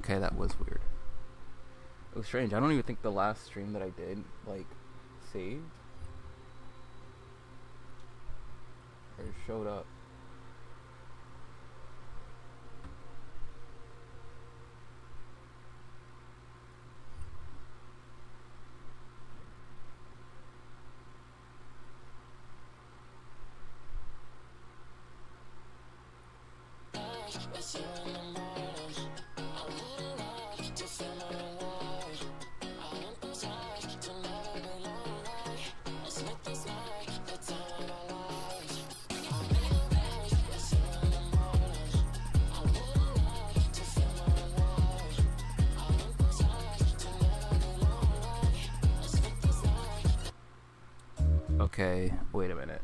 Okay, that was weird. It was strange. I don't even think the last stream that I did, like, saved or showed up. Okay, wait a minute.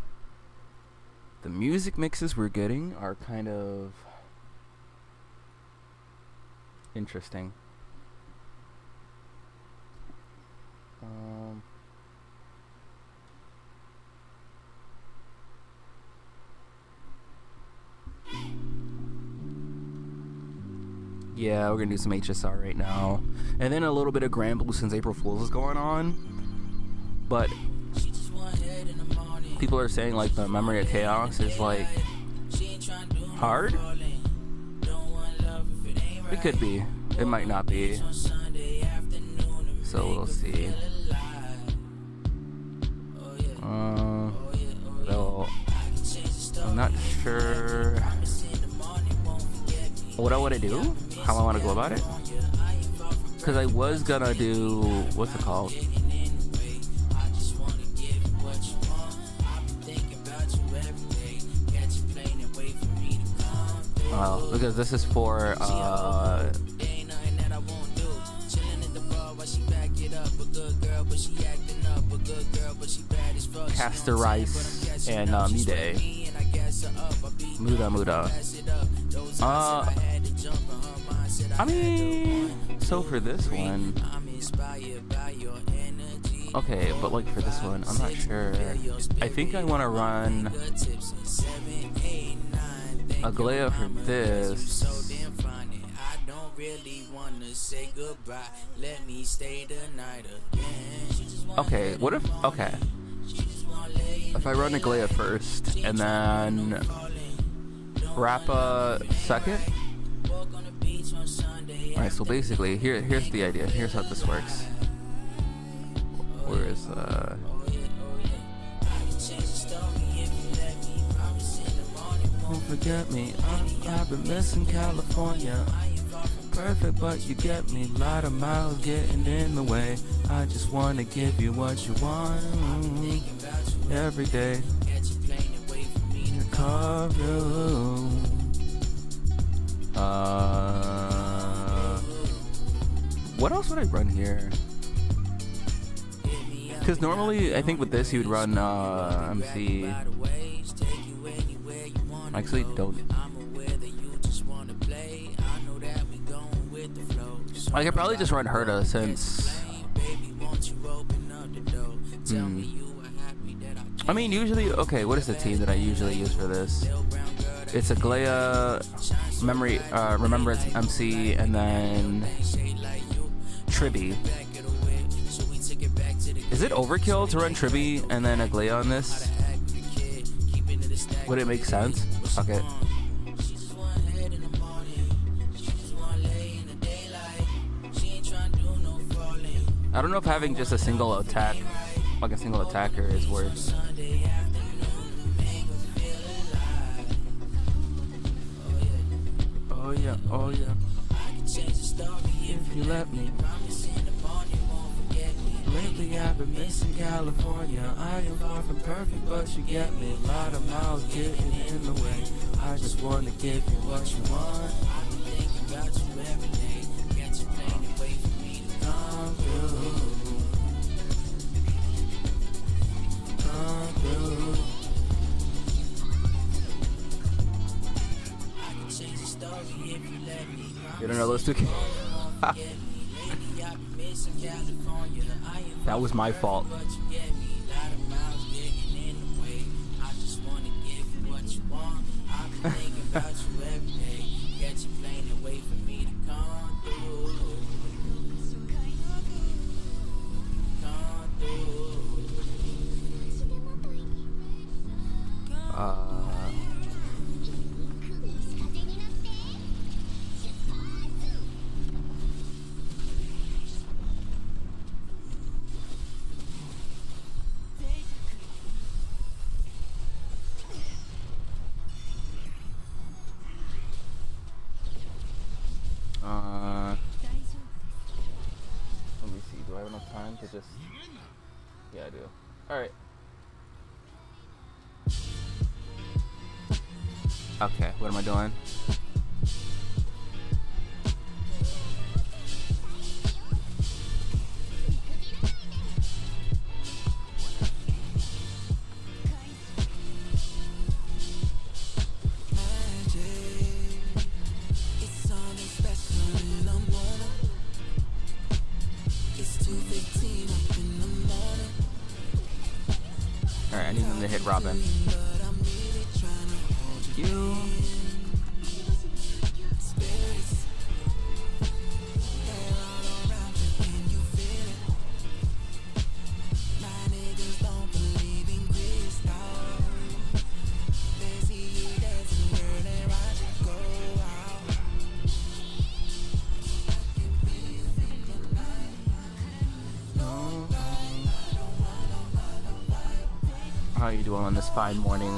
The music mixes we're getting are kind of interesting. Yeah, we're gonna do some HSR right now, and then a little bit of Grand Blue since April Fool's is going on. But people are saying like the Memory of Chaos is like hard. It could be. It might not be. So we'll see. Though I'm not sure what I want to do, how I want to go about it. Because I was gonna do, what's it called? Because this is for Caster Rice and Mide. Muda. I mean, so for this one, okay, but like for this one, I'm not sure. I think I want to run Aglaya for this. Okay, what if, okay, if I run Aglaya first and then Rappa second? Alright, so basically, here's the idea. Here's how this works. Where is, don't forget me, I've been missing California. Perfect, but you get me. Lot of miles getting in the way. I just want to give you what you want every day. Car room. What else would I run here? Because normally, I think with this, you would run MC. I actually don't. I could probably just run Herta since. I mean, usually, okay, what is the team that I usually use for this? It's Aglaya, Remembrance MC, and then Tribby. Is it overkill to run Tribby and then Aglaya on this? Would it make sense? Okay. I don't know if having just a single attack, like a single attacker, is worth. Oh yeah, oh yeah. If you let me. Lately I've been missing California. I am far from perfect, but you get me. A lot of miles getting in the way. I just want to give you what you want. I've been thinking about you every day. Can't you play and wait for me to come through? Come through. I can change the story if you let me. You don't know those two? That was my fault. just... Yeah, I do. Alright. Okay, what am I doing? Alright, I need him to hit Robin. You. How are you doing on this fine morning?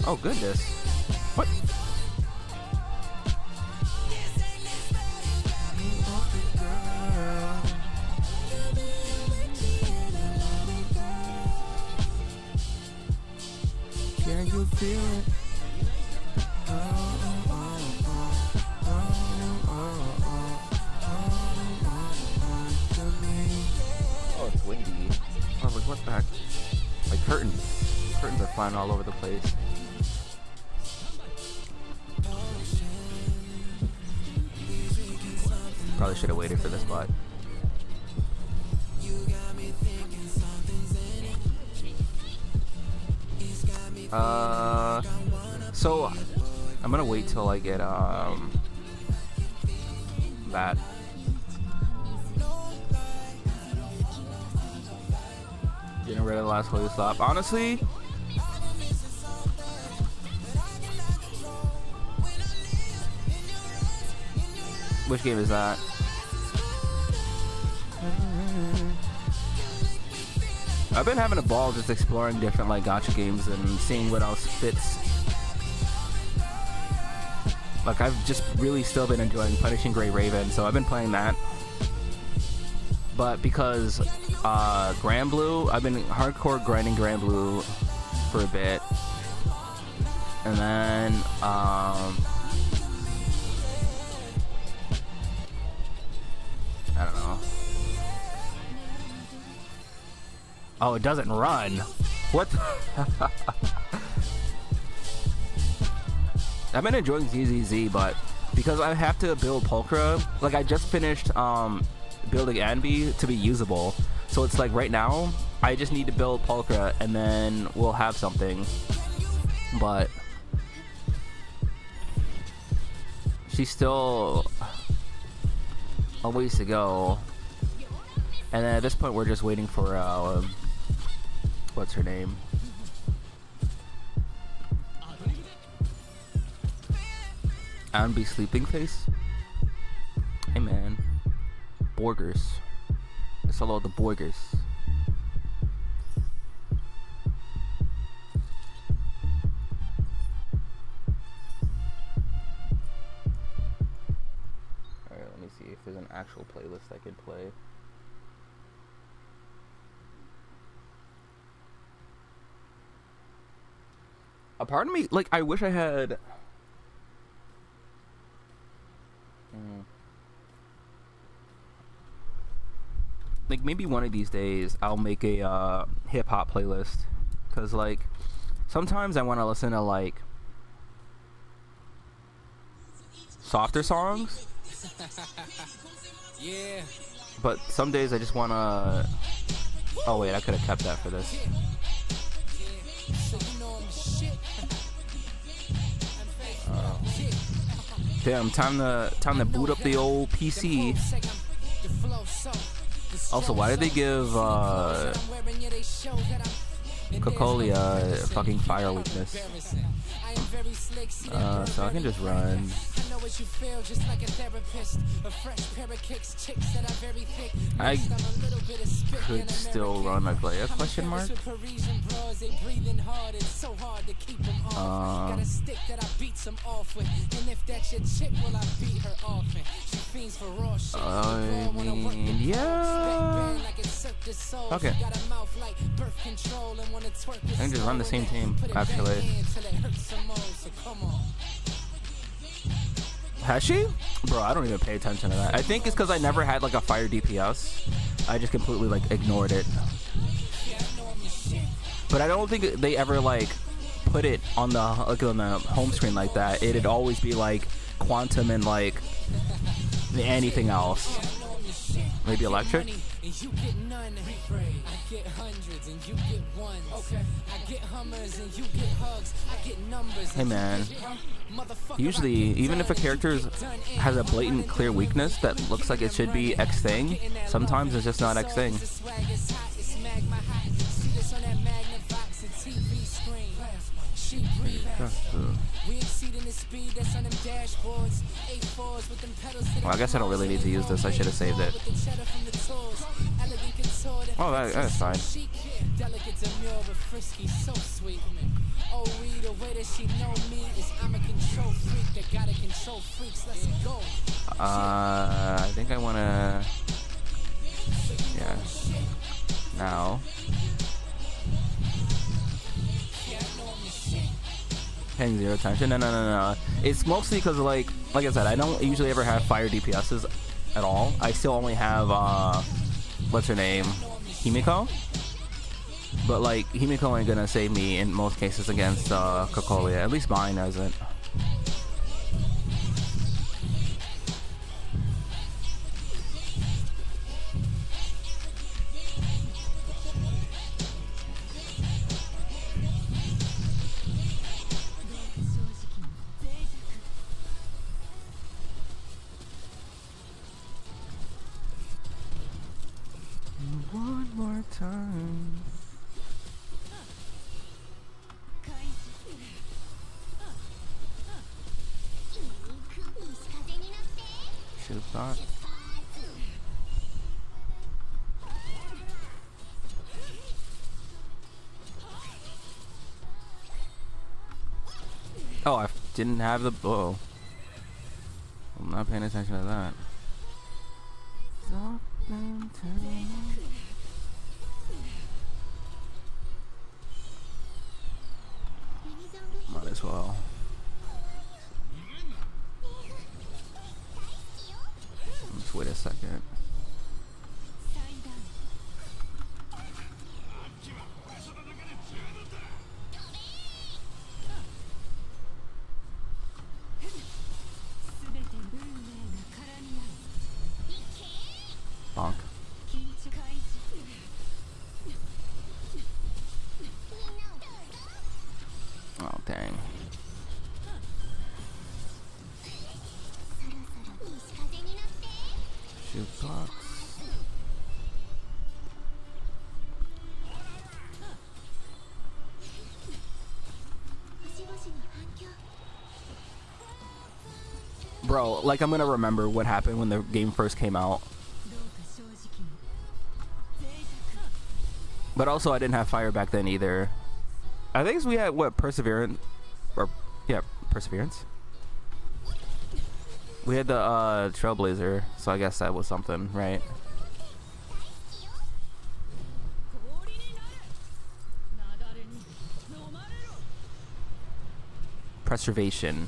Oh goodness. What? Can you feel it? Oh, it's windy. Oh, like what the heck? Like curtains. Curtains are flying all over the place. Probably should have waited for this spot. So I'm gonna wait till I get that. Getting rid of the last holy stop. Honestly, which game is that? I've been having a ball just exploring different like gacha games and seeing what else fits. Like I've just really still been enjoying Punishing Grey Raven, so I've been playing that. But because Grand Blue, I've been hardcore grinding Grand Blue for a bit, and then I don't know. Oh, it doesn't run. What? I've been enjoying ZZZ, but because I have to build Pulchra, like I just finished building Anbi to be usable. So it's like right now, I just need to build Pulchra and then we'll have something. But she's still a ways to go. And then at this point, we're just waiting for what's her name? Anbi Sleeping Face. Hey man, Borgers. It's all about the Borgers. Alright, let me see if there's an actual playlist I can play. A part of me, like, I wish I had... Like, maybe one of these days I'll make a hip-hop playlist. Because, like, sometimes I want to listen to, like, softer songs. Yeah. But some days I just want to... Oh, wait, I could have kept that for this. Damn, time to boot up the old PC. Also, why did they give Cocolia fucking fire weakness. So I can just run. I could still run my player, question mark? I mean, yeah. Okay. I can just run the same team, actually. Has she? Bro, I don't even pay attention to that. I think it's because I never had like a fire DPS. I just completely like ignored it. But I don't think they ever like put it on the home screen like that. It'd always be like Quantum and like anything else. Maybe electric? Hey man, usually even if a character has a blatant clear weakness that looks like it should be X thing, sometimes it's just not X thing. Well, I guess I don't really need to use this. I should have saved it. Oh, that's fine. I think I want to... Yeah. Now. Paying zero attention. No. It's mostly because, like I said, I don't usually ever have fire DPSs at all. I still only have, what's her name? Himiko? But, like, Himiko ain't gonna save me in most cases against, Cocolia. At least mine doesn't. One more time. Shoot that. Oh, I didn't have the bow. I'm not paying attention to that. Might as well. Let's wait a second. Bonk. Oh, dang. Shoot box. Bro, like I'm gonna remember what happened when the game first came out. But also I didn't have fire back then either. I think we had what, Perseverance, or yeah, Perseverance. We had the Trailblazer, so I guess that was something, right? Preservation,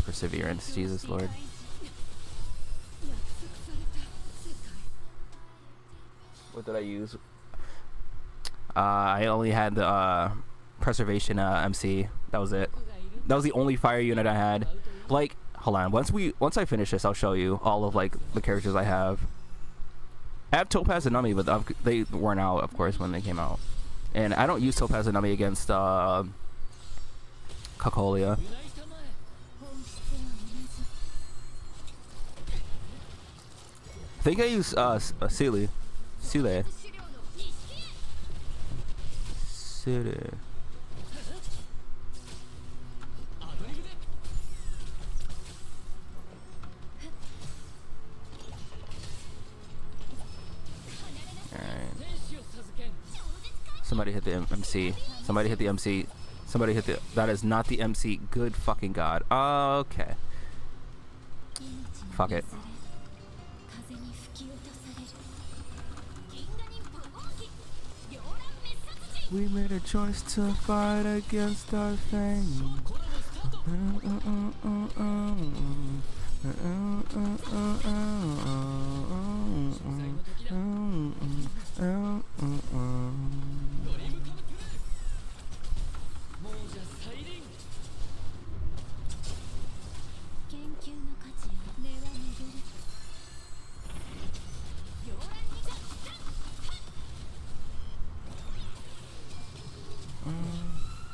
Perseverance, Jesus Lord. What did I use? I only had the Preservation MC. That was it. That was the only fire unit I had. Like, hold on. Once I finish this, I'll show you all of like the characters I have. I have Topaz and Nami, but they weren't out, of course, when they came out. And I don't use Topaz and Nami against Cocolia. I think I use Seele. city. Somebody hit the MC. Somebody hit the MC. Somebody hit the... That is not the MC. Good fucking god. Okay. Fuck it. We made a choice to fight against our fame.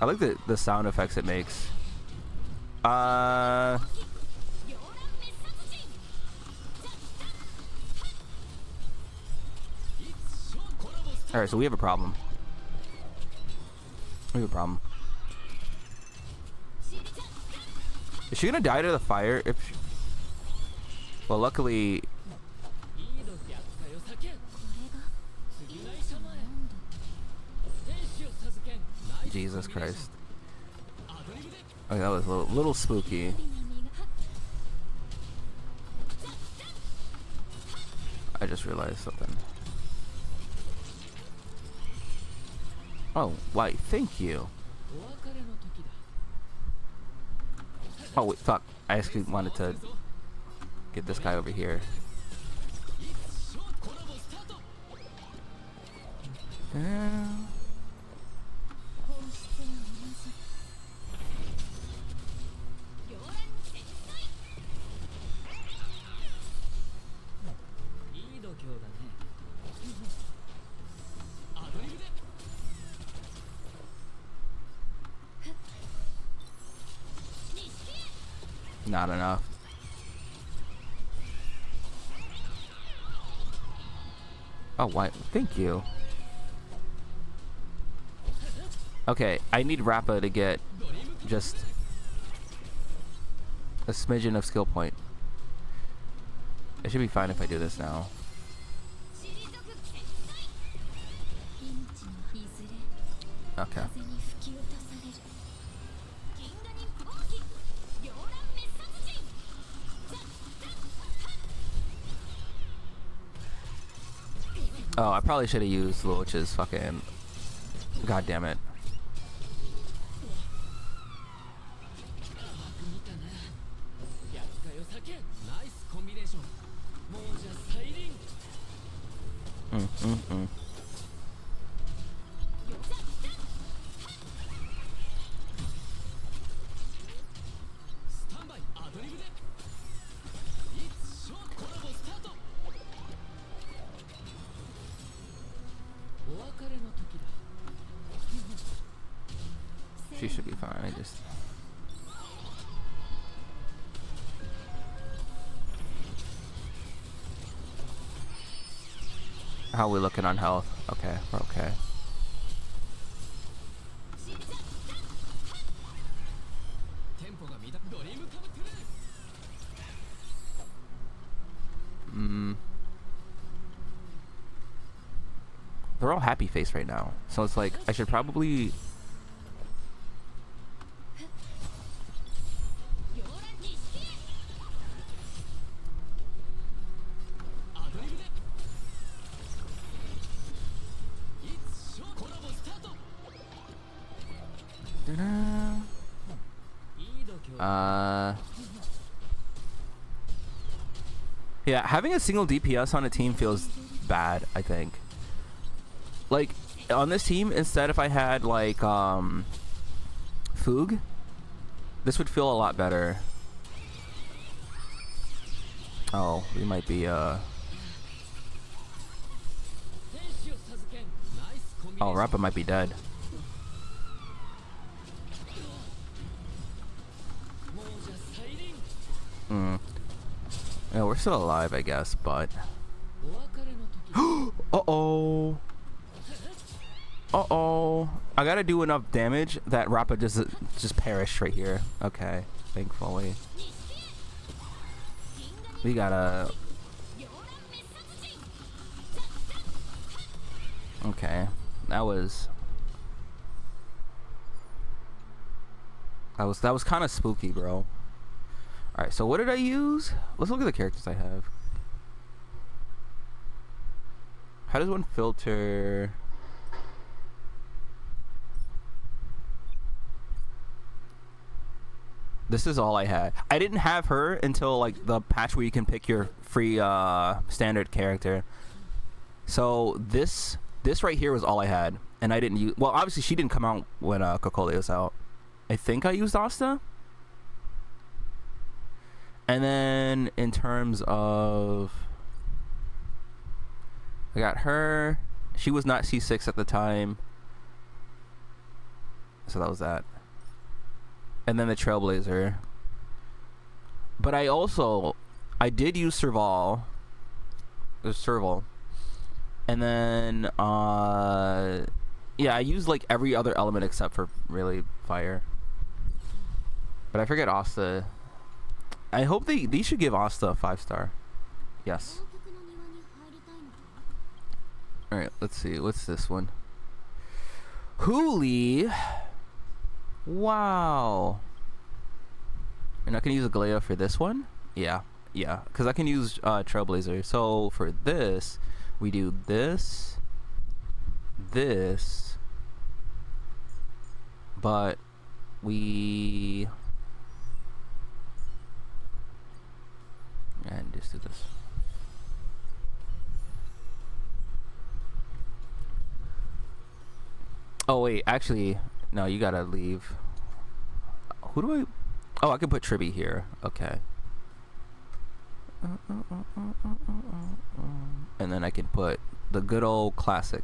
I like the sound effects it makes. Alright, so we have a problem. We have a problem. Is she gonna die to the fire? If she... Well, luckily... Jesus Christ. Okay, that was a little spooky. I just realized something. Oh, why? Thank you. Oh, wait, fuck. I actually wanted to get this guy over here. Not enough. Oh, why? Thank you. Okay, I need Rappa to get just a smidgen of skill point. It should be fine if I do this now. Okay. Oh, I probably should have used Loach's fucking... God damn it. She should be fine. I just... How are we looking on health? Okay, we're okay. They're all happy face right now, so it's like I should probably... Yeah, having a single DPS on a team feels bad, I think. Like, on this team, instead if I had, like, Foog, this would feel a lot better. Oh, we might be, Oh, Rappa might be dead. Yeah, we're still alive, I guess, but... Uh-oh! Uh-oh. I gotta do enough damage that Rapi just perished right here. Okay, thankfully. We gotta... Okay, that was kind of spooky, bro. Alright, so what did I use? Let's look at the characters I have. How does one filter... This is all I had. I didn't have her until like the patch where you can pick your free standard character. So this right here was all I had, and I didn't use. Well, obviously she didn't come out when Kokole was out. I think I used Asta. And then in terms of, I got her. She was not C6 at the time, so that was that. And then the Trailblazer. But I did use Serval. There's Serval. And then, yeah, I used like every other element except for really fire. But I forget Asta. I hope they should give Asta a 5-star. Yes. Alright, let's see. What's this one? Huli. Wow. You're not gonna use a Galea for this one? Yeah, because I can use Trailblazer. So for this, we do this, but we and just do this. Oh wait, actually. No, you gotta leave. Who do I... Oh, I can put Tribby here. Okay. And then I can put the good old classic.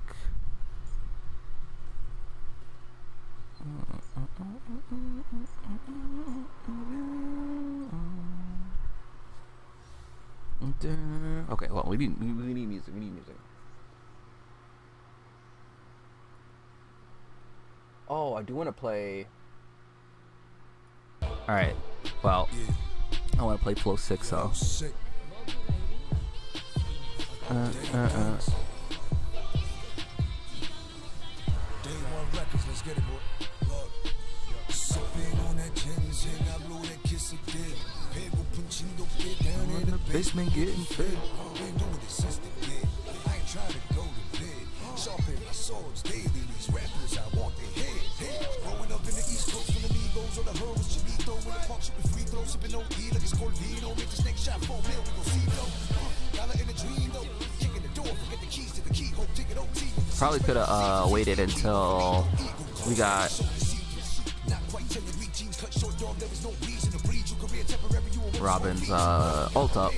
Okay, well, we need music. We need music. Oh, I do want to play. All right. Well, I want to play Flow 6, so. In the basement getting fed. I ain't trying to go to bed. Sharpen my swords daily. These rappers, I want their head. Growing up in the East Coast, when the Migos on the herd was Chinito. In the park, shipping free throws, sipping on E like it's Corvino. Make the snake shot 4 mil, we gon' see though. Dollar in a dream though. Kicking the door, forget the keys to the keyhole. Take it OT. Probably could have waited until we got. Robin's ult up.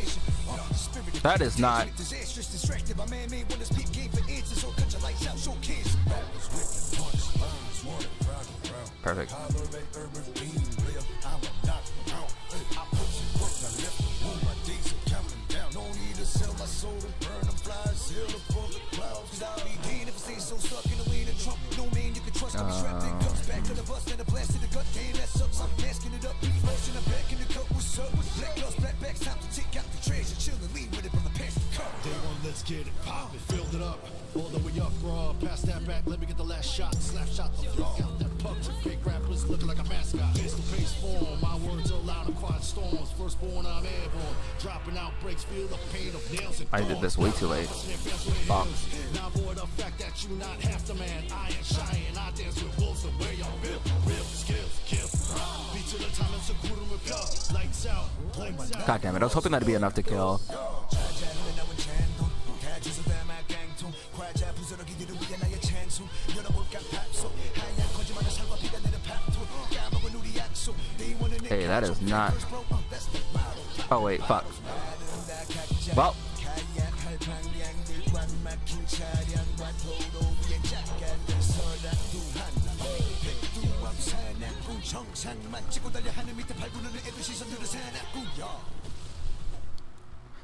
That is not. Perfect. Let's get it poppin', filled it up, all the way up, raw. Pass that back, let me get the last shot. Slap shot the floor, out that puck to fake rappers looking like a mascot. It's the pace form, my words are loud and quiet storms. Firstborn, I'm airborne, dropping out breaks, feel the pain of nails and I did this way too late. Fuck. Now avoid the fact that you not half the man. I ain't shy and I dance with wolves the way I'm built. Real skills, kill. Beat to the time it's a good and repel. Lights out, lights out. God damn it! I was hoping that'd be enough to kill. Hey, that is not. Oh wait, fuck. Well.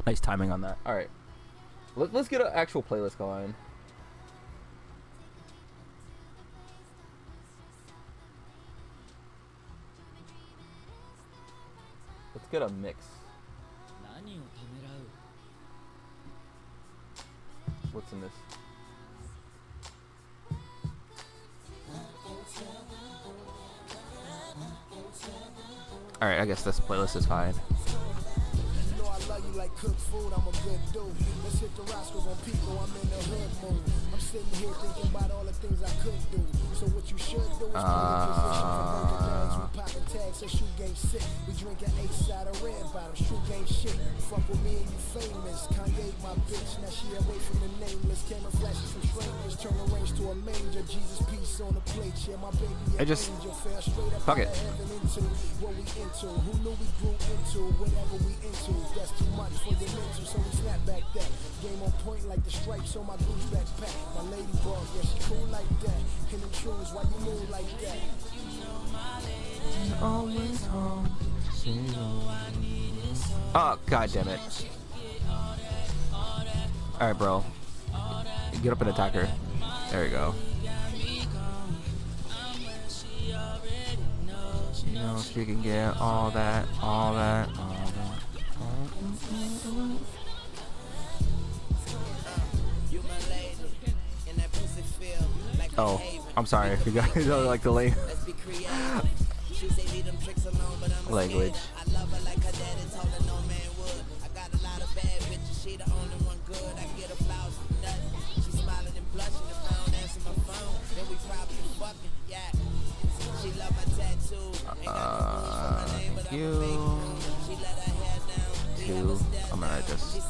Nice timing on that. All right, let's get an actual playlist going. get a mix. What's in this? Alright, I guess this playlist is fine. Like cook food, I'm a good dude. Let's hit the Roscoe's on Pico, I'm in the hood mood. I'm sitting here thinking about all the things I could do. So what you should do is popping tags, so shoot game sick. We drinking 8-side of red bottoms, true game shit. Fuck with me and you famous. Kanye my bitch, now she away from the nameless. Camera flashes from strangers, turn the range to a manger. Jesus peace on the plate, yeah, my baby. I just fuck it. What we into, who knew we grew into, whatever we into, that's too much for your mental, so we snap back that. Game on point like the stripes on my goose backpack. My lady bug, yeah, she cool like that. Hidden truths, why you move like that? Always home. Oh, god damn it. Alright, bro. Get up and attack her. There we go. You know she can get all that, all that, all that. Oh, I'm sorry if you guys don't like the language. Language. Thank you. Two. I'm gonna just.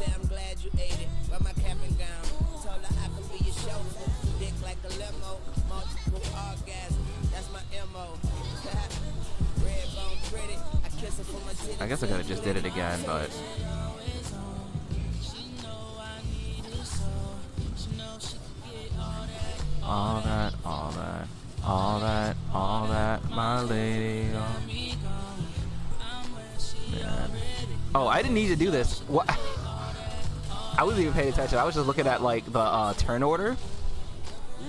I guess I could have just did it again, but. All that, all that, all that, all that, my lady. Oh, man. Oh, I didn't need to do this. What? I wasn't even paying attention. I was just looking at like the turn order.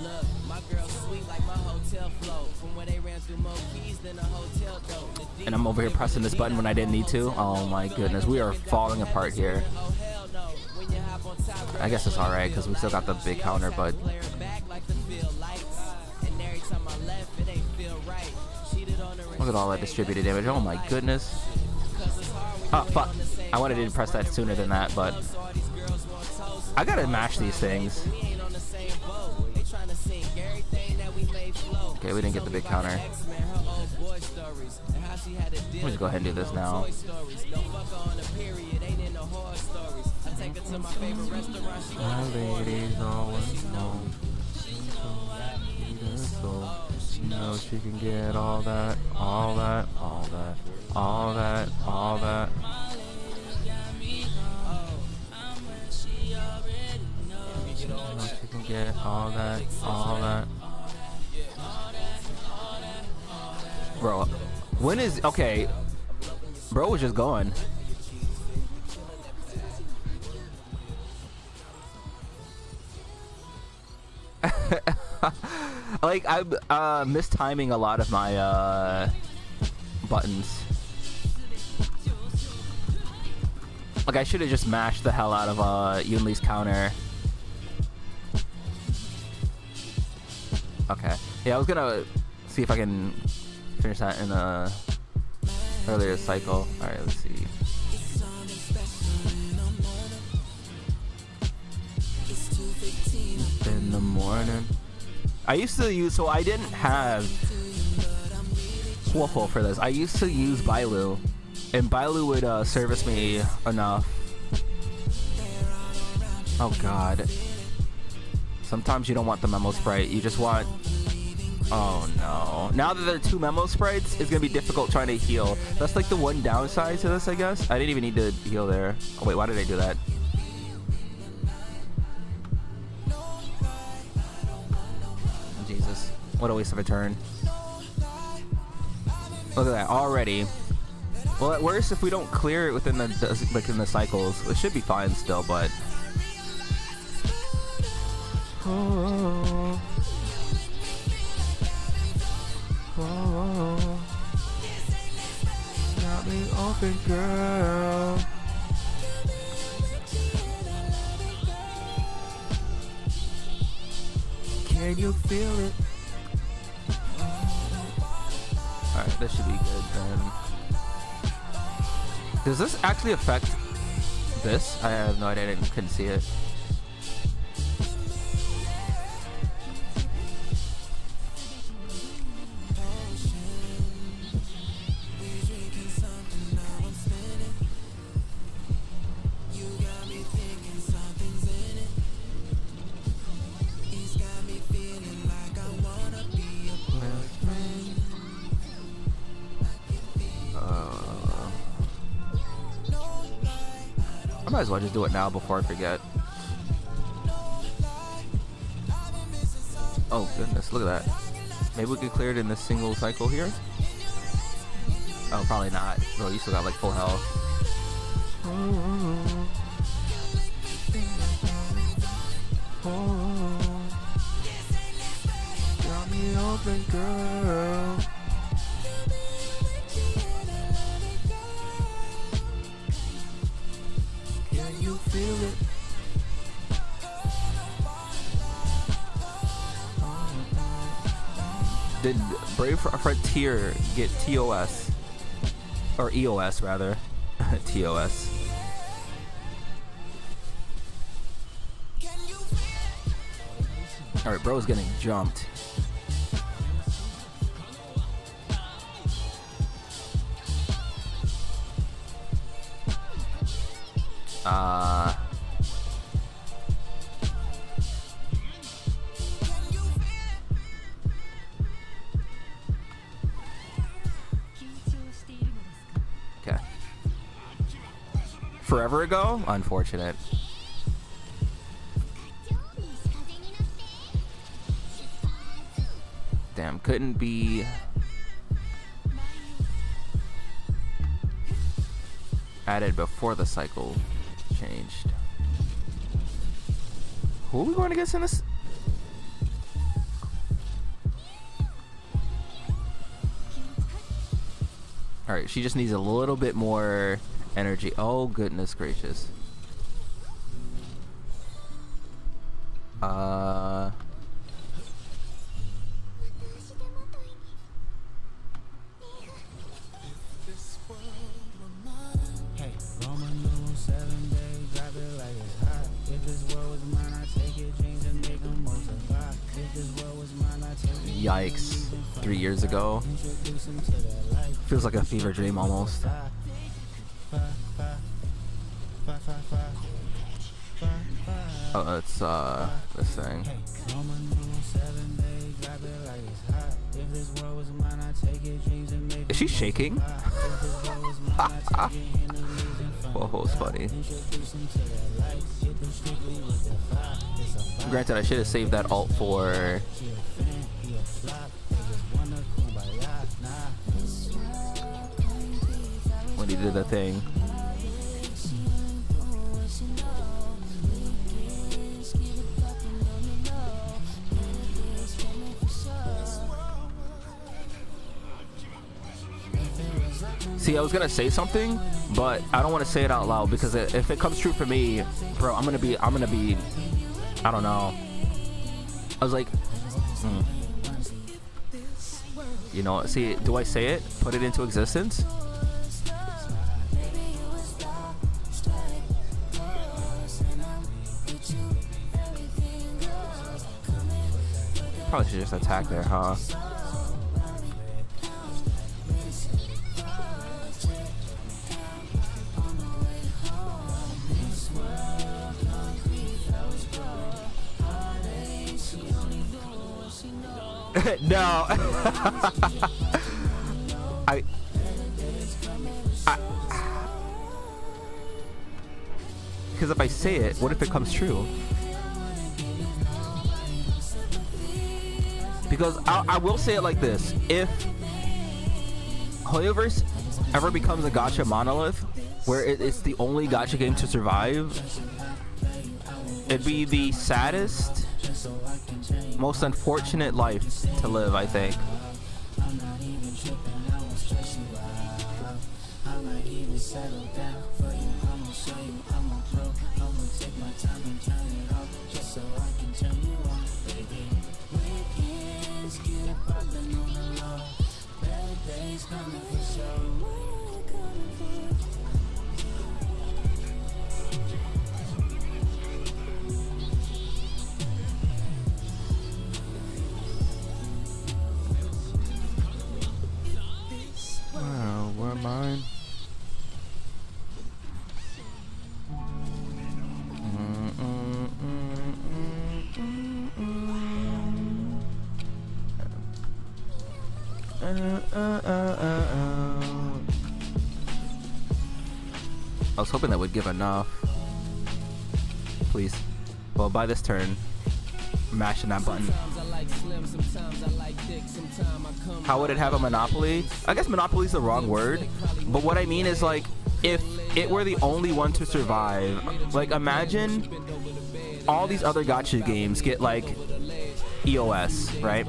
Look, my girl sweet like my hotel flow. From where they ran through more keys than a hotel door. And I'm over here pressing this button when I didn't need to. Oh my goodness, we are falling apart here. I guess it's alright because we still got the big counter, but look at all that distributed damage. Oh my goodness. Oh fuck. I wanted to press that sooner than that, but I gotta mash these things. Okay, we didn't get the big counter. We'll just go ahead and do this now. My lady's always home. She knows she can get all that, all that, all that, all that, all that. She knows she can get all that, all that. Bro, when is okay? Bro was just going. Like I'm mistiming a lot of my buttons. Like I should have just mashed the hell out of Yunli's counter. Okay. Yeah, I was gonna see if I can finish that in a earlier cycle. All right, let's see. In the morning. I used to use, so I didn't have Waffle for this. I used to use Bailu, and Bailu would service me enough. Oh god. Sometimes you don't want the memo sprite, you just want... Oh no. Now that there are two memo sprites, it's gonna be difficult trying to heal. That's like the one downside to this, I guess. I didn't even need to heal there. Oh wait, why did I do that? Jesus. What a waste of a turn. Look at that, already. Well, at worst, if we don't clear it within the cycles, it should be fine still, but... Oh. Oh. Got Got me open, girl. Can you feel it? Alright, this should be good then. Does this actually affect this? I have no idea, I couldn't see it. I might as well just do it now before I forget. Oh goodness, look at that. Maybe we could clear it in this single cycle here? Oh, probably not. Bro, you still got like full health. Got me open, girl. Can you feel it? Did Brave Frontier get TOS? Or EOS rather. TOS. Alright, bro's getting jumped. Okay. Forever ago? Unfortunate. Damn, couldn't be added before the cycle changed. Who are we going against in this? Alright, she just needs a little bit more energy. Oh, goodness gracious. Yikes. 3 years ago. Feels like a fever dream almost. Oh, it's this thing. Is she shaking? Whoa, it's funny. Granted, I should have saved that alt for when he did the thing. See, I was gonna say something, but I don't want to say it out loud because if it comes true for me, bro, I'm gonna be, I don't know. I was like, you know, see, do I say it? Put it into existence? Probably should just attack there, huh? No. Because if I say it, what if it comes true? Because I will say it like this: if Hoyoverse ever becomes a gacha monolith, where it's the only gacha game to survive, it'd be the saddest, most unfortunate life to live, I think. I was hoping that would give enough. Please. Well, by this turn, mashing that button. How would it have a monopoly? I guess monopoly is the wrong word, but what I mean is, like, if it were the only one to survive, like, imagine all these other gacha games get like EOS, right?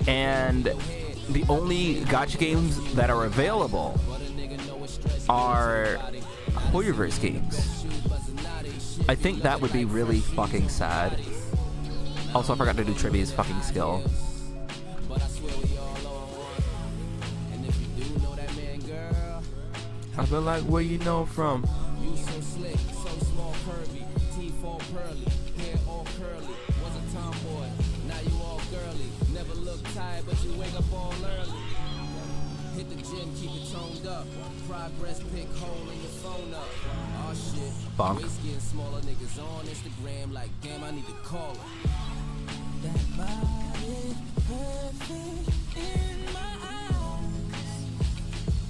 And the only gacha games that are available are Hoyoverse games. I think that would be really fucking sad. Also, I forgot to do Trivia's fucking skill. I feel like where you know from. You so slick, so small, curvy, teeth all pearly, hair all curly. Was a tomboy, now you all girly. Never look tired, but you wake up all early. Hit the gym, keep it toned up. Progress pic, hole in your phone up. Oh shit, Bonk. waist getting smaller. Niggas on Instagram like, damn, I need to call her. That body perfect in my eyes.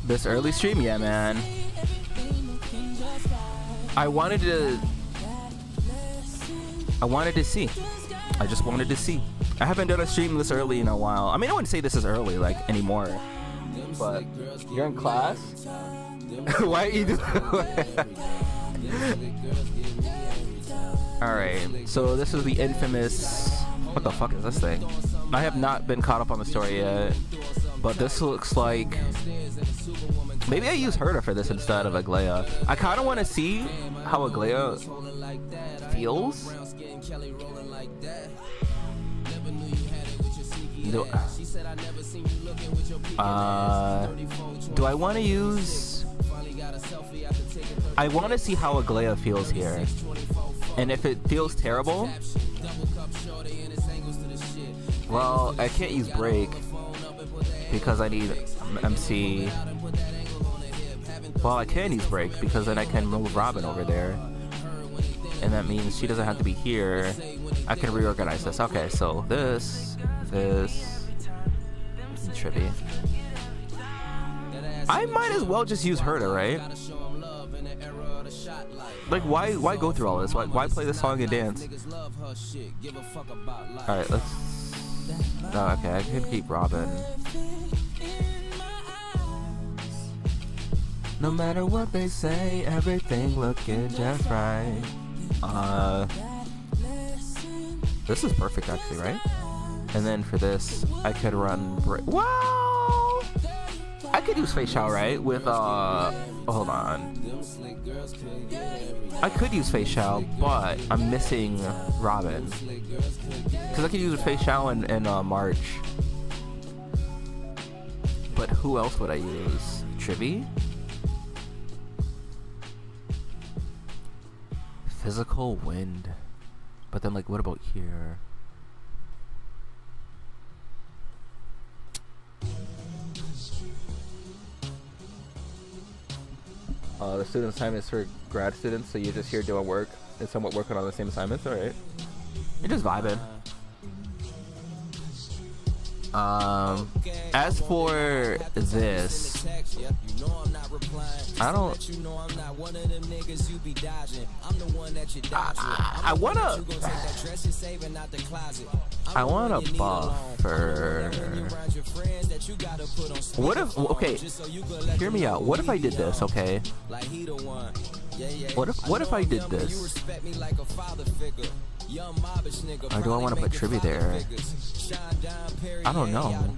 This early stream, yeah, man. I wanted to see. I just wanted to see. I haven't done a stream this early in a while. I mean, I wouldn't say this is early, like, anymore. But you're in class? Why are you doing Alright, so this is the infamous... What the fuck is this thing? I have not been caught up on the story yet. But this looks like... Maybe I use Herta for this instead of Aglaya. I kind of want to see how Aglaya feels. Do I want to use... I want to see how Aglaya feels here. And if it feels terrible... Well, I can't use Break. Because I need MC... Well, I can use Break because then I can move Robin over there. And that means she doesn't have to be here. I can reorganize this. Okay, so this... Trippy. I might as well just use Herta, right? Like, why go through all this? Why play this song and dance? Alright, let's... Oh, okay, I can keep Robin. No matter what they say, everything looking just right. This is perfect actually, right? And then for this, I could run... Wow! I could use Face Shao, right? With, hold on. I could use Face Shao, but I'm missing Robin. Because I could use Face Shao in March. But who else would I use? Trivi? Physical Wind. But then, like, what about here? The student assignment is for grad students, so you're just here doing work and somewhat working on the same assignments. Alright. You're just vibing. As for this, I don't... I wanna buffer. What if... Okay, hear me out. What if I did this, okay? What if I did this? Or do I want to put Trivi there? I don't know.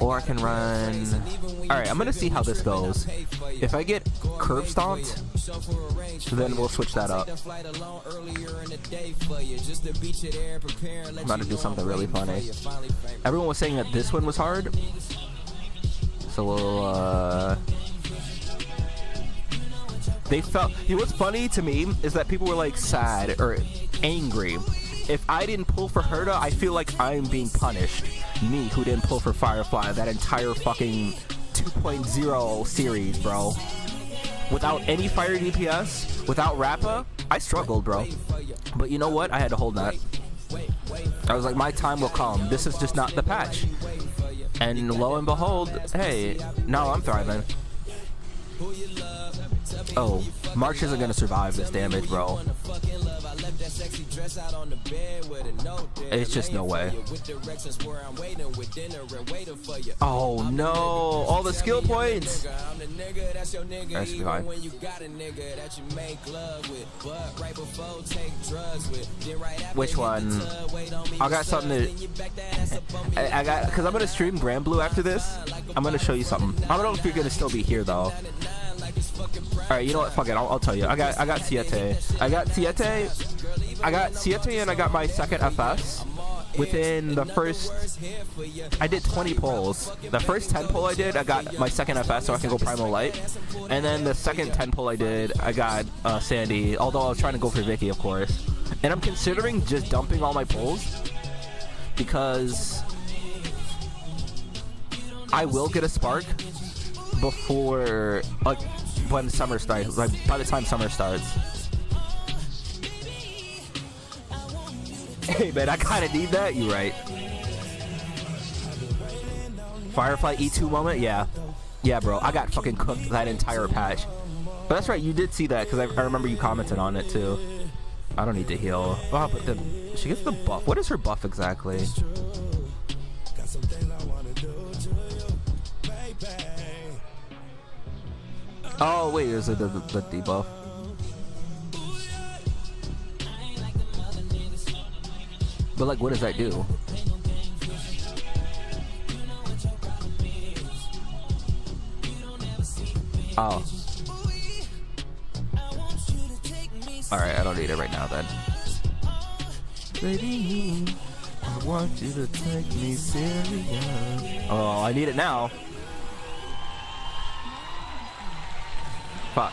Or I can run... Alright, I'm gonna see how this goes. If I get curb stomped, then we'll switch that up. I'm about to do something really funny. Everyone was saying that this one was hard. So we'll, they felt... You know what's funny to me is that people were like sad or angry. If I didn't pull for Herta, I feel like I'm being punished. Me, who didn't pull for Firefly that entire fucking 2.0 series, bro. Without any fire DPS, without Rappa, I struggled, bro. But you know what? I had to hold that. I was like, my time will come. This is just not the patch. And lo and behold, hey, now I'm thriving. Oh, March isn't gonna survive this damage, bro. It's just no way. Oh no, all the skill points. That's fine. Which one? I got something to. I got, because I'm gonna stream Grand Blue after this. I'm gonna show you something. I don't know if you're gonna still be here though. Alright, you know what? Fuck it. I'll tell you. I got Siete. I got Siete and I got my second FS within the first. I did 20 pulls. The first 10 pull I did, I got my second FS so I can go Primal Light. And then the second 10 pull I did, I got Sandy. Although I was trying to go for Vicky, of course. And I'm considering just dumping all my pulls because I will get a spark before, like, when summer starts, like by the time summer starts. Hey man, I kinda need that. You right. Firefly E2 moment, yeah, bro. I got fucking cooked that entire patch. But that's right, you did see that because I remember you commented on it too. I don't need to heal. Oh, but then she gets the buff. What is her buff exactly? Oh wait, there's the debuff. But like, what does that do? Oh. Alright, I don't need it right now then. Baby, I want you to take me serious. Oh, I need it now. Fuck.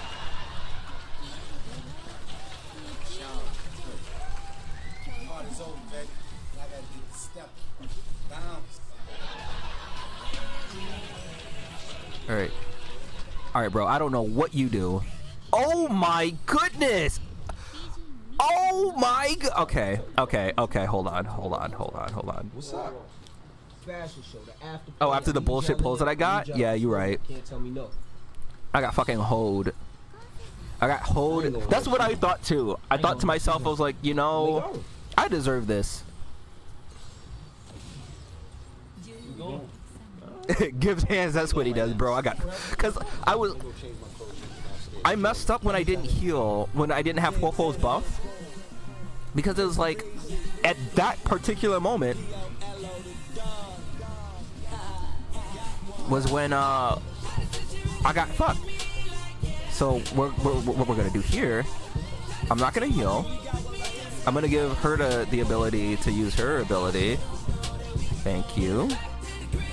Alright. Alright, bro. I don't know what you do. Oh my goodness! Oh my god! Okay. Hold on. What's up? Oh, after the bullshit pulls that I got? Yeah, you're right. Can't tell me no. I got fucking hoed. That's what I thought too. I thought to myself, I was like, you know, I deserve this. Gives hands, that's what he does, bro. Because I messed up when I didn't heal, when I didn't have Huohuo's buff. Because it was like, at that particular moment, was when, I got fucked. So what we're gonna do here, I'm not gonna heal. I'm gonna give her the ability to use her ability. Thank you.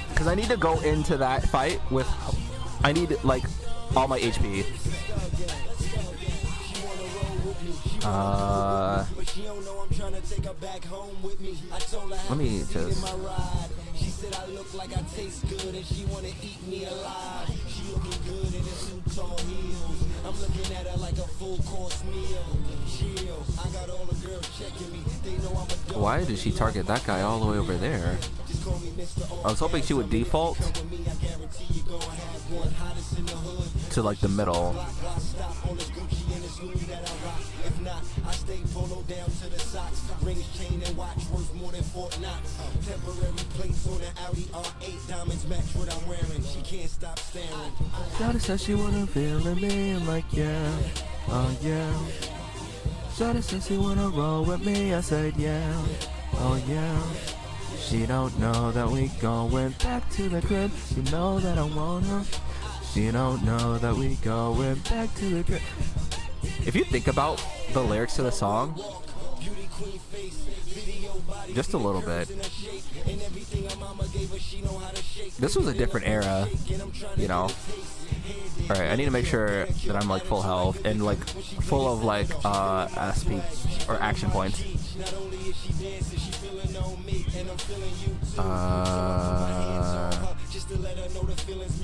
Because I need to go into that fight with, I need like all my HP. Let me just. She said I look like I taste good and she wanna eat me alive. She looking good in her tall heels. I'm looking at her like a full course meal. Chill. I got all the girls checking me. They know I'm a dog. Why did she target that guy all the way over there? I was hoping she would default to like the middle. If not, I stay polo down to the socks. Rings, chain, and watch worth more than Fort Knox. Temporary plates on an Audi R8. Diamonds match what I'm wearing. She can't stop staring. Shawty said she wanna feel in me. I'm like, yeah, oh yeah. Shawty said she wanna roll with me. I said, yeah, oh yeah. She don't know that we going back to the crib. You know that I want her. She don't know that we going back to the crib. If you think about the lyrics to the song, just a little bit, this was a different era, you know. Alright, I need to make sure that I'm like full health and like full of like SP or action points.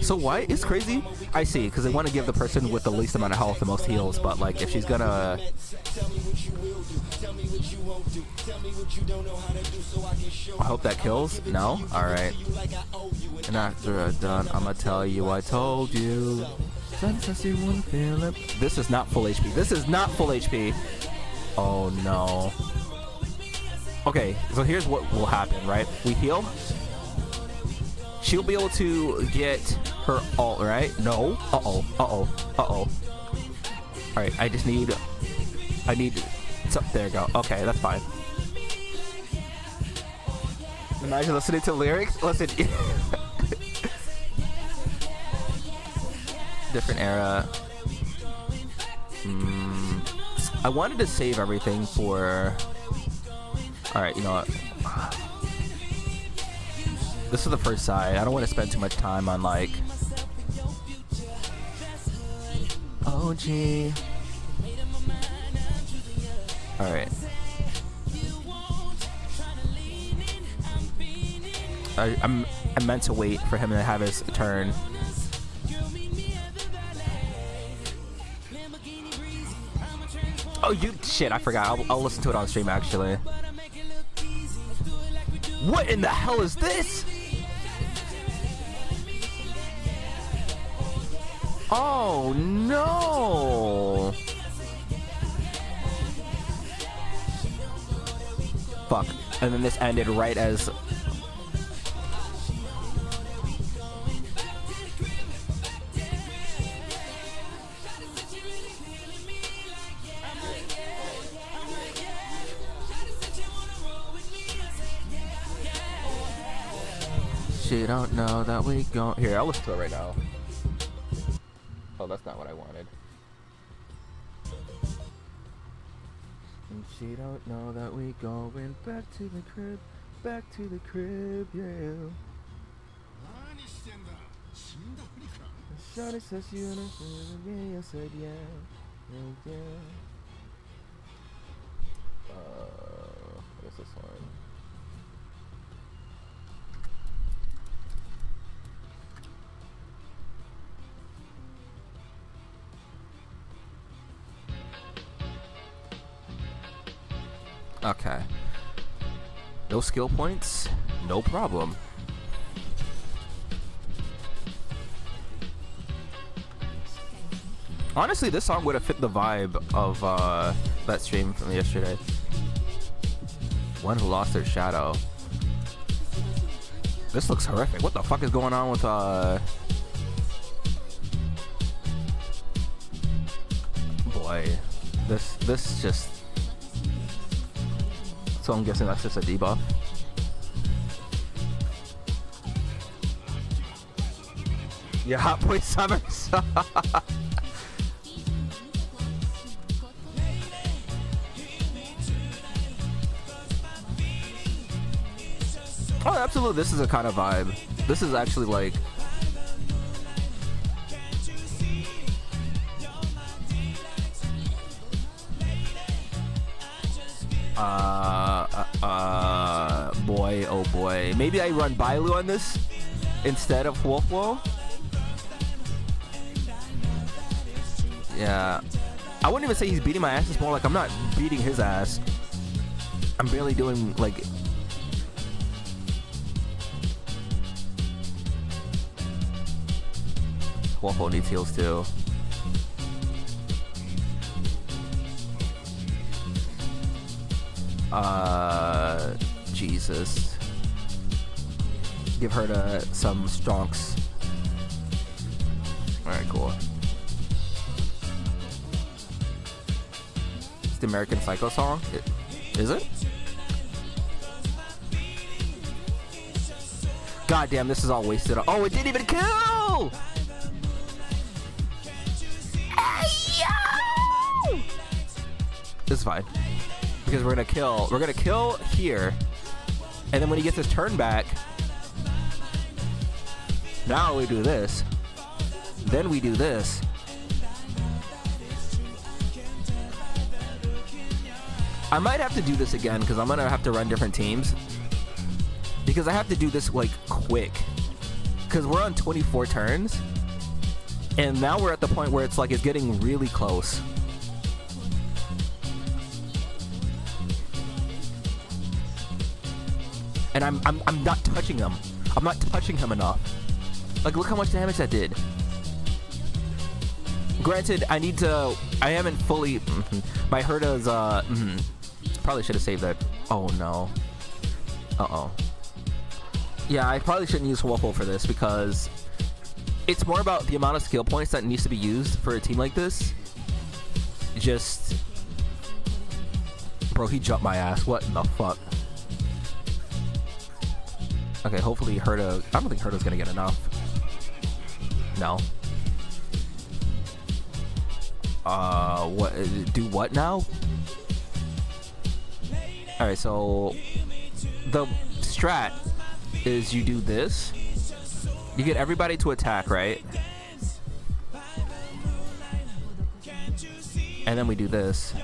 So why? It's crazy. I see, because they want to give the person with the least amount of health the most heals, but like if she's gonna... I hope that kills. No? Alright. And after I'm done, I'ma tell you I told you. This is not full HP. This is not full HP. Oh no. Okay, so here's what will happen, right? We heal. She'll be able to get her ult, right? No. Uh-oh. Uh-oh. Uh-oh. Alright, I need... So, there you go. Okay, that's fine. Imagine listening to lyrics. Listen. Different era. I wanted to save everything for... Alright, you know what? This is the first side. I don't want to spend too much time on like... Oh, gee. Alright. I meant to wait for him to have his turn. Oh, you... Shit, I forgot. I'll listen to it on stream, actually. What in the hell is this? Oh, no. Fuck. And then this ended right as... She don't know that we go... Here, I'll listen to it right now. Oh, that's not what I wanted. And she don't know that we going back to the crib, yeah. Shawty says you understand me, I said yeah, yeah. What is this one? Okay. No skill points? No problem. Honestly, this song would have fit the vibe of that stream from yesterday. One who lost their shadow. This looks horrific. What the fuck is going on with boy. This just... So I'm guessing that's just a debuff. Yeah, Hot Boy Summers. Oh, absolutely. This is a kind of vibe. This is actually like... boy, oh boy. Maybe I run Bailu on this instead of Wolfwo. Yeah. I wouldn't even say he's beating my ass. It's more like I'm not beating his ass. I'm barely doing, like... Wolfwo needs heals too. Jesus. Give her some stonks. Alright, cool. It's the American Psycho song? Is it? God damn, this is all wasted. Oh, it didn't even kill! Hey, yo! This is fine. Because we're gonna kill here, and then when he gets his turn back, now we do this, then we do this. I might have to do this again because I'm gonna have to run different teams because I have to do this like quick. because we're on 24 turns, and now we're at the point where it's like it's getting really close. And I'm not touching him. I'm not touching him enough. Like, look how much damage that did. Granted, I haven't fully... my Herta's, probably should have saved that. Oh, no. Uh-oh. Yeah, I probably shouldn't use Waffle for this because it's more about the amount of skill points that needs to be used for a team like this. Just... Bro, he jumped my ass. What in the fuck? Okay, hopefully Herta... I don't think Herta's gonna get enough. No. What? Do what now? Alright, so... The strat is you do this. You get everybody to attack, right? And then we do this.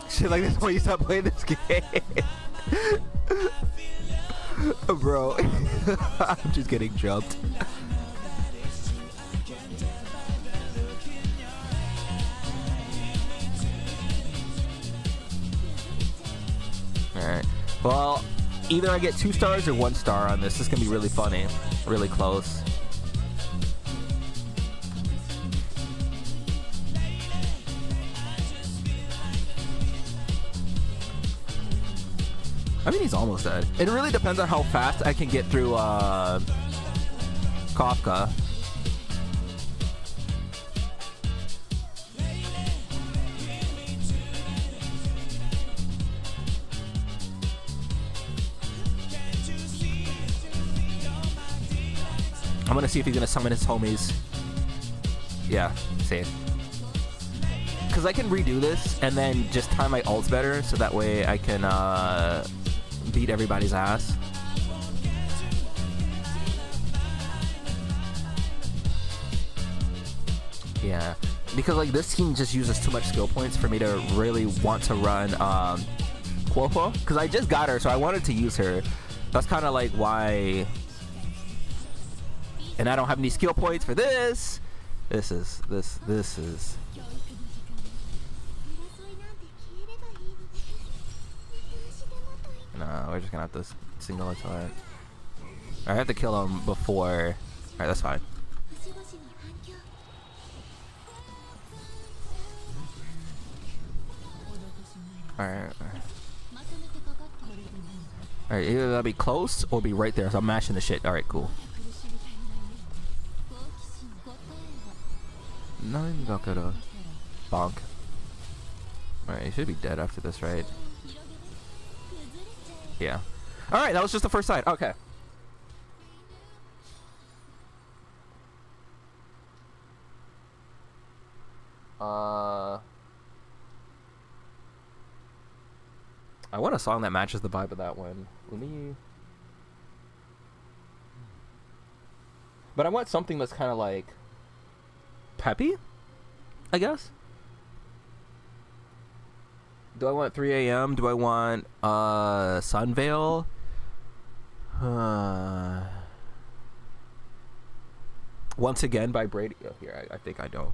Shit like this when you stop playing this game. Bro. I'm just getting jumped. Alright. Well, either I get 2 stars or 1 star on this. This is gonna be really funny. Really close. I mean, he's almost dead. It really depends on how fast I can get through Kafka. I'm gonna see if he's gonna summon his homies. Yeah, see. Because I can redo this and then just time my ults better so that way I can beat everybody's ass. Yeah, because like this team just uses too much skill points for me to really want to run Quopo, because I just got her, so I wanted to use her. That's kind of like why. And I don't have any skill points for this. This is. No, we're just gonna have to single attack. I have to kill him before. Alright, that's fine. Alright. Alright, either that'll be close or be right there, so I'm mashing the shit. Alright, cool. Nine Gakura. Bonk. Alright, he should be dead after this, right? Yeah. Alright, that was just the first side. Okay. I want a song that matches the vibe of that one. Let me... But I want something that's kind of like... peppy? I guess? Do I want 3 a.m.? Do I want Sunveil? Once Again by Brady. Oh, here, I think I know.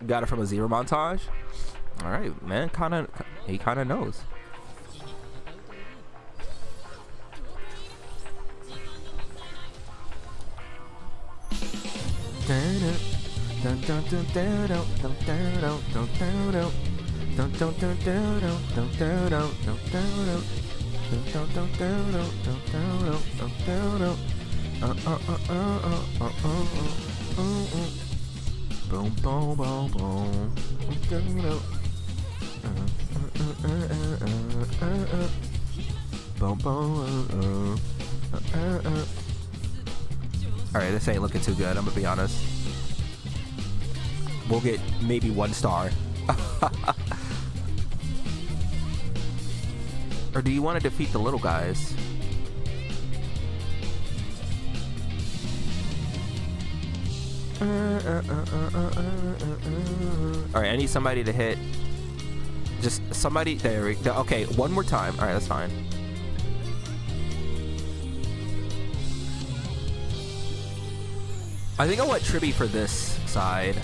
Got it from a Zero montage. All right, man. He kind of knows. Boom, boom, boom, boom. Boom, boom. Alright, this ain't looking too good, I'm gonna be honest. We'll get maybe 1 star. Or do you want to defeat the little guys? Alright, I need somebody to hit. Just somebody. There we go. Okay, one more time. Alright, that's fine. I think I want Tribby for this side.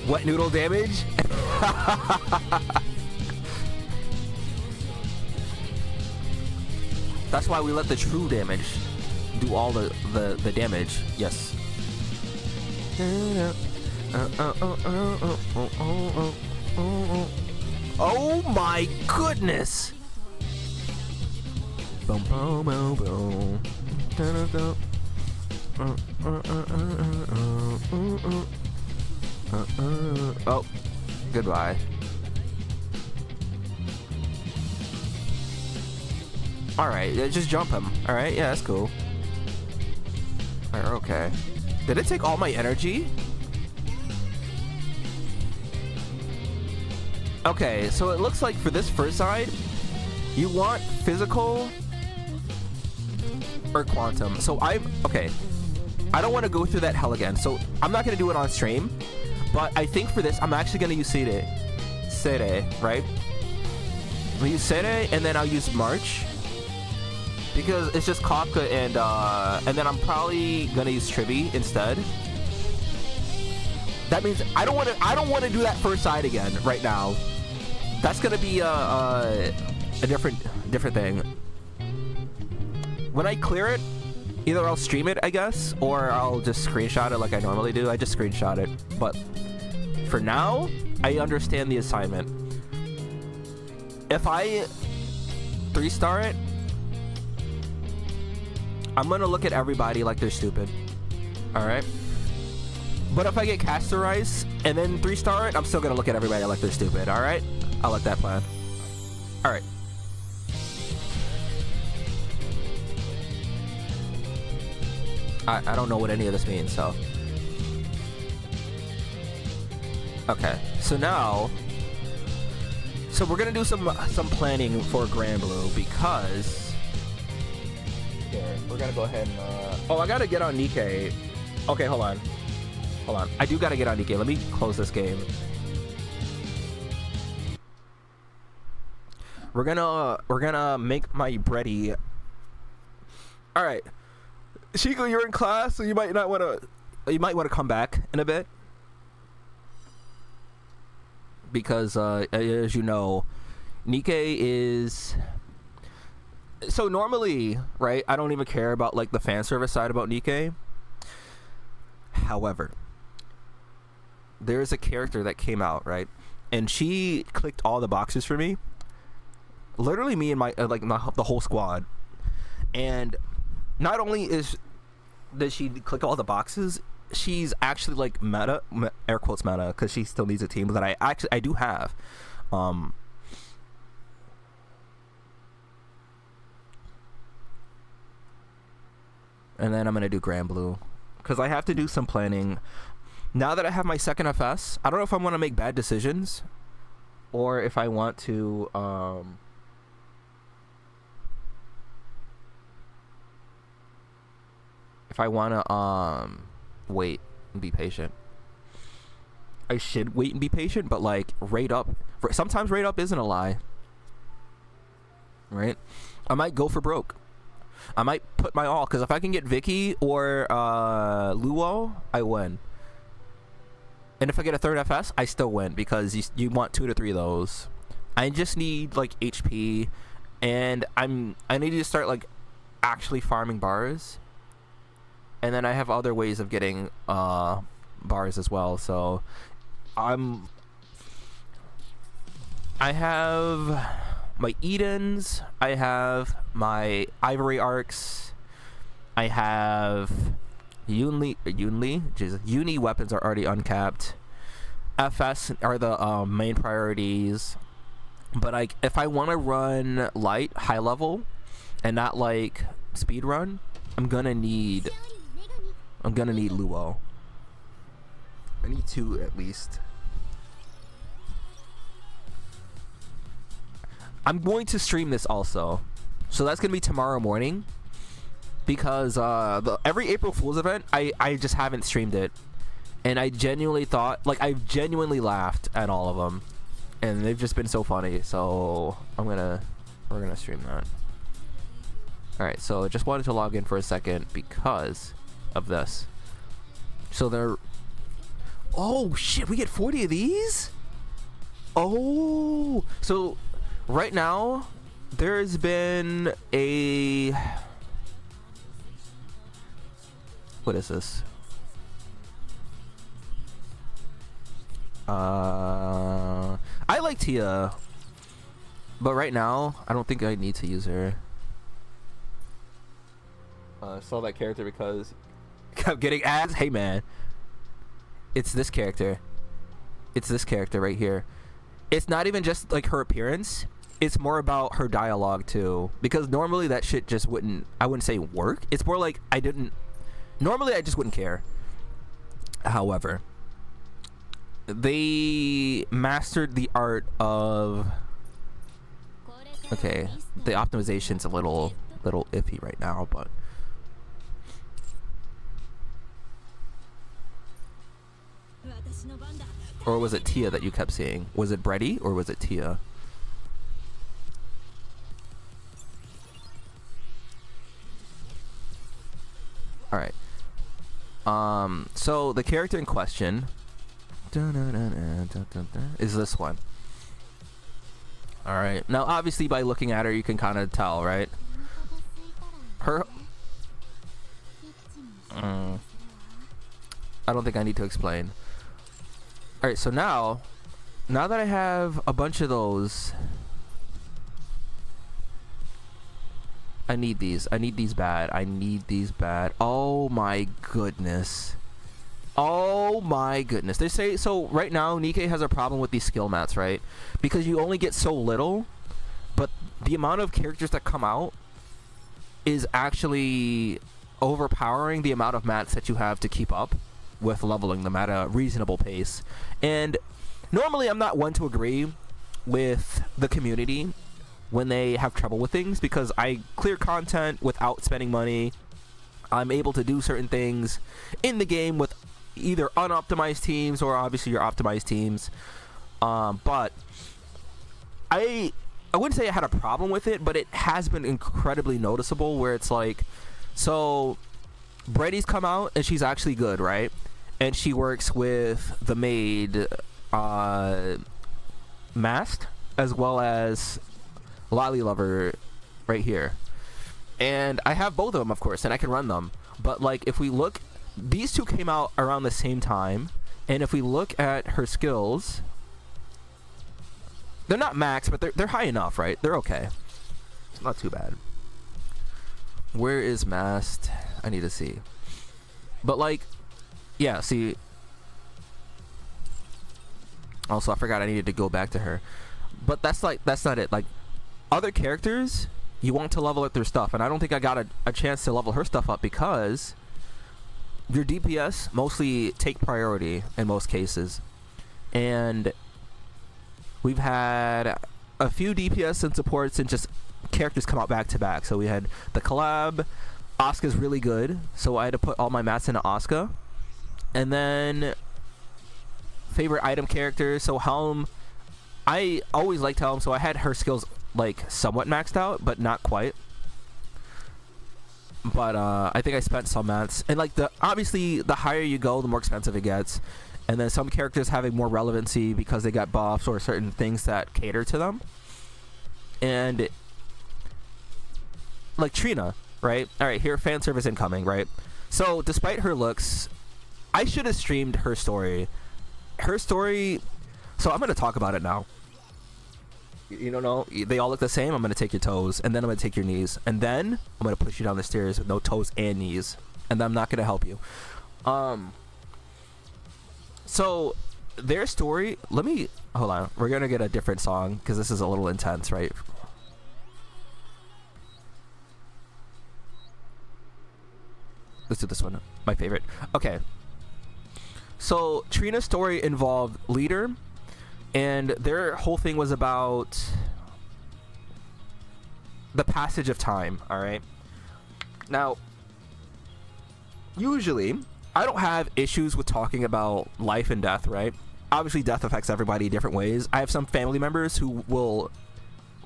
Wet noodle damage? That's why we let the true damage do all the damage. Yes. Oh my goodness! Boom, boom, boom, boom. Oh, goodbye. Alright, just jump him. Alright, yeah, that's cool. Alright, okay. Did it take all my energy? Okay, so it looks like for this first side, you want physical or quantum. So okay. I don't want to go through that hell again, so I'm not going to do it on stream. But I think for this, I'm actually going to use Sere, right? I'll use Sere, and then I'll use March. Because it's just Kafka, and then I'm probably going to use Tribby instead. That means I don't want to do that first side again right now. That's going to be a different thing. When I clear it, either I'll stream it, I guess, or I'll just screenshot it like I normally do. I just screenshot it. But for now, I understand the assignment. If I 3-star it, I'm gonna look at everybody like they're stupid. Alright? But if I get Casterized and then 3-star it, I'm still gonna look at everybody like they're stupid. Alright? I like that plan. Alright. I don't know what any of this means, so. Okay, so now, so we're gonna do some planning for Grand Blue because here, we're gonna go ahead and oh, I gotta get on Nikkei. Okay, hold on. I do gotta get on Nikkei. Let me close this game. We're gonna make my bready. All right. Shiko, you're in class, so you might want to come back in a bit, because as you know, Nikkei is so normally, right? I don't even care about like the fan service side about Nikkei. However, there's a character that came out, right, and she clicked all the boxes for me. Literally, me and the whole squad, and. Not only does she click all the boxes, she's actually like meta, air quotes meta, because she still needs a team that I do have. And then I'm gonna do Grand Blue because I have to do some planning. Now that I have my second FS, I don't know if I want to make bad decisions or if I want to wait and be patient. I should wait and be patient, but like rate up. Sometimes rate up isn't a lie, right? I might go for broke. I might put my all, because if I can get Vicky or Luo, I win. And if I get a third FS, I still win, because you want 2 to 3 of those. I just need like HP, and I need to start like actually farming bars. And then I have other ways of getting bars as well. So I have my Edens, I have my Ivory Arcs, I have Uni weapons are already uncapped. FS are the main priorities. But if I want to run light, high level, and not like speed run, I'm gonna need Luo. I need 2 at least. I'm going to stream this also, so that's gonna be tomorrow morning, because every April Fool's event I just haven't streamed it, and I genuinely thought, like, I've genuinely laughed at all of them, and they've just been so funny. So we're gonna stream that. All right, so I just wanted to log in for a second because of this. So they're, oh shit, we get 40 of these. Oh, so right now there's been a, what is this? I like Tia, but right now I don't think I need to use her. Saw that character because kept getting ads. Hey man, it's this character. It's this character right here. It's not even just like her appearance. It's more about her dialogue too, because normally that shit just wouldn't, I wouldn't say work. It's more like normally I just wouldn't care. However, they mastered the art of, okay, the optimization's a little iffy right now, but or was it Tia that you kept seeing? Was it Brady or was it Tia? All right. So the character in question is this one. All right. Now, obviously, by looking at her, you can kind of tell, right? Her. I don't think I need to explain. All right. So now that I have a bunch of those, I need these. I need these bad. I need these bad. Oh my goodness. Oh my goodness. They say, so right now Nikkei has a problem with these skill mats, right? Because you only get so little, but the amount of characters that come out is actually overpowering the amount of mats that you have to keep up with leveling them at a reasonable pace. And normally I'm not one to agree with the community when they have trouble with things, because I clear content without spending money. I'm able to do certain things in the game with either unoptimized teams or obviously your optimized teams. But I wouldn't say I had a problem with it, but it has been incredibly noticeable where it's like, so Brady's come out and she's actually good, right? And she works with the maid Mast as well as Lolly Lover right here. And I have both of them, of course, and I can run them. But like, if we look, these two came out around the same time, and if we look at her skills, they're not max, but they're high enough, right? They're okay. It's not too bad. Where is Mast? I need to see. But like, yeah, see. Also, I forgot I needed to go back to her. But that's not it. Like, other characters, you want to level up their stuff, and I don't think I got a chance to level her stuff up because your DPS mostly take priority in most cases. And we've had a few DPS and supports and just characters come out back to back. So we had the collab. Asuka's really good, so I had to put all my mats into Asuka. And then favorite item characters, so Helm, I always liked Helm, so I had her skills like somewhat maxed out, but not quite. But I think I spent some mats, and like obviously the higher you go, the more expensive it gets. And then some characters having more relevancy because they got buffs or certain things that cater to them. And like Trina, right? All right, here, fan service incoming, right? So despite her looks, I should have streamed her story. Her story, so I'm going to talk about it now. You don't know, they all look the same. I'm going to take your toes, and then I'm going to take your knees, and then I'm going to push you down the stairs with no toes and knees, and then I'm not going to help you. So their story, hold on, we're going to get a different song because this is a little intense, right? let's do this one. My favorite. Okay. So Trina's story involved Leader, and their whole thing was about the passage of time. All right. Now, usually, I don't have issues with talking about life and death, right? Obviously, death affects everybody different ways. I have some family members who will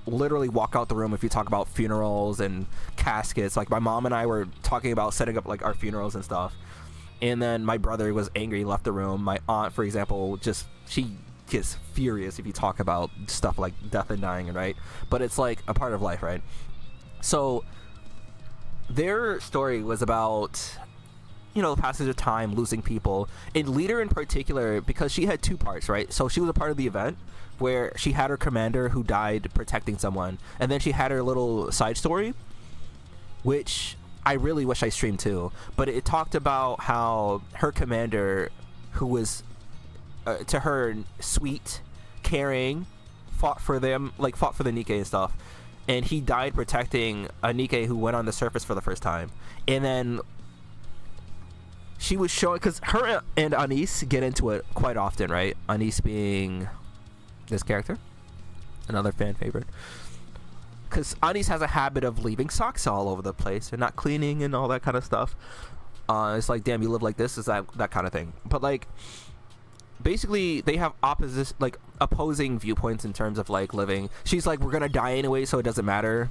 literally walk out the room if you talk about funerals and caskets. Like, my mom and I were talking about setting up, like, our funerals and stuff. And then my brother was angry, left the room. My aunt, for example, she gets furious if you talk about stuff like death and dying, right? But it's, like, a part of life, right? So their story was about, you know, the passage of time, losing people. And Leader in particular, because she had two parts, right? So she was a part of the event where she had her commander who died protecting someone, and then she had her little side story, which I really wish I streamed too. But it talked about how her commander, who was to her sweet, caring, fought for the Nikkei and stuff, and he died protecting a Nikkei who went on the surface for the first time. And then she was showing, because her and Anise get into it quite often, right? Anise being this character, another fan favorite, because Anise has a habit of leaving socks all over the place and not cleaning and all that kind of stuff. It's like, damn, you live like this, is that kind of thing. But like, basically they have opposing viewpoints in terms of like living. She's like, we're gonna die anyway, so it doesn't matter.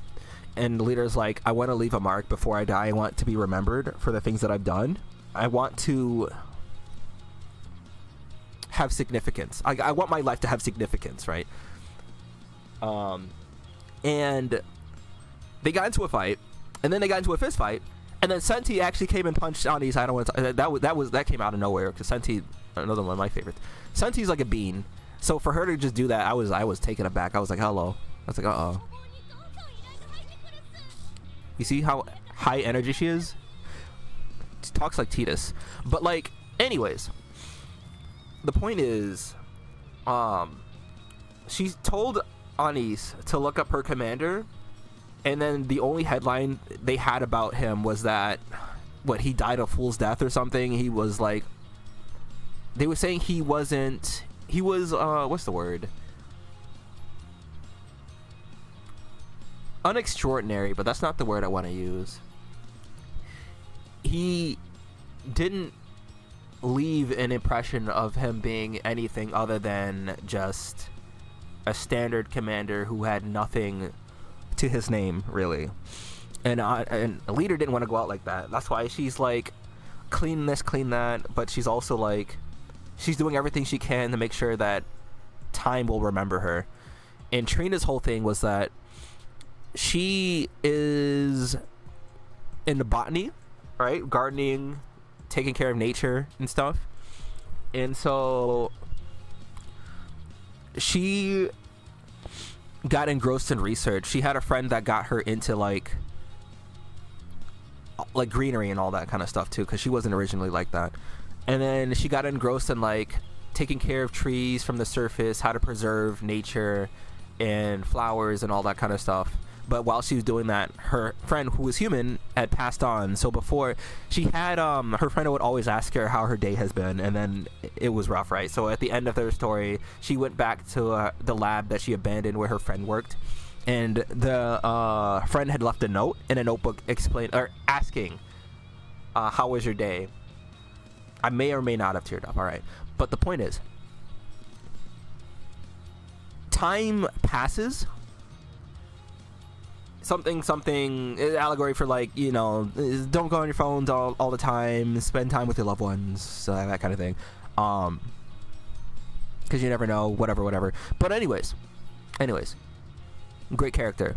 And the Leader's like, I want to leave a mark before I die. I want to be remembered for the things that I've done. I want to have significance. I want my life to have significance, right? And they got into a fight, and then they got into a fist fight, and then Senti actually came and punched Anise. I don't want to. That came out of nowhere, because Senti, another one of my favorites. Senti's like a bean, so for her to just do that, I was taken aback. I was like, hello. I was like, uh-oh. You see how high energy she is? She talks like Titus. But like, anyways, the point is, she told Anise to look up her commander, and then the only headline they had about him was that he died a fool's death or something. He was like, they were saying he was what's the word, unextraordinary, but that's not the word I want to use. He didn't leave an impression of him being anything other than just a standard commander who had nothing to his name, really. And a Leader didn't want to go out like that. That's why she's like, clean this, clean that, but she's also like, she's doing everything she can to make sure that time will remember her. And Trina's whole thing was that she is into botany, right? Gardening, taking care of nature and stuff. And so she got engrossed in research. She had a friend that got her into like greenery and all that kind of stuff too, because she wasn't originally like that. And then she got engrossed in like taking care of trees from the surface, how to preserve nature and flowers and all that kind of stuff. But while she was doing that, her friend, who was human, had passed on. So before, she had her friend would always ask her how her day has been, and then it was rough, right? So at the end of their story, she went back to the lab that she abandoned where her friend worked, and the friend had left a note in a notebook asking, how was your day? I may or may not have teared up, all right. But the point is, time passes. Something allegory for, like, you know, don't go on your phones all the time, spend time with your loved ones, that kind of thing, because you never know, whatever. But anyways, great character,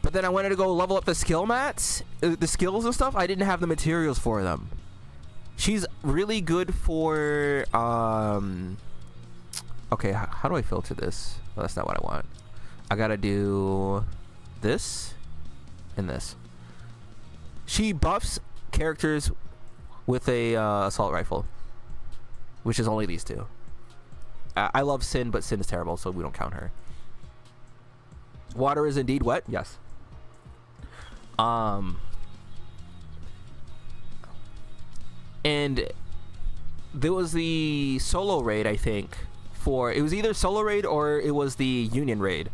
but then I wanted to go level up the skill mats, the skills and stuff. I didn't have the materials for them. She's really good for okay, how do I filter this? Well, that's not what I want. I gotta do this and this. She buffs characters with a assault rifle, which is only these two. I love Sin, but Sin is terrible, so we don't count her. Water is indeed wet. Yes. and there was the solo raid, I think, for it was either solo raid or it was the Union raid.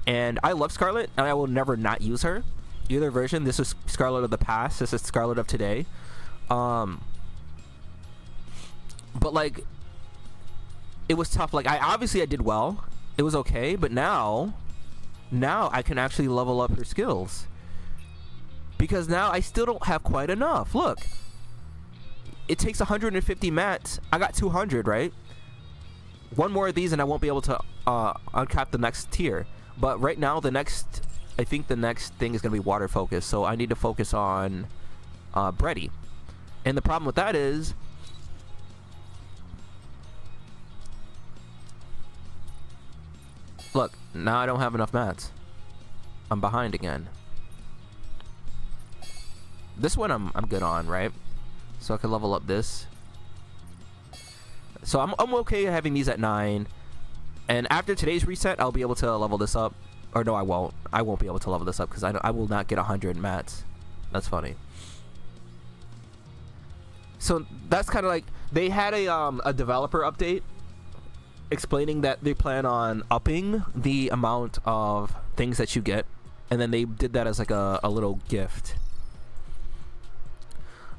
And I love Scarlet, and I will never not use her. Either version. This is Scarlet of the past. This is Scarlet of today. But like, it was tough. Like, I did well. It was okay, but now I can actually level up her skills. Because now I still don't have quite enough. Look. It takes 150 mats. I got 200, right? One more of these and I won't be able to uncap the next tier. But right now, I think the next thing is going to be water focus. So I need to focus on Bready. And the problem with that is, look, now I don't have enough mats. I'm behind again. This one I'm good on, right? So I can level up this. So I'm okay having these at 9. And after today's reset, I'll be able to level this up. Or no, I won't. I won't be able to level this up because I will not get 100 mats. That's funny. So that's kind of like, they had a developer update explaining that they plan on upping the amount of things that you get. And then they did that as like a little gift.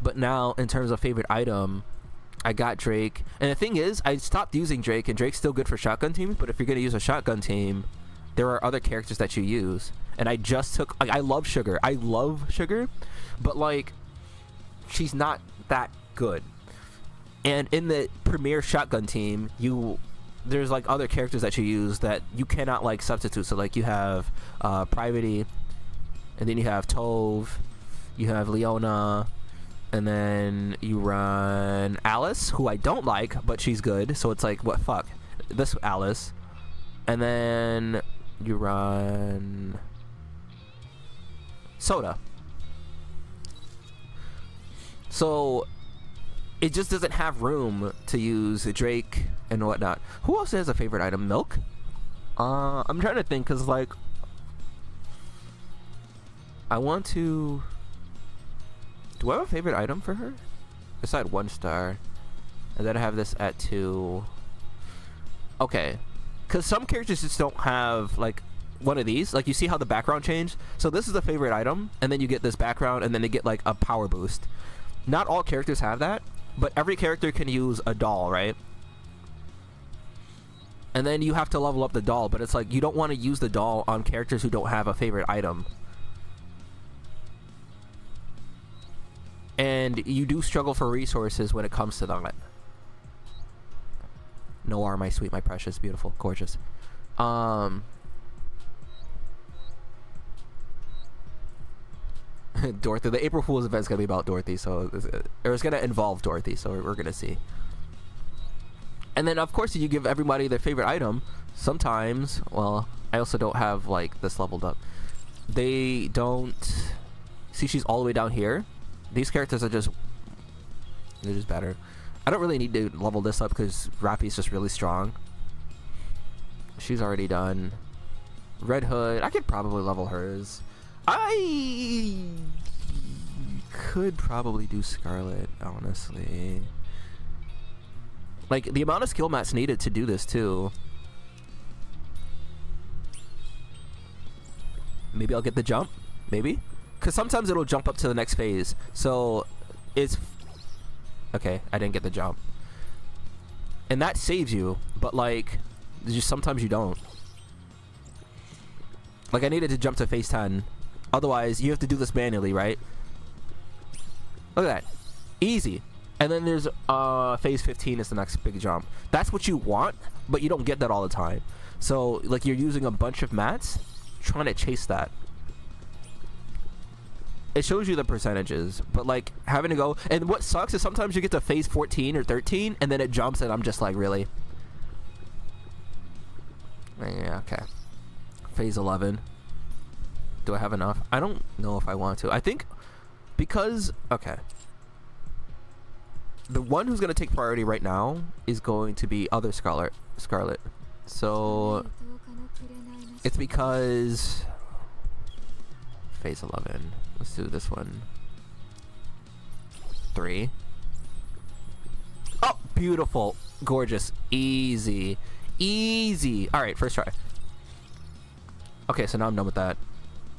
But now, in terms of favorite item, I got Drake. And the thing is, I stopped using Drake, and Drake's still good for shotgun teams, but if you're going to use a shotgun team, there are other characters that you use. And I just took... Like, I love Sugar. I love Sugar, but, like, she's not that good. And in the premier shotgun team, there's, like, other characters that you use that you cannot, like, substitute. So, like, you have Privity, and then you have Tove, you have Leona... And then you run Alice, who I don't like, but she's good. So it's like, what, fuck. This Alice. And then you run Soda. So it just doesn't have room to use Drake and whatnot. Who else has a favorite item? Milk? I'm trying to think, because, like, I want to... Do I have a favorite item for her? It's at 1 star. And then I have this at 2. Okay. Because some characters just don't have, like, one of these. Like, you see how the background changed? So this is the favorite item. And then you get this background. And then they get, like, a power boost. Not all characters have that. But every character can use a doll, right? And then you have to level up the doll. But it's like, you don't want to use the doll on characters who don't have a favorite item. And you do struggle for resources when it comes to that. Noir, my sweet, my precious, beautiful, gorgeous. Dorothy. The April Fool's event is going to be about Dorothy, so it's going to involve Dorothy, so we're going to see. And then, of course, you give everybody their favorite item. Sometimes, well, I also don't have, like, this leveled up. They don't... See, she's all the way down here. These characters are just... They're just better. I don't really need to level this up because Rapi's just really strong. She's already done. Red Hood. I could probably level hers. I could probably do Scarlet, honestly. Like, the amount of skill mats needed to do this, too. Maybe I'll get the jump. Maybe. Because sometimes it'll jump up to the next phase. So, it's... Okay, I didn't get the jump. And that saves you. But, like, just sometimes you don't. Like, I needed to jump to phase 10. Otherwise, you have to do this manually, right? Look at that. Easy. And then there's phase 15 is the next big jump. That's what you want, but you don't get that all the time. So, like, you're using a bunch of mats trying to chase that. It shows you the percentages, but, like, having to go... And what sucks is sometimes you get to phase 14 or 13, and then it jumps, and I'm just like, really? Yeah, okay. Phase 11. Do I have enough? I don't know if I want to. I think because... Okay. The one who's going to take priority right now is going to be other Scarlet. So... It's because... Phase 11. Let's do this one. 3. Beautiful. Gorgeous. Easy. Easy. Alright, first try. Okay, so now I'm done with that.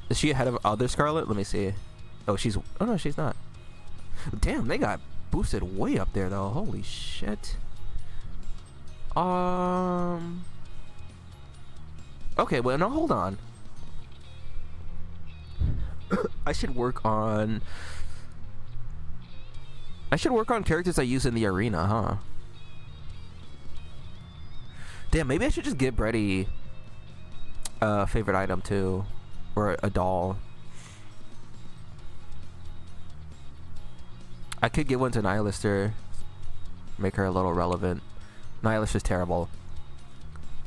Is she ahead of other Scarlet? Let me see. Oh, she's... Oh, no, she's not. Damn, they got boosted way up there, though. Holy shit. Okay, well, no, hold on. I should work on characters I use in the arena, huh? Damn, maybe I should just give Brady a favorite item too, or a doll. I could give one to Nihilister, make her a little relevant. Nihilister's terrible.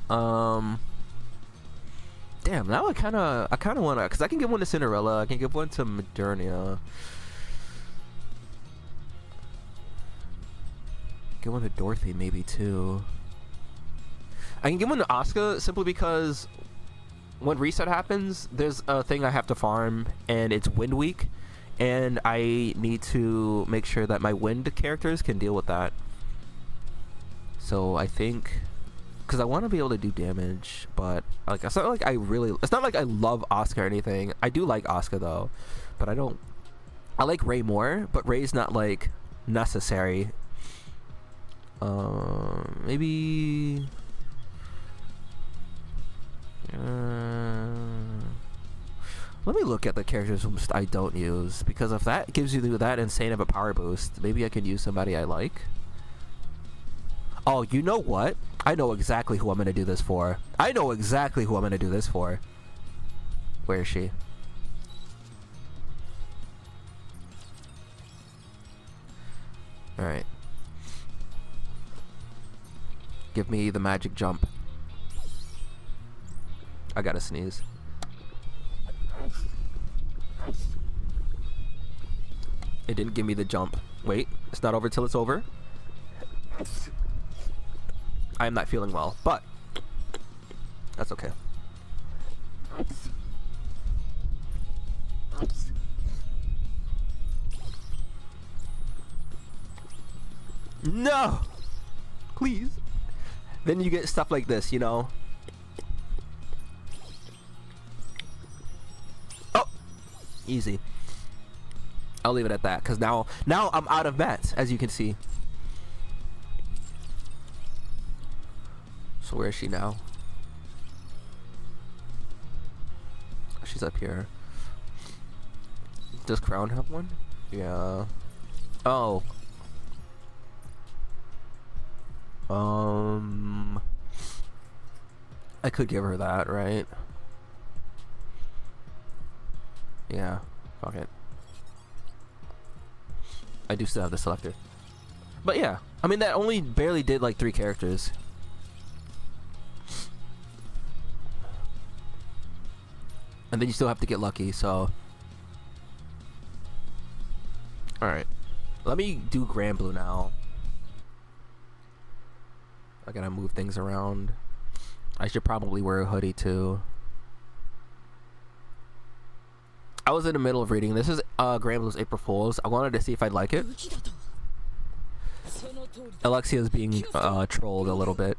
Damn, now I kind of want to, because I can give one to Cinderella, I can give one to Modernia. Give one to Dorothy maybe too. I can give one to Asuka simply because when reset happens, there's a thing I have to farm, and it's Wind Week, and I need to make sure that my Wind characters can deal with that. So I think, because I want to be able to do damage, but like it's not like I love Asuka or anything. I do like Asuka though, but I like Rey more, but Rey's not like necessary. Maybe let me look at the characters I don't use, because if that gives you that insane of a power boost, maybe I could use somebody I like. Oh, you know what? I know exactly who I'm gonna do this for. Where is she? Alright. Give me the magic jump. I gotta sneeze. It didn't give me the jump. Wait, it's not over till it's over. I am not feeling well, but that's okay. No! Please. Then you get stuff like this, you know? Oh! Easy. I'll leave it at that, because now I'm out of mats, as you can see. So where is she now? She's up here. Does Crown have one? Yeah. Oh. I could give her that, right? Yeah. Fuck it. I do still have the selector. But yeah, I mean, that only barely did like 3 characters. And then you still have to get lucky, so. Alright. Let me do Grand Blue now. I gotta move things around. I should probably wear a hoodie too. I was in the middle of reading. This is Grand Blue's April Fools. I wanted to see if I'd like it. Alexia's being trolled a little bit.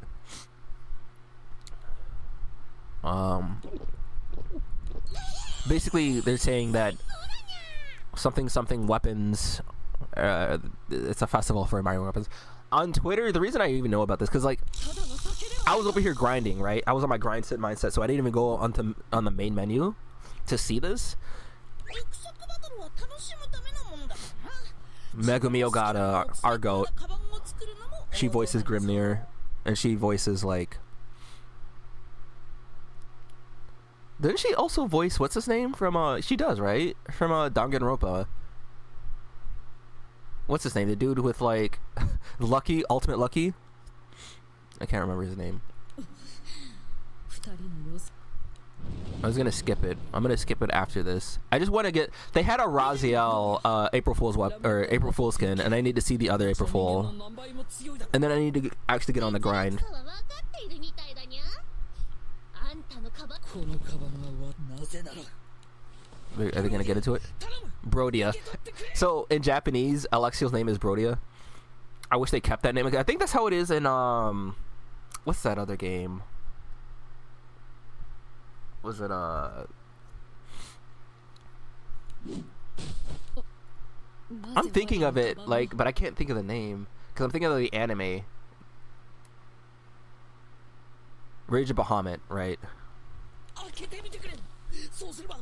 Basically, they're saying that something weapons. It's a festival for Mario weapons. On Twitter, the reason I even know about this, because like I was over here grinding, right? I was on my grind set mindset, so I didn't even go on the main menu to see this. Megumi Ogata, our goat, she voices Grimnir, and she voices like. Didn't she also voice what's his name from she does, right? From Danganronpa. What's his name? The dude with like Lucky, Ultimate Lucky? I can't remember his name. I was gonna skip it. I'm gonna skip it after this. I just want to get. They had a Raziel April Fool's skin, and I need to see the other April Fool, and then I need to actually get on the grind. Are they gonna get into it? Brodia. So in Japanese, Alexiel's name is Brodia. I wish they kept that name. I think that's how it is in what's that other game? Was it I'm thinking of it like, but I can't think of the name because I'm thinking of the anime. Rage of Bahamut, right? 開けてみてくれ。そうすれば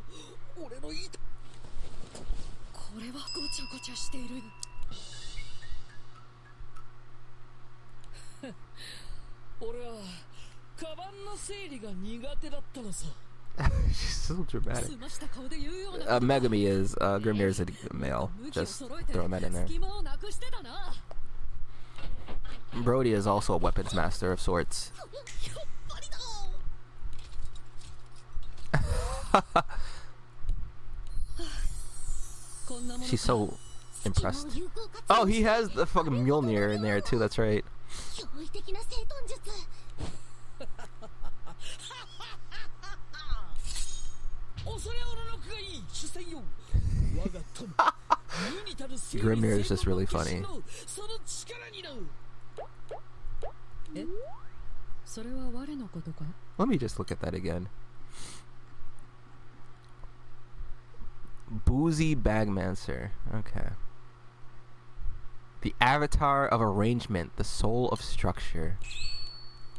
俺の言いたこれはごちゃごちゃしている。俺はカバンの整理が苦手だったのさ。 She's so dramatic. 済ました顔で言うような。Megami is Grimnir is a male. Just throwing that in there. 隙間をなくしてたな。 Brody is also a weapons master of sorts. やっぱりだ。 She's so impressed. Oh, he has the fucking Mjolnir in there too. That's right. 驚異的な整頓術。恐れおののくがいい主戦よ。我が友。無にたる整理 Grimnir is just really funny. その力になる。え？それは我のことか？ Let me just look at that again. Boozy Bagmancer. Okay. The avatar of arrangement, the soul of structure.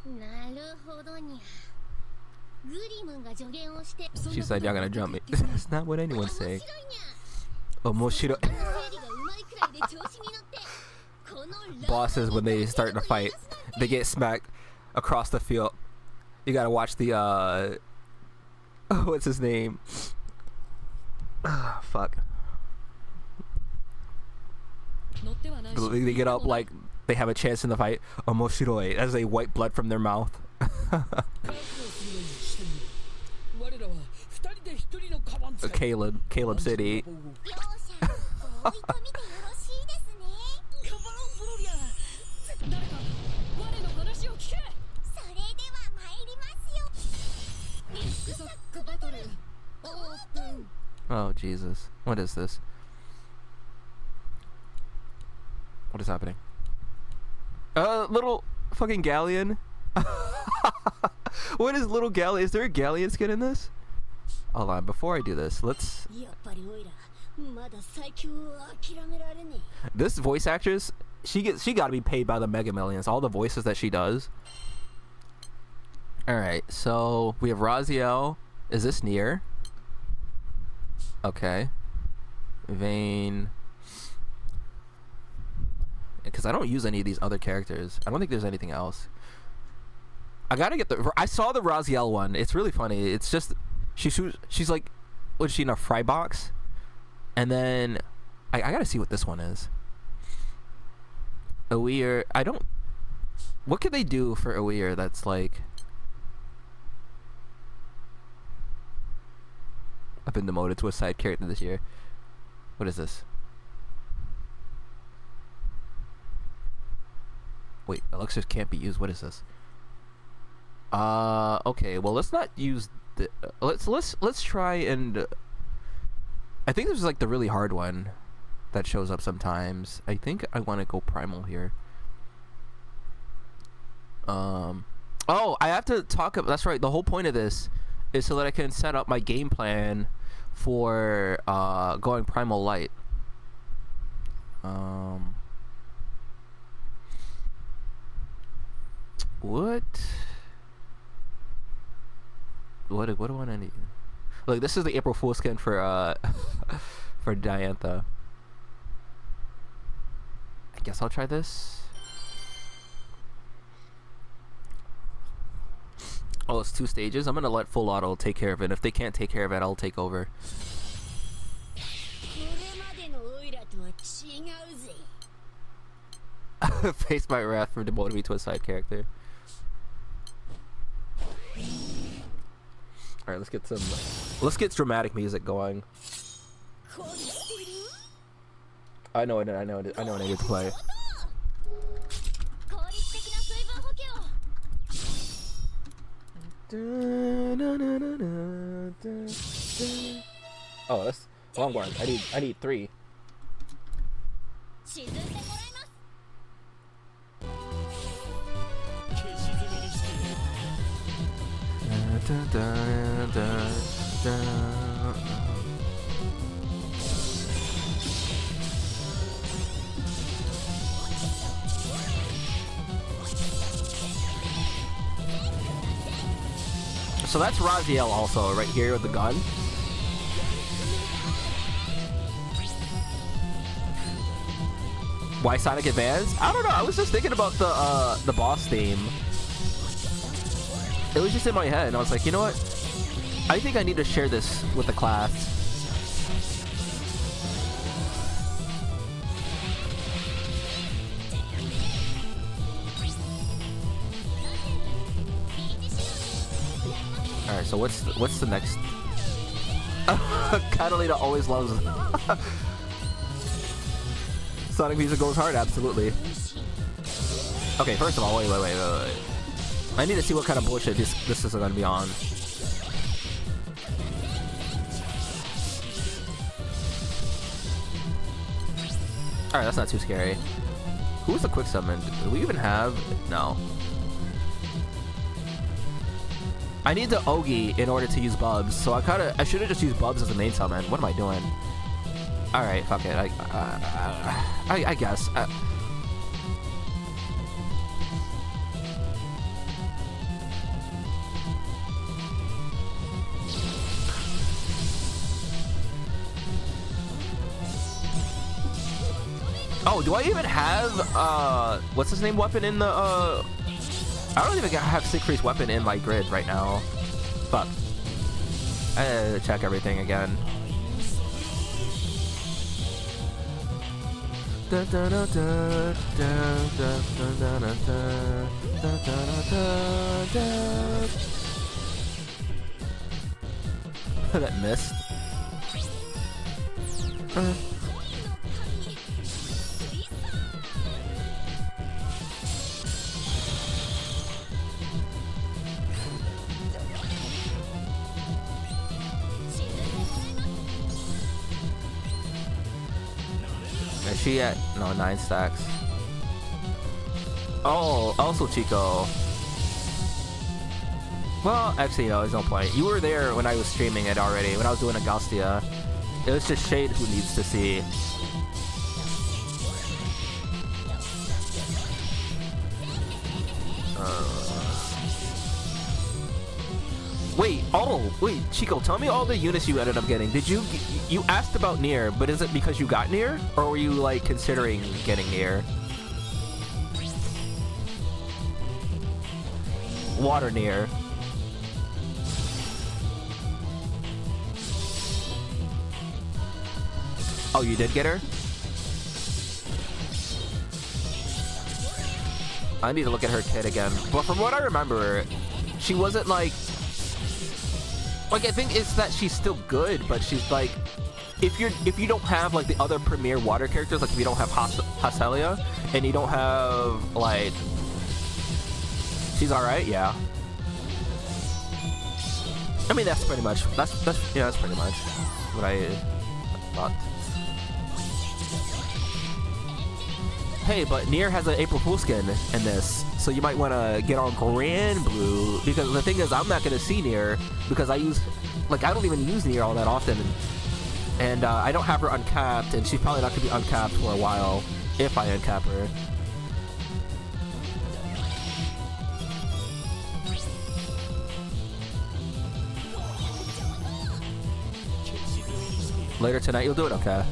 なるほどにゃ。グリムが助言をして。 She said, "Y'all gonna jump me." That's not what anyone's saying. Omoshiro. Bosses, when they start to fight, they get smacked across the field. You gotta watch the what's his name? Fuck. They get up like they have a chance in the fight. Omoshiroi, as they wipe blood from their mouth. Caleb City. Oh Jesus, what is this? What is happening? Little fucking galleon. What is little galleon? Is there a galleon skin in this? Hold on, before I do this, let's... This voice actress, she gotta be paid by the Mega Millions. All the voices that she does. Alright, so we have Raziel. Is this Nier? Okay. Vayne. Because I don't use any of these other characters. I don't think there's anything else. I gotta get the... I saw the Raziel one. It's really funny. It's just... She's like... What is she in a fry box? And then... I gotta see what this one is. Oeir... I don't... What could they do for Oeir that's like... I've been demoted to a side character this year. What is this? Wait, elixirs can't be used. What is this? Okay. Well, let's not use the. Let's try and. I think this is like the really hard one that shows up sometimes. I think I want to go primal here. Oh, I have to talk. That's right. The whole point of this is so that I can set up my game plan for going primal light. What do I need? Look, this is the April Fool's skin for for Diantha. I guess I'll try this. Oh, it's 2 stages. I'm gonna let Full Auto take care of it. If they can't take care of it, I'll take over. Face my wrath for demoting me to a side character. Alright, let's get dramatic music going. I know what I need to play. Oh, that's long one. I need 3. Dun, dun, dun, dun. So that's Raziel also, right here with the gun. Why Sonic Advance? I don't know. I was just thinking about the boss theme. It was just in my head, and I was like, you know what? I think I need to share this with the class. All right. So what's the next? Catalina always loves Sonic music goes hard, absolutely. Okay, first of all, wait. I need to see what kind of bullshit this is gonna be on. Alright, that's not too scary. Who's the quick summon? Do we even have? No. I need the Ogi in order to use Bubs, so I should have just used Bubs as the main summon. What am I doing? Alright, fuck it. I guess. Oh, do I even have, what's his name weapon in the, I don't even have Siegfried's weapon in my grid right now. Fuck. I had to check everything again. That missed. Is she at no 9 stacks? Oh, also Chico. Well, actually, no, there's no point. You were there when I was streaming it already, when I was doing Agostia. It was just Shade who needs to see. Wait, Chico, tell me all the units you ended up getting. Did you asked about Nier, but is it because you got Nier, or were you like considering getting Nier? Water Nier. Oh, you did get her? I need to look at her kit again. But from what I remember, she wasn't like I think it's that she's still good, but she's like, if you don't have like the other premier water characters, like if you don't have Haselia and you don't have like, she's all right, yeah. I mean that's pretty much that's pretty much what I thought. Hey, but Nier has an April Fool's skin in this, so you might want to get on Grand Blue, because the thing is, I'm not going to see Nier, because I don't even use Nier all that often, and I don't have her uncapped, and she's probably not going to be uncapped for a while, if I uncap her. Later tonight you'll do it? Okay.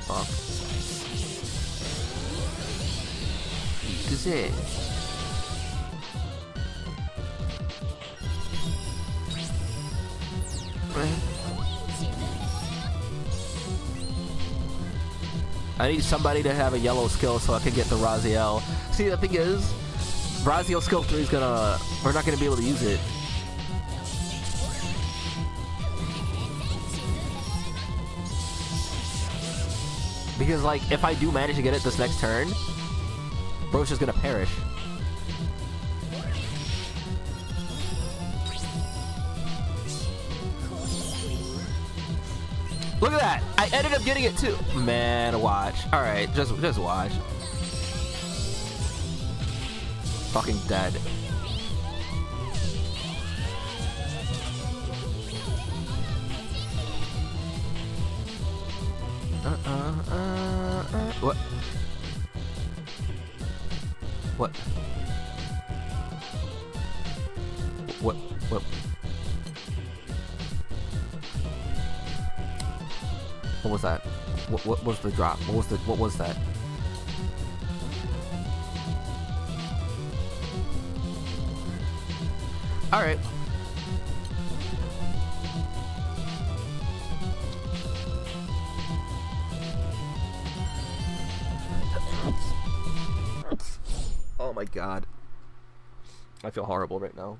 Fuck. Good. I need somebody to have a yellow skill so I can get the Raziel. See, the thing is, Raziel skill 3 is we're not gonna be able to use it. Because like, if I do manage to get it this next turn, bro's just gonna perish. Look at that. I ended up getting it too. Man, watch. All right, just watch. Fucking dead. What? What? What? What was that? What was the drop? What was that? All right. Oh my god. I feel horrible right now.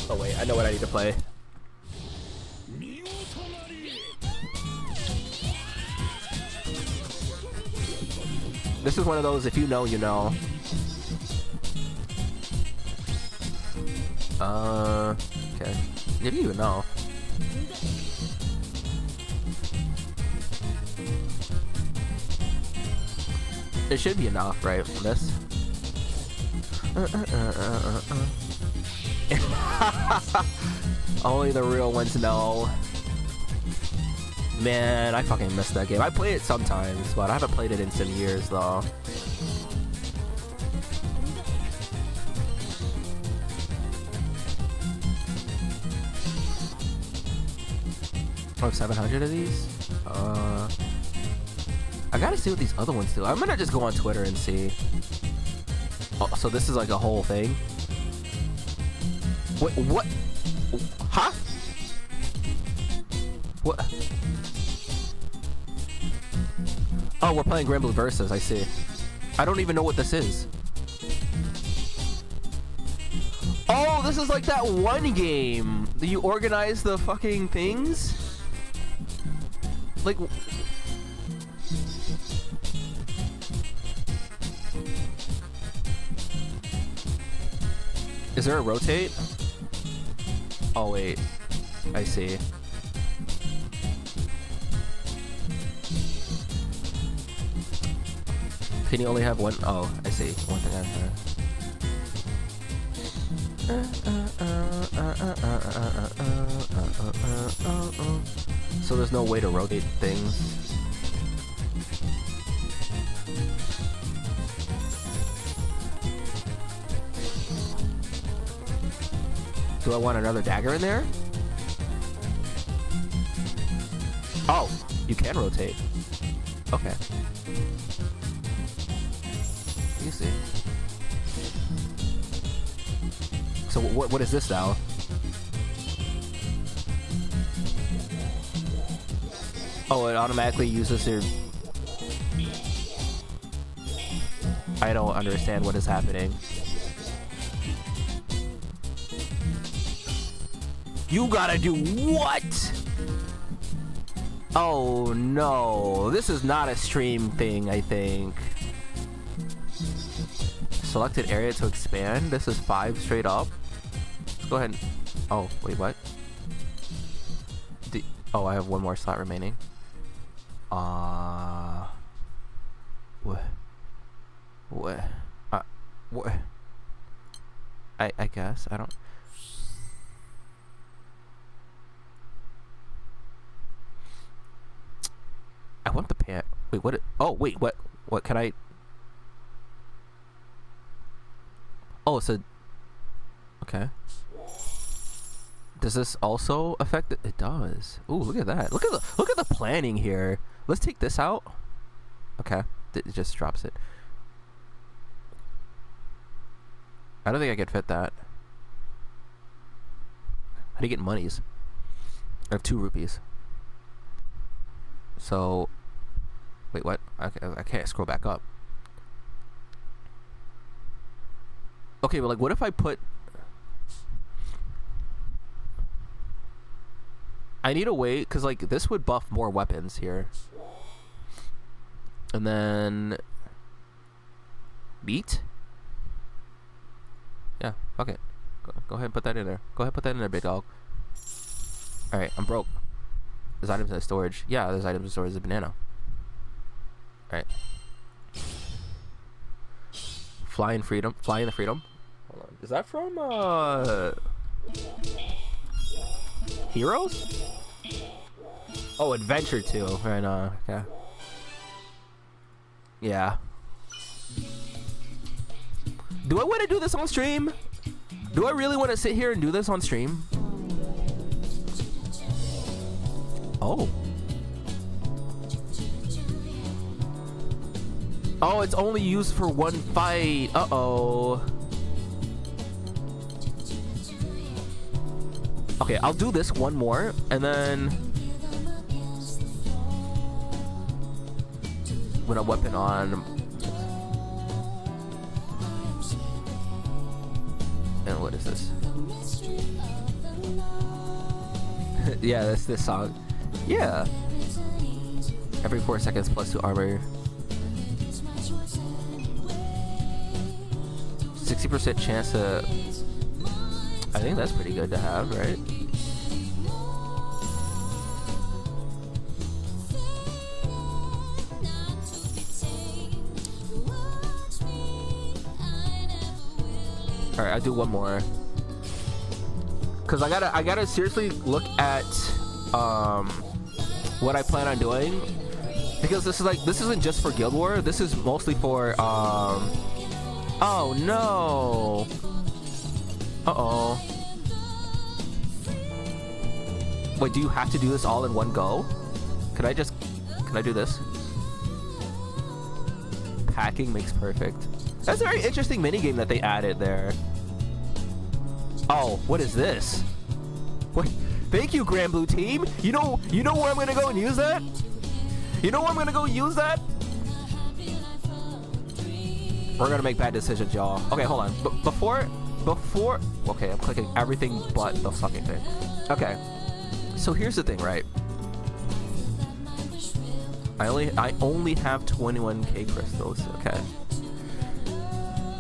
Oh wait, I know what I need to play. This is one of those, if you know, you know. Okay. Maybe you know. It should be enough, right, from this? Only the real ones know. Man, I fucking miss that game. I play it sometimes, but I haven't played it in some years, though. I have 700 of these? I gotta see what these other ones do. I'm gonna just go on Twitter and see. Oh, so this is like a whole thing? Wait, what? Huh? What? Oh, we're playing Granblue Versus, I see. I don't even know what this is. Oh, this is like that one game. You organize the fucking things? Like... Is there a rotate? Oh wait, I see. Can you only have one? Oh, I see. One thing So there's no way to rotate things. Do I want another dagger in there? Oh, you can rotate. Okay. You see. So what is this now? Oh, it automatically uses your... I don't understand what is happening. You gotta do what? Oh no, this is not a stream thing, I think. Selected area to expand. This is 5 straight up. Let's go ahead and... Oh, wait, what? Oh, I have one more slot remaining. What? What? What? I guess, I don't... I want the pant. Wait, what? Oh, wait, what? What can I? Oh, so. Okay. Does this also affect it? It does. Ooh, look at that. Look at the planning here. Let's take this out. Okay, it just drops it. I don't think I could fit that. How do you get monies? I have 2 rupees. So, wait, what? I can't scroll back up. Okay, but like, what if I put... I need a way, because like, this would buff more weapons here. And then beat. Yeah, fuck it. Go ahead and put that in there. Go ahead and put that in there, big dog. Alright, I'm broke. There's items in storage. Yeah, there's items in storage. There's a banana. Alright. Fly in freedom. Fly in the freedom. Hold on. Is that from Heroes? Oh, Adventure 2. Right now. Okay. Yeah. Do I want to do this on stream? Do I really want to sit here and do this on stream? Oh. Oh, it's only used for one fight. Uh-oh. Okay, I'll do this one more, and then when a weapon on. And what is this? Yeah, that's this song. Yeah. Every 4 seconds plus 2 armor. 60% chance to. I think that's pretty good to have, right? Alright, I'll do one more. Cause I gotta seriously look at what I plan on doing. Because this isn't just for Guild War, this is mostly for oh no. Uh-oh. Wait, do you have to do this all in one go? Can I do this? Packing makes perfect. That's a very interesting minigame that they added there. Oh, what is this? What? Thank you, Grand Blue Team. You know where I'm gonna go and use that? You know where I'm gonna go use that? We're gonna make bad decisions, y'all. Okay, hold on. Before. Okay, I'm clicking everything but the fucking thing. Okay. So here's the thing, right? I only have 21k crystals. Okay.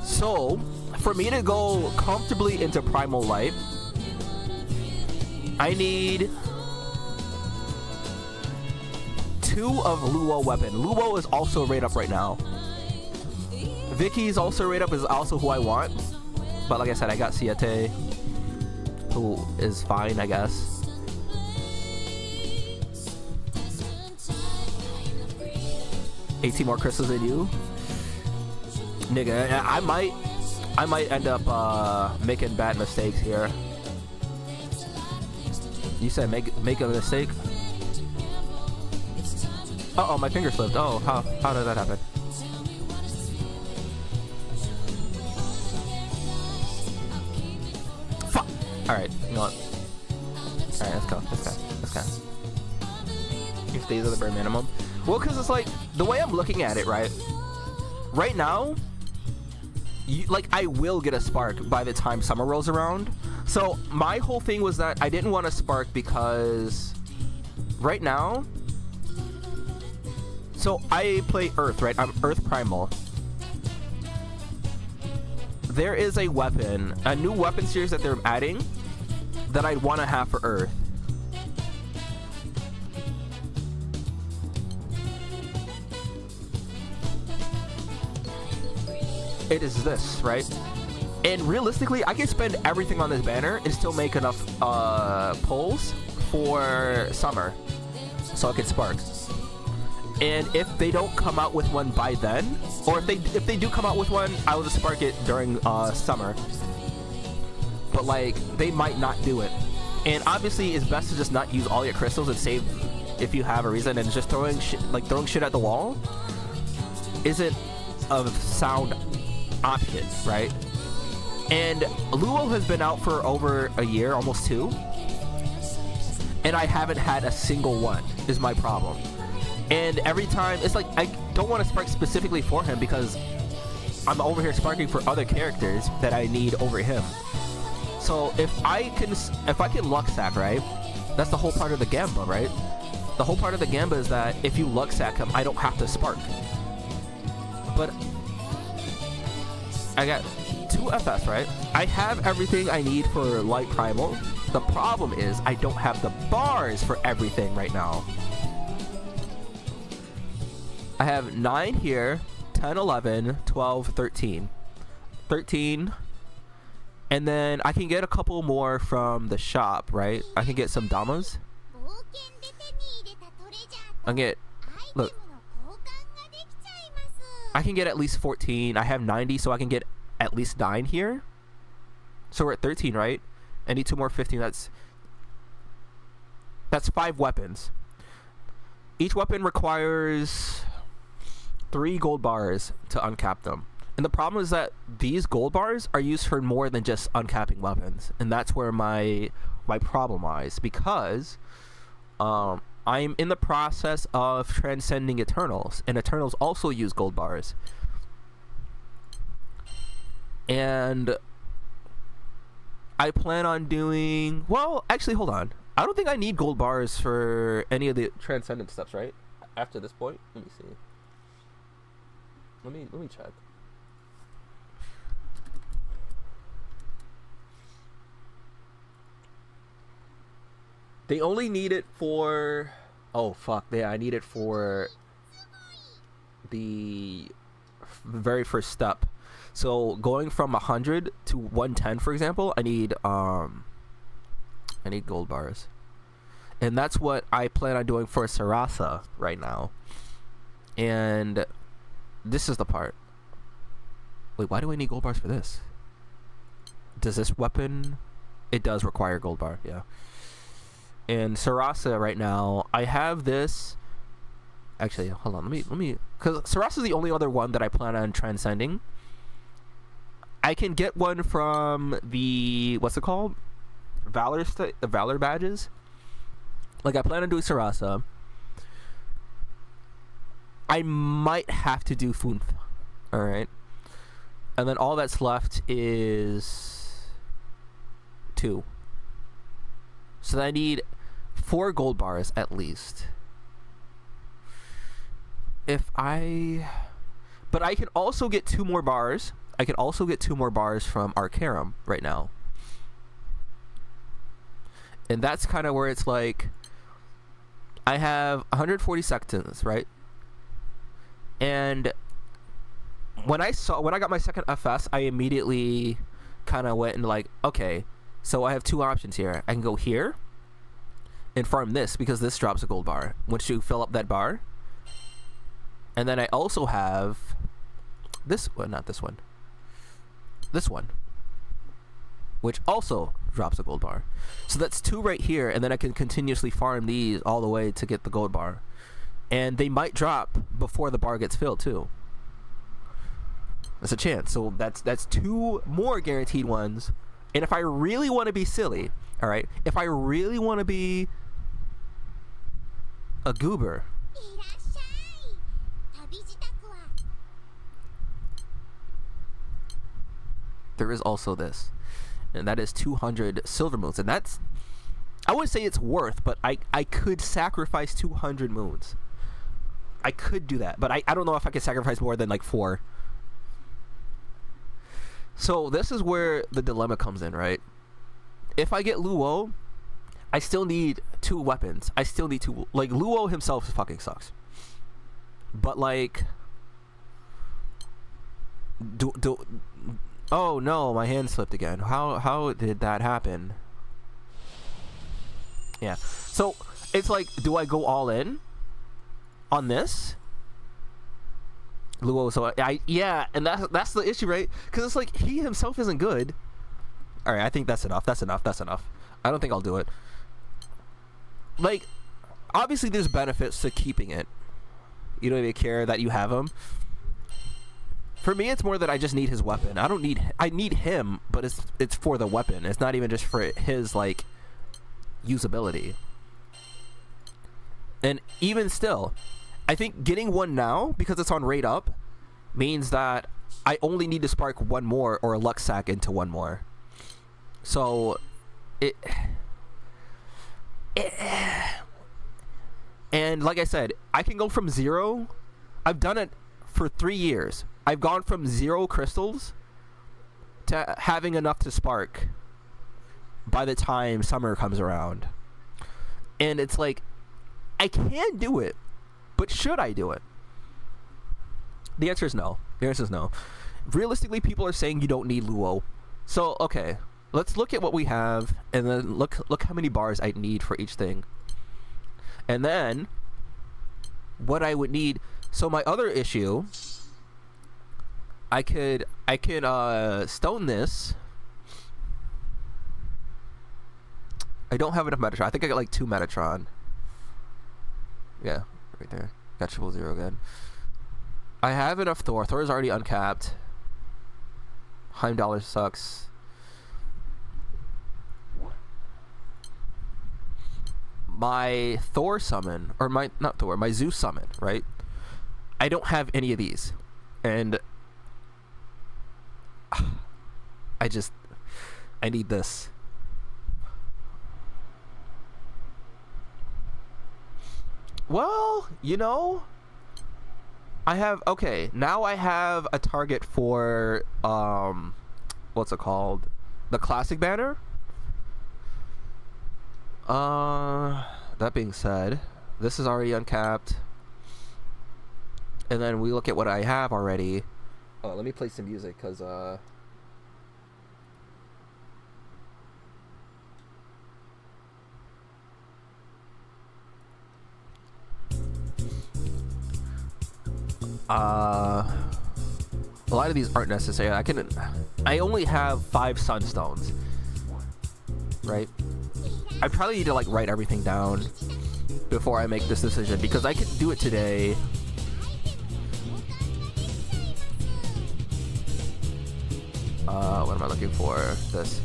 So, for me to go comfortably into Primal Light, I need 2 of Luo weapon. Luo is also right up right now. Vicky's also right up, is also who I want. But like I said, I got Siete, who is fine, I guess. $18 more crystals than you. Nigga, I might end up making bad mistakes here. You said make a mistake? Uh-oh, my finger slipped. Oh, how did that happen? Fuck! Alright, you know what? Alright, let's go. Let's go. If these are the bare minimum. Well, because it's like, the way I'm looking at it, right? Right now, I will get a spark by the time summer rolls around. So my whole thing was that I didn't want a spark because right now, so I play Earth, right? I'm Earth Primal. There is a weapon, a new weapon series that they're adding that I'd want to have for Earth. It is this, right? And realistically, I can spend everything on this banner and still make enough pulls for summer, so I can spark. And if they don't come out with one by then, or if they do come out with one, I will just spark it during summer. But like, they might not do it. And obviously, it's best to just not use all your crystals and save if you have a reason. And just throwing shit at the wall isn't a sound option, right? And Luo has been out for over a year, almost 2, and I haven't had a single one, is my problem. And every time, it's like, I don't want to spark specifically for him because I'm over here sparking for other characters that I need over him. So if I can luck sack, right? That's the whole part of the Gamba, right? The whole part of the Gamba is that if you luck sack him, I don't have to spark. But I got 2 FS, right? I have everything I need for light primal. The problem is I don't have the bars for everything right now. I have 9 here, 10, 11, 12, 13. 13. And then I can get a couple more from the shop, right? I can get some damas. I can get, look, I can get at least 14. I have 90, so I can get at least 9 here. So we're at 13, right? I need 2 more 15. That's 5 weapons. Each weapon requires 3 gold bars to uncap them. And the problem is that these gold bars are used for more than just uncapping weapons. And that's where my problem lies. Because I'm in the process of transcending Eternals. And Eternals also use gold bars. And I plan on doing... Well, actually, hold on. I don't think I need gold bars for any of the transcendent steps, right? After this point? Let me see. Let me check. They only need it for... Oh, fuck. Yeah, I need it for the very first step. So going from 100 to 110, for example, I need gold bars. And that's what I plan on doing for Sarasa right now. And this is the part. Wait, why do I need gold bars for this? Does this weapon... It does require gold bar, yeah. And Sarasa right now, I have this... Actually, hold on, let me... Because Sarasa is the only other one that I plan on transcending. I can get one from the... What's it called? The Valor badges. Like, I plan on doing Sarasa. I might have to do Funf. Alright. And then all that's left is... 2. So then I need 4 gold bars at least. But I can also get 2 more bars. I can also get 2 more bars from Arcarum right now. And that's kind of where it's like... I have 140 seconds, right? And when I got my second FS, I immediately kind of went and like, okay, so I have 2 options here. I can go here and farm this because this drops a gold bar once you fill up that bar. And then I also have this one, not this one. This one, which also drops a gold bar. So that's 2 right here, and then I can continuously farm these all the way to get the gold bar. And they might drop before the bar gets filled too. That's a chance. So that's 2 more guaranteed ones. And if I really want to be silly, all right, if I really want to be a goober, there is also this, and that is 200 silver moons. And that's, I wouldn't say it's worth, but I could sacrifice 200 moons. I could do that, but I don't know if I could sacrifice more than like 4. So this is where the dilemma comes in, right? If I get Luo, I still need 2 weapons. I still need 2. Like, Luo himself fucking sucks. But like, oh no, my hand slipped again. How did that happen? Yeah. So it's like, do I go all in on this? Luo, so yeah, and that's the issue, right? Because it's like, he himself isn't good. All right, I think that's enough. That's enough. I don't think I'll do it. Like, obviously there's benefits to keeping it. You don't even care that you have him. For me, it's more that I just need his weapon. I need him, but it's for the weapon. It's not even just for his like usability. And even still, I think getting one now, because it's on rate up, means that I only need to spark 1 more or a luck sack into 1 more. So and like I said, I can go from 0. I've done it for 3 years. I've gone from 0 crystals to having enough to spark by the time summer comes around. And it's like, I can do it, but should I do it? The answer is no. The answer is no. Realistically, people are saying you don't need Luo. So, okay, let's look at what we have, and then look how many bars I need for each thing. And then, what I would need... So my other issue... I could stone this. I don't have enough Metatron. I think I got like 2 Metatron. Yeah, right there. Got triple 0 again. I have enough Thor. Thor is already uncapped. Heimdall sucks. My Thor summon, or my Zeus summon, right? I don't have any of these, and I need this. Well, you know, now I have a target for, what's it called? The classic banner? That being said, this is already uncapped. And then we look at what I have already. Oh, let me play some music, because, a lot of these aren't necessary. I only have 5 sunstones, right? I probably need to like write everything down before I make this decision, because I could do it today. What am I looking for? This.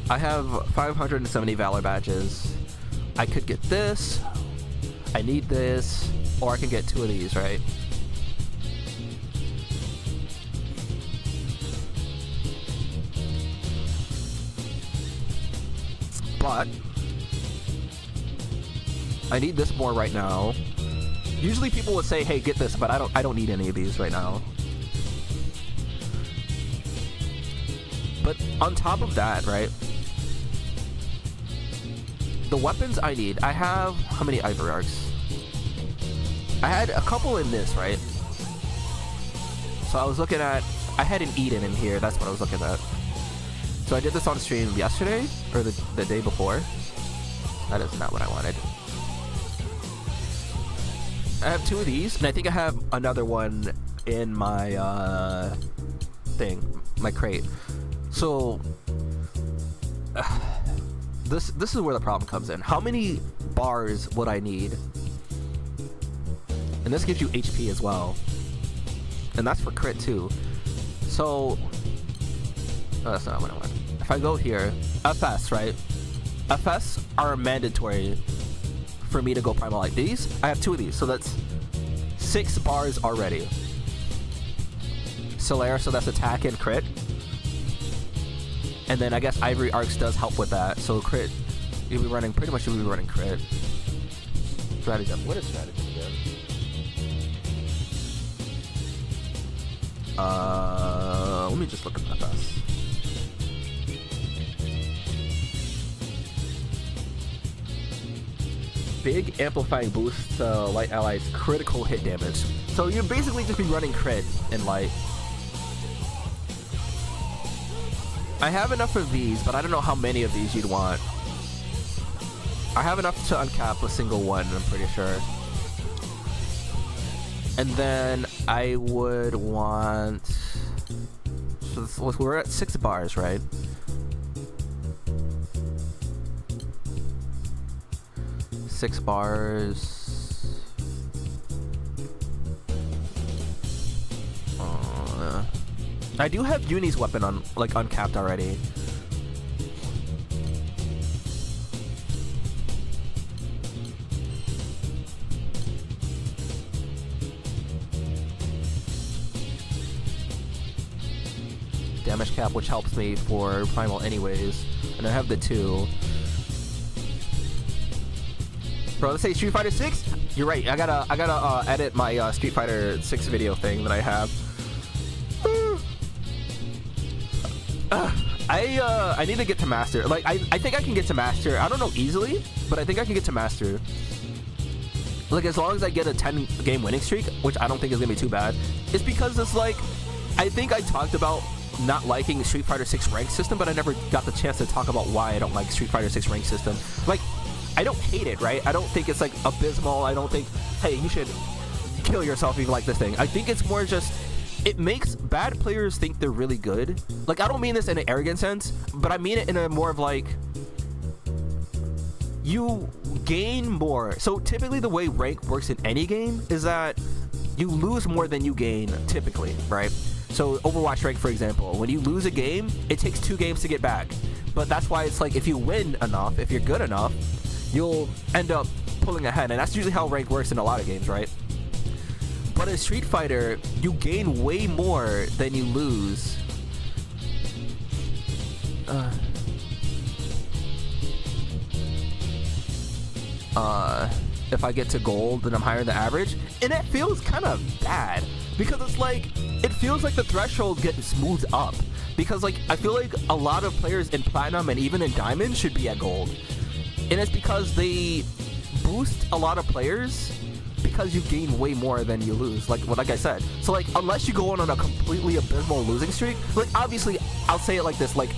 I have 570 Valor badges. I could get this. I need this, or I can get 2 of these, right? But I need this more right now. Usually people would say, "Hey, get this," but I don't need any of these right now. But on top of that, right? The weapons I need. I have how many Ivory Arcs? I had a couple in this, right? So I was looking at. I had an Eden in here. That's what I was looking at. So I did this on stream yesterday, or the day before. That is not what I wanted. I have 2 of these, and I think I have another one in my my crate. So this is where the problem comes in. How many bars would I need? And this gives you HP as well, and that's for crit too. So that's not what I want. If I go here, FS, right? FS are mandatory for me to go primal like these. I have 2 of these, so that's 6 bars already. Solaire, so that's attack and crit. And then I guess Ivory Arcs does help with that. So crit, you'll be running, pretty much you'll be running crit. Stratagem. What is stratagem again? Let me just look at FS. Big amplifying boost to light allies critical hit damage. So you basically just be running crit in light. I have enough of these, but I don't know how many of these you'd want. I have enough to uncap a single one, I'm pretty sure. And then I would want... So we're at 6 bars, right? Six bars. I do have Uni's weapon on, like, uncapped already. Damage cap, which helps me for primal anyways. And I have the 2. Bro, let's say Street Fighter 6. You're right. I gotta edit my Street Fighter 6 video thing that I have. I need to get to master. Like I think I can get to master. I don't know easily, but I think I can get to master. Like as long as I get a 10-game winning streak, which I don't think is gonna be too bad. It's because it's like I think I talked about not liking Street Fighter 6 rank system, but I never got the chance to talk about why I don't like Street Fighter 6 rank system. Like I don't hate it, right? I don't think it's like abysmal. I don't think, hey, you should kill yourself if you like this thing. I think it's more just it makes bad players think they're really good. Like I don't mean this in an arrogant sense, but I mean it in a more of like you gain more. So typically the way rank works in any game is that you lose more than you gain typically, right? So Overwatch rank, for example, when you lose a game, it takes 2 games to get back. But that's why it's like if you win enough, if you're good enough, you'll end up pulling ahead. And that's usually how rank works in a lot of games, right? But in Street Fighter, you gain way more than you lose. If I get to gold, then I'm higher than the average. And it feels kind of bad. Because it's like, it feels like the threshold gets smoothed up. Because like, I feel like a lot of players in Platinum and even in Diamond should be at gold. And it's because they boost a lot of players because you gain way more than you lose, like I said. So like, unless you go on a completely abysmal losing streak, like obviously, I'll say it like this, like,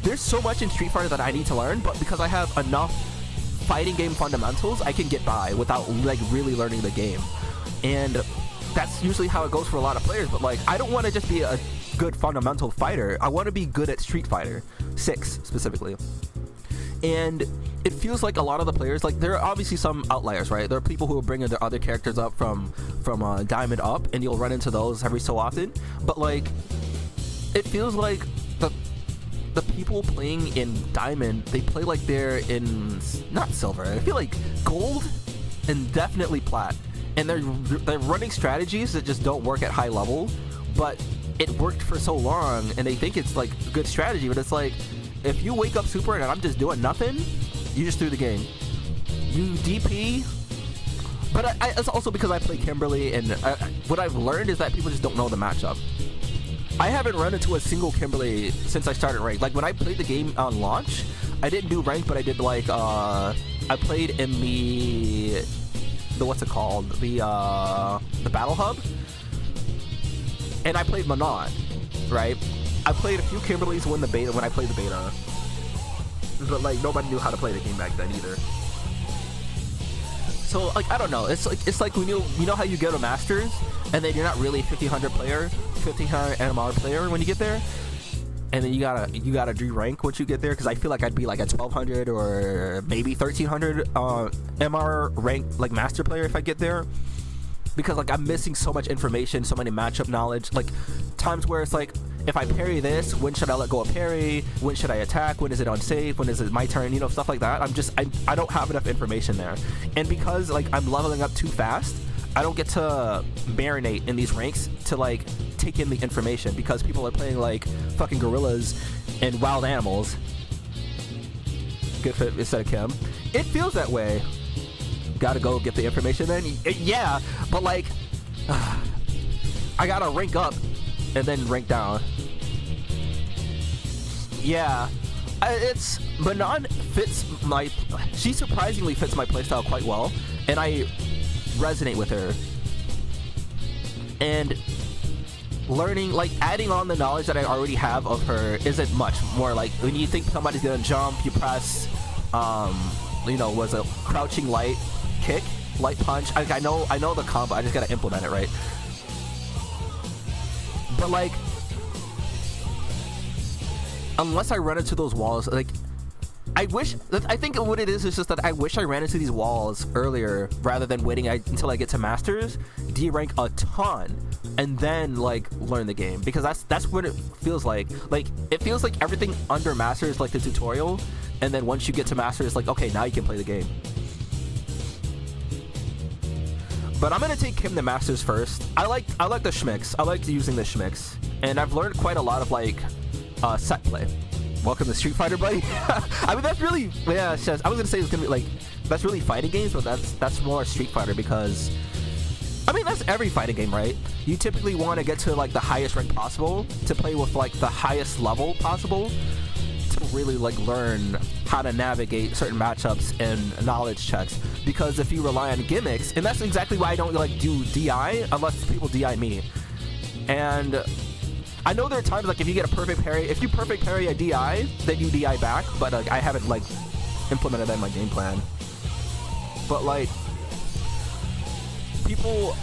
there's so much in Street Fighter that I need to learn, but because I have enough fighting game fundamentals, I can get by without like really learning the game. And that's usually how it goes for a lot of players, but like, I don't want to just be a good fundamental fighter. I want to be good at Street Fighter 6 specifically. And it feels like a lot of the players, like there are obviously some outliers, right? There are people who will bring in their other characters up from Diamond up, and you'll run into those every so often. But like, it feels like the people playing in Diamond, they play like they're in not silver. I feel like gold and definitely plat, and they're running strategies that just don't work at high level, but it worked for so long, and they think it's like a good strategy, but it's like, if you wake up super and I'm just doing nothing, you just threw the game. You DP, but it's also because I play Kimberly, and what I've learned is that people just don't know the matchup. I haven't run into a single Kimberly since I started rank. Like when I played the game on launch, I didn't do rank, but I did like I played in the what's it called, the battle hub, and I played Manon, right? I played a few Kimberlys when I played the beta, but like nobody knew how to play the game back then either. So like, I don't know. It's like when you know how you go to Masters and then you're not really 1500 MR player when you get there, and then you gotta do-rank once you get there, because I feel like I'd be like at 1200 or maybe 1300 MR rank, like master player, if I get there, because like I'm missing so much information, so many matchup knowledge, like times where it's like, if I parry this, when should I let go of parry? When should I attack? When is it unsafe? When is it my turn? You know, stuff like that. I don't have enough information there. And because like I'm leveling up too fast, I don't get to marinate in these ranks to like take in the information, because people are playing like fucking gorillas and wild animals. Good fit instead of Kim. It feels that way. Gotta go get the information then? Yeah, but like, I gotta rank up and then rank down. Yeah, it's Manon fits she surprisingly fits my playstyle quite well, and I resonate with her. And learning, like adding on the knowledge that I already have of her isn't much more. Like when you think somebody's gonna jump, you press was a crouching light kick, light punch. I know the combo, I just gotta implement it right. But like, unless I run into those walls, like I think what it is just that I wish I ran into these walls earlier rather than waiting until I get to Masters, D-rank a ton, and then like learn the game, because that's what it feels like. Like it feels like everything under Masters is like the tutorial, and then once you get to Masters, like okay, now you can play the game. But I'm gonna take Kim to Masters first. I like the schmicks. I like using the schmicks, and I've learned quite a lot of like set play. welcome to Street Fighter, buddy. I mean, that's really, yeah, it's just, I was gonna say it's gonna be like, that's really fighting games, but that's more Street Fighter because, I mean, that's every fighting game, right? You typically want to get to like the highest rank possible to play with like the highest level possible to really like learn how to navigate certain matchups and knowledge checks. Because if you rely on gimmicks, and that's exactly why I don't like do DI unless people DI me. And I know there are times like if you get a perfect parry, if you perfect parry a DI, then you DI back, but like I haven't like implemented that in my game plan. But like people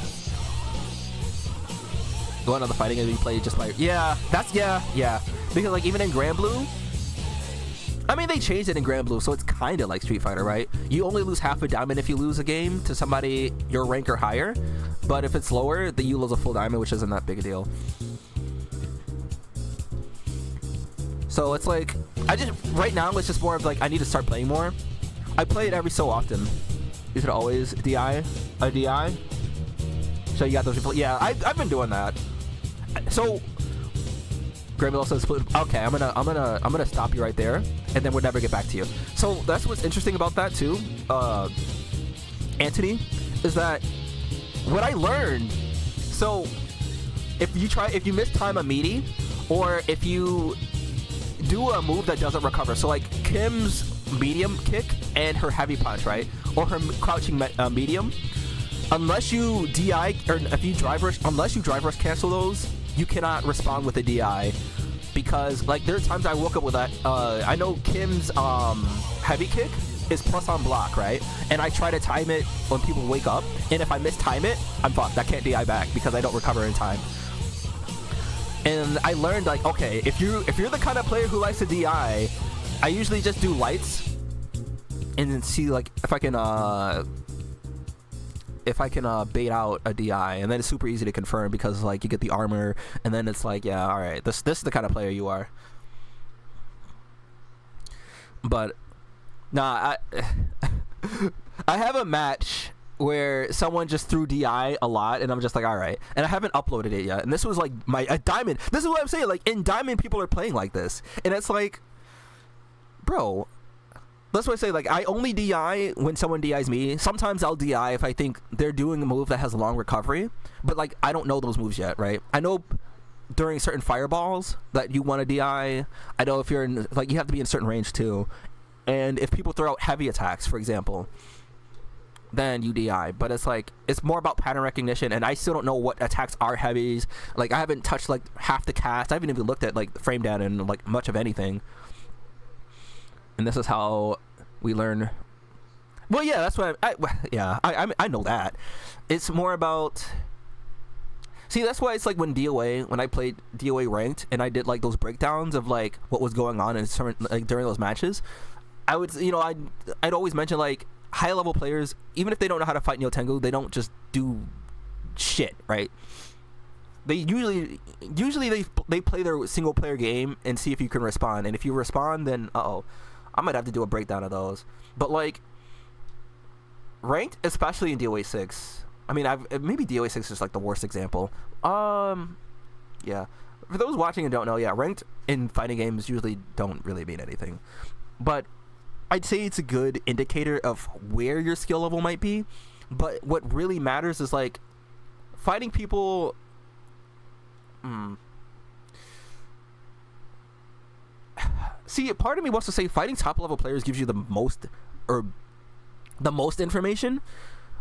going on the fighting game you play just by yeah. Because like even in Grand Blue, I mean they changed it in Grand Blue, so it's kind of like Street Fighter, right? You only lose half a diamond if you lose a game to somebody your rank or higher, but if it's lower, then you lose a full diamond, which isn't that big a deal. So it's like right now it's just more of like I need to start playing more. I play it every so often. You should always DI a DI. So you got those. Yeah, I've been doing that. So Graham says, okay, I'm gonna stop you right there, and then we'll never get back to you. So that's what's interesting about that too, Anthony, is that what I learned. So if you miss time a meaty, or if you do a move that doesn't recover, so like Kim's medium kick and her heavy punch, right, or her crouching medium, unless you DI or if you drive rush, unless you drive rush cancel those, you cannot respond with a DI. Because like there are times I woke up with that. I know Kim's heavy kick is plus on block, right? And I try to time it when people wake up, and if I mistime it, I'm fucked. I can't DI back because I don't recover in time. And I learned like, okay, if you're the kind of player who likes to DI, I usually just do lights and then see like if I can bait out a DI, and then it's super easy to confirm because like you get the armor, and then it's like, yeah, all right, this is the kind of player you are. But nah, I have a match where someone just threw DI a lot, and I'm just like, all right, and I haven't uploaded it yet, and this was like a diamond. This is what I'm saying, like in diamond people are playing like this, and it's like, bro, that's what I say, like I only DI when someone DIs me. Sometimes I'll DI if I think they're doing a move that has a long recovery, but like I don't know those moves yet, right? I know during certain fireballs that you want to DI. I know if you're in, like, you have to be in a certain range too, and if people throw out heavy attacks, for example, then you DI. But it's like, it's more about pattern recognition, and I still don't know what attacks are heavies. Like I haven't touched like half the cast. I haven't even looked at like frame data and like much of anything. And this is how we learn. Well, yeah, that's what I know that. It's more about. See, that's why it's like when I played DOA ranked, and I did like those breakdowns of like what was going on in certain, like during those matches. I would, I'd always mention like high level players, even if they don't know how to fight Neo Tengu, they don't just do shit, right? They usually they play their single player game and see if you can respond, and if you respond, then I might have to do a breakdown of those. But like ranked, especially in DOA 6, I mean, maybe DOA 6 is like the worst example. Yeah, for those watching and don't know, yeah, ranked in fighting games usually don't really mean anything, but I'd say it's a good indicator of where your skill level might be. But what really matters is like fighting people. See, part of me wants to say fighting top level players gives you the most information,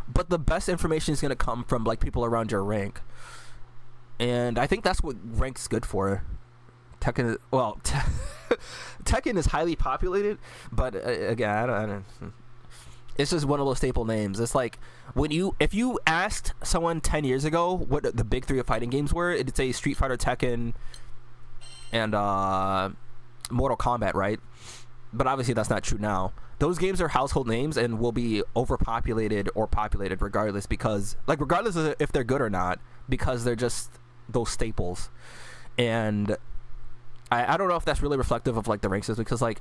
but the best information is going to come from like people around your rank, and I think that's what rank's good for. Tekken, well, Tekken is highly populated, but again, I don't. It's just one of those staple names. It's like if you asked someone 10 years ago what the big three of fighting games were, it'd say Street Fighter, Tekken, and Mortal Kombat, right? But obviously that's not true now. Those games are household names and will be overpopulated or populated regardless, because regardless of if they're good or not, because they're just those staples. And I don't know if that's really reflective of like the ranks, because like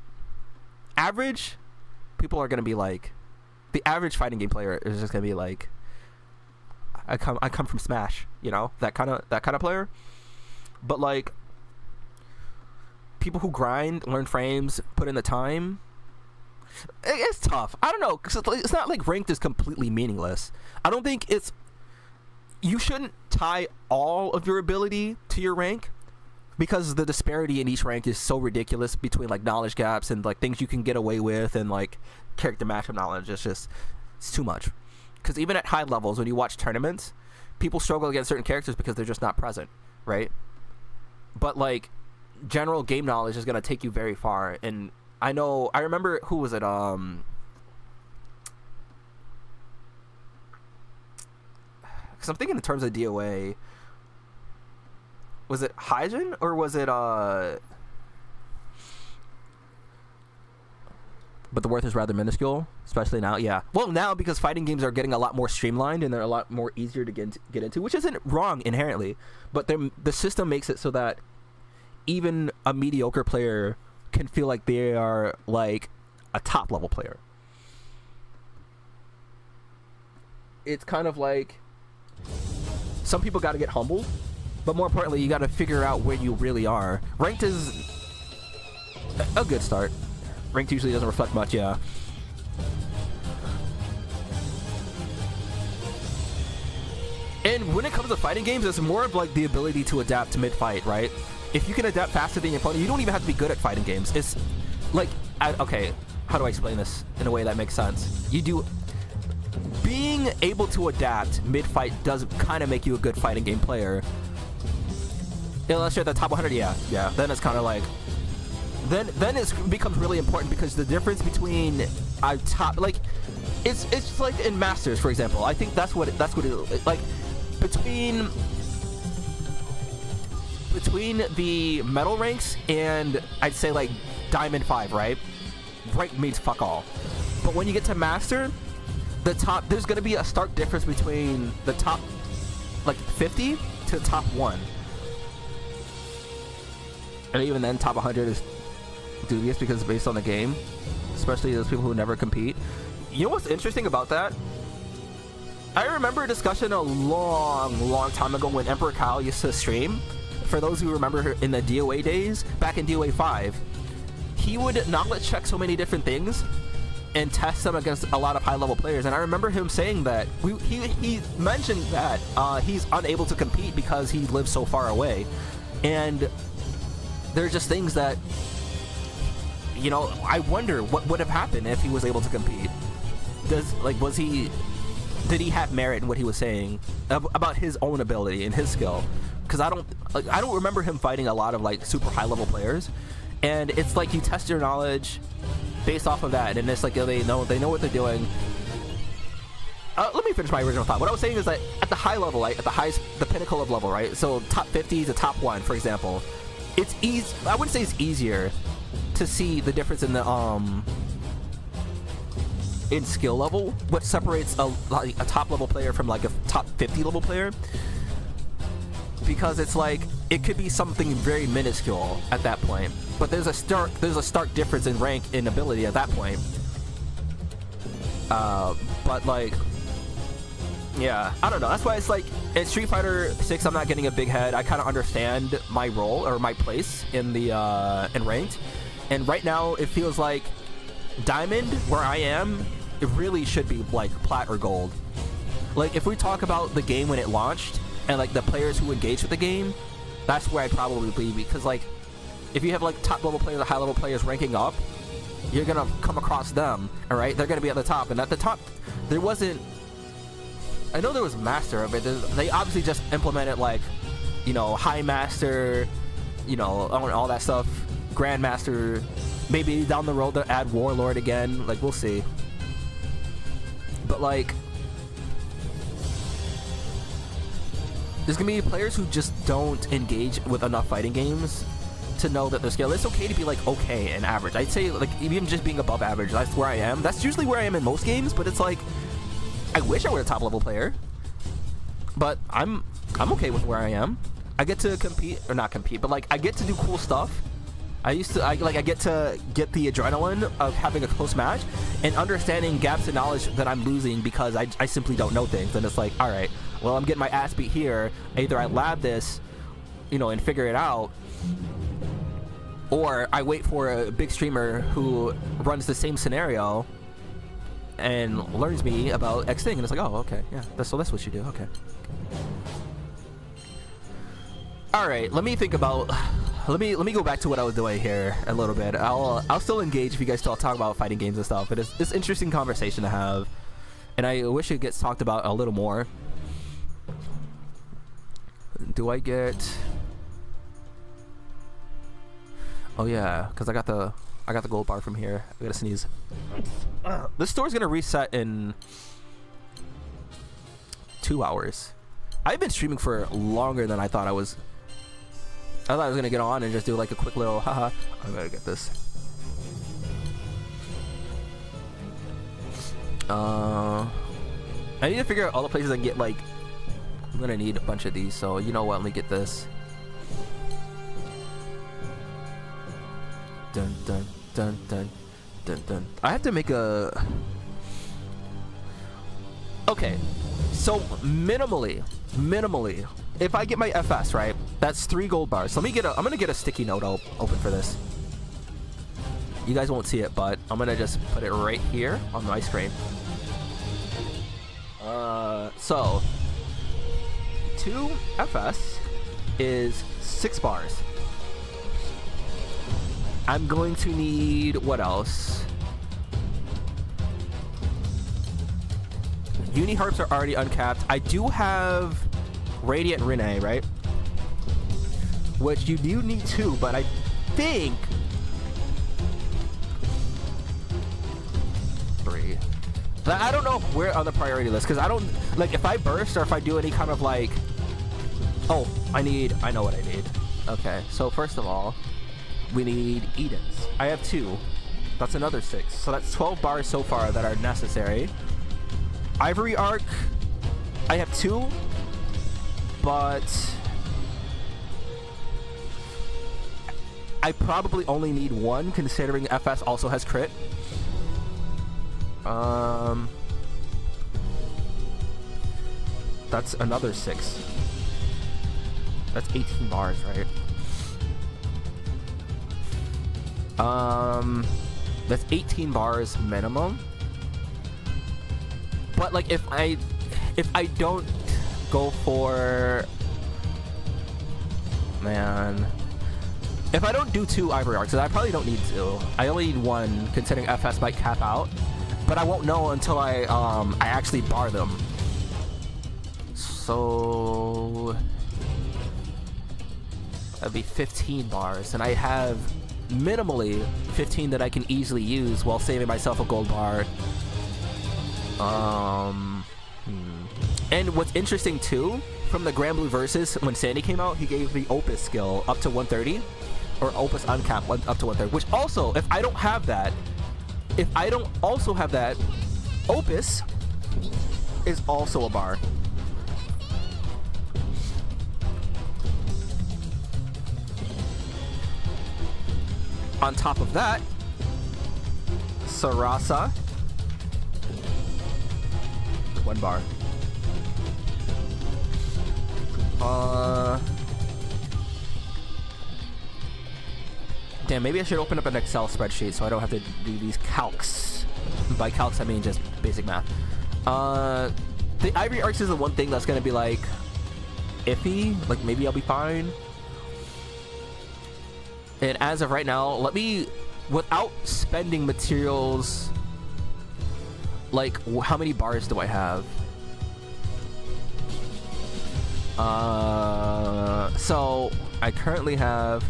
average people are gonna be like, the average fighting game player is just gonna be like, I come from Smash, that kind of player. But like people who grind, learn frames, put in the time, it's tough. I don't know, because it's not like ranked is completely meaningless. I don't think you shouldn't tie all of your ability to your rank, because the disparity in each rank is so ridiculous between like knowledge gaps and like things you can get away with and like character matchup knowledge. It's too much. Because even at high levels, when you watch tournaments, people struggle against certain characters because they're just not present, right? But like general game knowledge is going to take you very far. And I remember, who was it? Because I'm thinking in terms of DOA. Was it Hyjin or was it but the worth is rather minuscule, especially now. Yeah. Well, now because fighting games are getting a lot more streamlined and they're a lot more easier to get into, which isn't wrong inherently, but the system makes it so that even a mediocre player can feel like they are like a top level player. It's kind of like some people got to get humbled, but more importantly, you got to figure out where you really are. Ranked is a good start. Ranked usually doesn't reflect much, yeah. And when it comes to fighting games, it's more of like the ability to adapt to mid-fight, right? If you can adapt faster than your opponent, you don't even have to be good at fighting games. It's like, okay, how do I explain this in a way that makes sense? Being able to adapt mid-fight does kind of make you a good fighting game player. Unless you're at the top 100, yeah. Then it's kind of like, then it becomes really important, because the difference between a top, like, it's like in Masters, for example. I think that's what it like, between the medal ranks and I'd say like Diamond 5, right? Rank means fuck all. But when you get to Master, there's gonna be a stark difference between the top like 50 to the top 1. And even then, top 100 is dubious because it's based on the game, especially those people who never compete. You know what's interesting about that? I remember a discussion a long time ago when Emperor Kyle used to stream. For those who remember in the DOA days, back in DOA 5, he would knowledge check so many different things and test them against a lot of high-level players. And I remember him saying that he mentioned that he's unable to compete because he lives so far away. And there's just things that, you know, I wonder what would have happened if he was able to compete. Did he have merit in what he was saying about his own ability and his skill? Because I don't remember him fighting a lot of like super high level players, and it's like you test your knowledge based off of that, and it's like they know what they're doing. Let me finish my original thought. What I was saying is that at the high level, like at the pinnacle of level, right? So top 50 to top 1, for example. It's easy. I wouldn't say it's easier to see the difference in the in skill level. What separates a top level player from like a top 50 level player? Because it's like it could be something very minuscule at that point, but there's a stark difference in rank and ability at that point. But like, yeah, I don't know. That's why it's like in Street Fighter 6, I'm not getting a big head. I kind of understand my role or my place in the in ranked, and right now it feels like Diamond, where I am, it really should be like Plat or Gold. Like if we talk about the game when it launched and like the players who engage with the game, that's where I'd probably be, because like if you have like top level players or high level players ranking up, you're gonna come across them, all right? They're gonna be at the top, and at the top there wasn't, I know there was Master, but they obviously just implemented like, you know, High Master, you know, all that stuff, Grandmaster. Maybe down the road they'll add Warlord again, like we'll see. But like, there's gonna be players who just don't engage with enough fighting games to know that their skill. It's okay to be like okay and average. I'd say like even just being above average, that's where I am. That's usually where I am in most games, but it's like I wish I were a top level player. But I'm okay with where I am. I get to compete, or not compete, but like I get to do cool stuff. I get to get the adrenaline of having a close match and understanding gaps in knowledge that I'm losing because I simply don't know things. And it's like, all right, well, I'm getting my ass beat here. Either I lab this, you know, and figure it out, or I wait for a big streamer who runs the same scenario and learns me about X thing, and it's like, oh, okay, yeah, so that's what you do, okay. All right, let me think about. Let me go back to what I was doing here a little bit. I'll still engage if you guys still talk about fighting games and stuff. But it's interesting conversation to have, and I wish it gets talked about a little more. Do I get? Oh yeah, because I got the gold bar from here. I gotta sneeze. This store's gonna reset in 2 hours. I've been streaming for longer than I thought I was. I thought I was gonna get on and just do like a quick little haha. I gotta get this. I need to figure out all the places I can get, like, I'm gonna need a bunch of these, so you know what, let me get this. Dun dun dun dun dun dun. I have to make a. Okay, so minimally, if I get my FS right, that's 3 gold bars. Let me get I'm gonna get a sticky note open for this. You guys won't see it, but I'm gonna just put it right here on my screen. So 2 FS is 6 bars. I'm going to need what else? Uni harps are already uncapped. I do have Radiant Rene, right? Which you do need 2, but I think 3. But I don't know where on the priority list, because I don't, like, if I burst or if I do any kind of like, oh, I know what I need. Okay, so first of all, we need Edens. I have 2. That's another 6. So that's 12 bars so far that are necessary. Ivory Arc, I have 2, but I probably only need 1, considering FS also has crit. That's another 6. That's 18 bars, right? That's 18 bars minimum. But like, if I don't go for, man, if I don't do 2 Ivory Arcs, I probably don't need 2. I only need 1, considering FS might cap out. But I won't know until I actually bar them. So that'd be 15 bars, and I have minimally 15 that I can easily use while saving myself a gold bar. And what's interesting too, from the Grand Blue Versus, when Sandy came out, he gave the Opus skill up to 130, or Opus uncapped up to 130. Which also, if I don't have that, Opus is also a bar. On top of that, Sarasa, 1 bar. Damn, maybe I should open up an Excel spreadsheet so I don't have to do these calcs. By calcs, I mean just basic math. The Ivory Arcs is the one thing that's gonna be like iffy. Like, maybe I'll be fine. And as of right now, let me, without spending materials, like, how many bars do I have? So I currently have,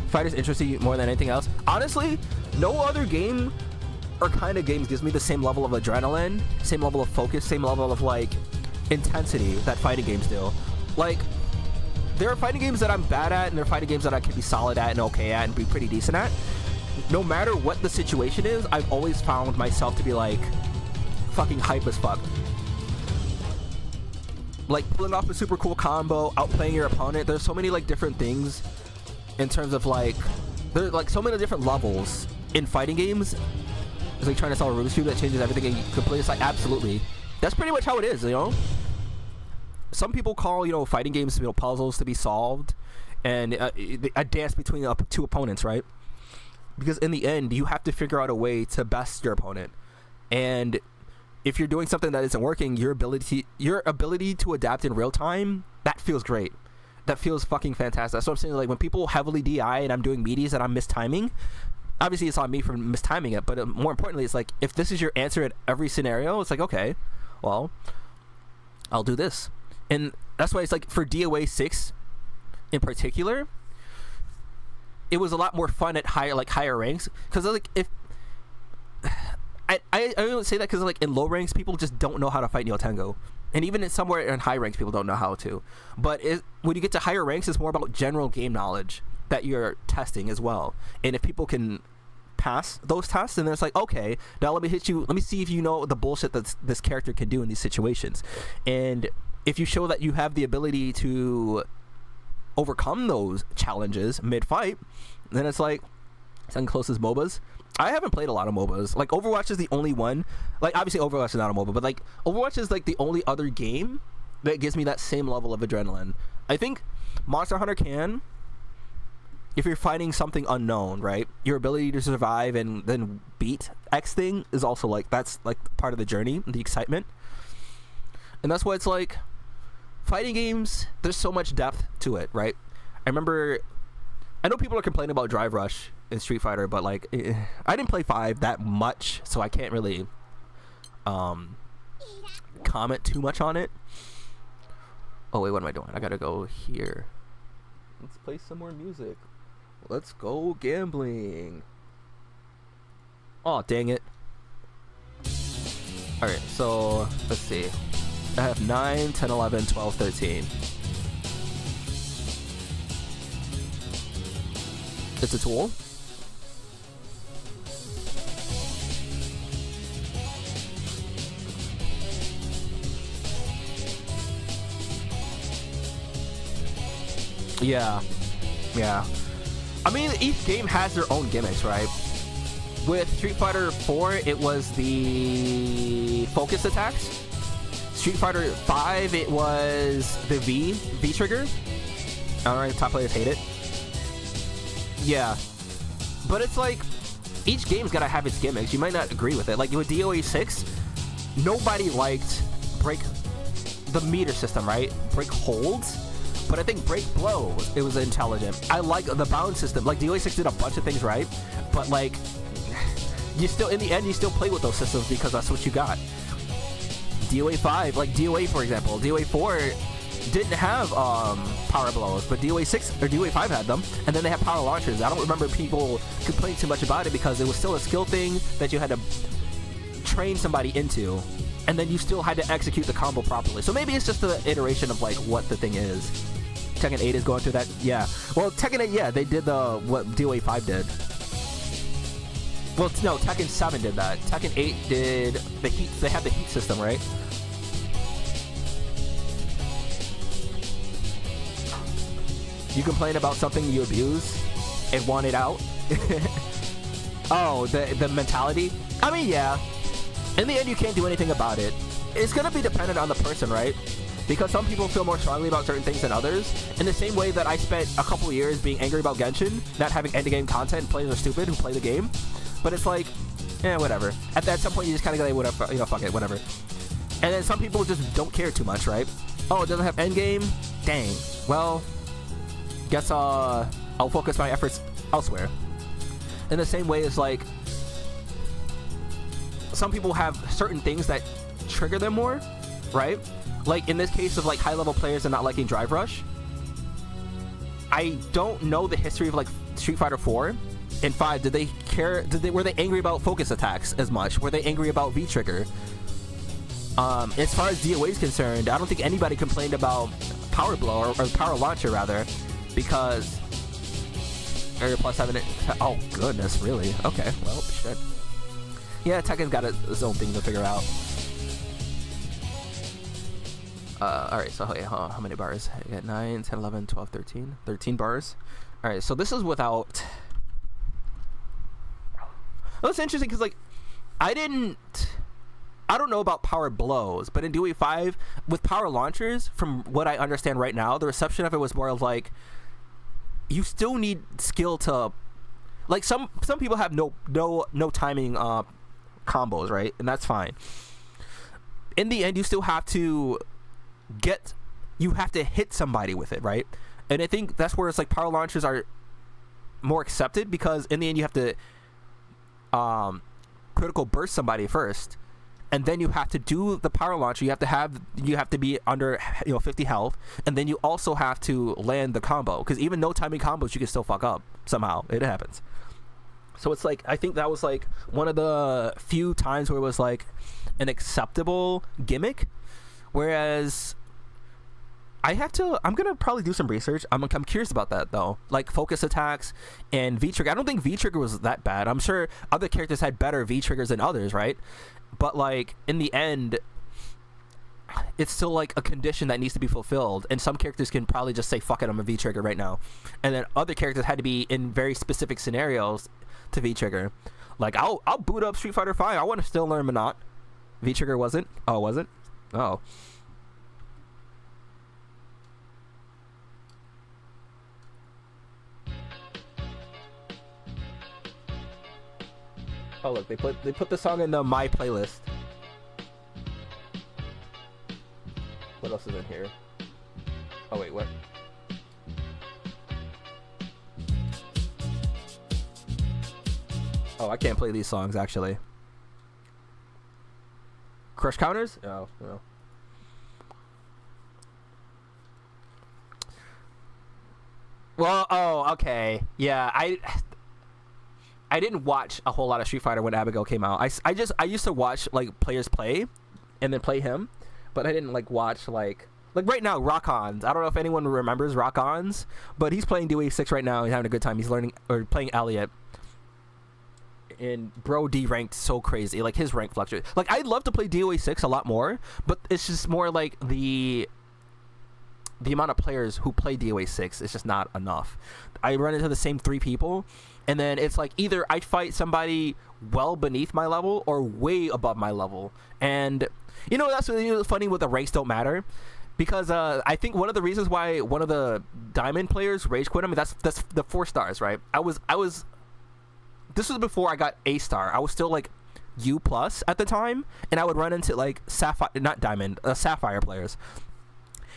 fighters interest you more than anything else. Honestly, no other game or kind of games gives me the same level of adrenaline, same level of focus, same level of like intensity that fighting games do. Like, there are fighting games that I'm bad at, and there are fighting games that I can be solid at and okay at and be pretty decent at. No matter what the situation is, I've always found myself to be like fucking hype as fuck. Like pulling off a super cool combo, outplaying your opponent. There's so many like different things in terms of like, there's like so many different levels in fighting games. It's like trying to solve a Rubik's Cube that changes everything and completely. It's like, absolutely. That's pretty much how it is, you know? Some people call, you know, fighting games, you know, puzzles to be solved, and a dance between 2 opponents, right? because in the end you have to figure out a way to best your opponent, and if you're doing something that isn't working, your ability to adapt in real time, that feels great. That feels fucking fantastic. That's what I'm saying. Like, when people heavily DI and I'm doing meaties and I'm mistiming, obviously it's on me for mistiming it, but more importantly, it's like, if this is your answer at every scenario, it's like, okay, well, I'll do this. And that's why it's like, for DOA 6 in particular, it was a lot more fun at higher ranks, because like, if I don't say that because like in low ranks people just don't know how to fight Neo Tengo, and even somewhere in high ranks people don't know how to. But when you get to higher ranks, it's more about general game knowledge that you're testing as well. And if people can pass those tests, and then it's like, okay, now let me see if you know the bullshit that this character can do in these situations. And if you show that you have the ability to overcome those challenges mid-fight, then it's like second closest MOBAs. I haven't played a lot of MOBAs. Like, Overwatch is the only one. Like, obviously Overwatch is not a MOBA, but like Overwatch is like the only other game that gives me that same level of adrenaline. I think Monster Hunter can, if you're fighting something unknown, right? Your ability to survive and then beat X thing is also like, that's like part of the journey, the excitement. And that's why it's like, fighting games, there's so much depth to it, right? I know people are complaining about Drive Rush in Street Fighter, but like, I didn't play 5 that much, so I can't really comment too much on it. Oh wait, what am I doing? I gotta go here. Let's play some more music. Let's go gambling. Oh, dang it. Alright, so let's see. I have 9, 10, 11, 12, 13. It's a tool. Yeah. I mean, each game has their own gimmicks, right? With Street Fighter 4, it was the focus attacks. Street Fighter 5, it was the V trigger. Alright, top players hate it. Yeah. But it's like, each game's gotta have its gimmicks. You might not agree with it. Like with DOA 6, nobody liked the meter system, right? Break holds. But I think break blows, it was intelligent. I like the bound system. Like DOA 6 did a bunch of things right, but like, you still, in the end, you still play with those systems because that's what you got. DOA 5, like DOA for example, DOA 4 didn't have power blows, but DOA 6 or DOA 5 had them, and then they had power launchers. I don't remember people complaining too much about it because it was still a skill thing that you had to train somebody into, and then you still had to execute the combo properly. So maybe it's just the iteration of like what the thing is. Tekken 8 is going through that, yeah. Well, Tekken 8, yeah, they did what DOA 5 did. Well, no, Tekken 7 did that. Tekken 8 did the heat. They had the heat system, right? You complain about something you abuse and want it out. Oh, the mentality. I mean, yeah. In the end, you can't do anything about it. It's gonna be dependent on the person, right? Because some people feel more strongly about certain things than others. In the same way that I spent a couple of years being angry about Genshin, not having endgame content, and players are stupid who play the game. But it's like, whatever. At some point, you just kind of go, whatever, fuck it, whatever. And then some people just don't care too much, right? Oh, it doesn't have endgame? Dang. Well, guess I'll focus my efforts elsewhere. In the same way, it's like, some people have certain things that trigger them more, right? Like in this case of like high-level players and not liking Drive Rush. I don't know the history of like Street Fighter 4 and 5. Did they care? Were they angry about focus attacks as much? Were they angry about V trigger? As far as DOA is concerned, I don't think anybody complained about power blow or power launcher rather, because area plus 7. Oh goodness, really? Okay, well, shit. Yeah, Tekken's got his own thing to figure out. Alright, so how many bars? I got 9, 10, 11, 12, 13. 13 bars. Alright, so this is without... Well, it's interesting because, like, I don't know about power blows, but in DOA 5, with power launchers, from what I understand right now, the reception of it was more of like, you still need skill to Like some people have no timing combos, right? And that's fine. In the end, you still have to hit somebody with it, right? And I think that's where it's like power launchers are more accepted, because in the end you have to critical burst somebody first, and then you have to do the power launcher. You have to be under 50 health, and then you also have to land the combo, because even no timing combos you can still fuck up somehow. It happens. So it's like, I think that was like one of the few times where it was like an acceptable gimmick, whereas I'm gonna probably do some research. I'm curious about that though, like focus attacks and V trigger. I don't think V trigger was that bad. I'm sure other characters had better V triggers than others, right? But like in the end, it's still like a condition that needs to be fulfilled, and some characters can probably just say fuck it, I'm a V trigger right now, and then other characters had to be in very specific scenarios to V trigger. Like I'll boot up Street Fighter 5. I want to still learn Monot. V trigger wasn't. Oh, was it? Oh. Oh look, they put the song in the my playlist. What else is in here? Oh wait, what? Oh, I can't play these songs actually. Crush counters? Oh, no. Well, oh, okay. Yeah, I didn't watch a whole lot of Street Fighter when Abigail came out. I used to watch like players play and then play him, but I didn't like watch like right now Rock-Ons. I don't know if anyone remembers Rock-Ons, but he's playing DOA 6 right now. He's having a good time. He's learning or playing Elliot. And bro D-ranked so crazy. Like his rank fluctuates. Like I'd love to play DOA 6 a lot more, but it's just more like the amount of players who play DOA 6 is just not enough. I run into the same 3 people, and then it's like either I fight somebody well beneath my level or way above my level. And that's really funny with the ranks don't matter, because I think one of the reasons why one of the Diamond players rage quit. I mean, that's the 4 stars, right? I was. This was before I got A star. I was still like U plus at the time, and I would run into like Sapphire players.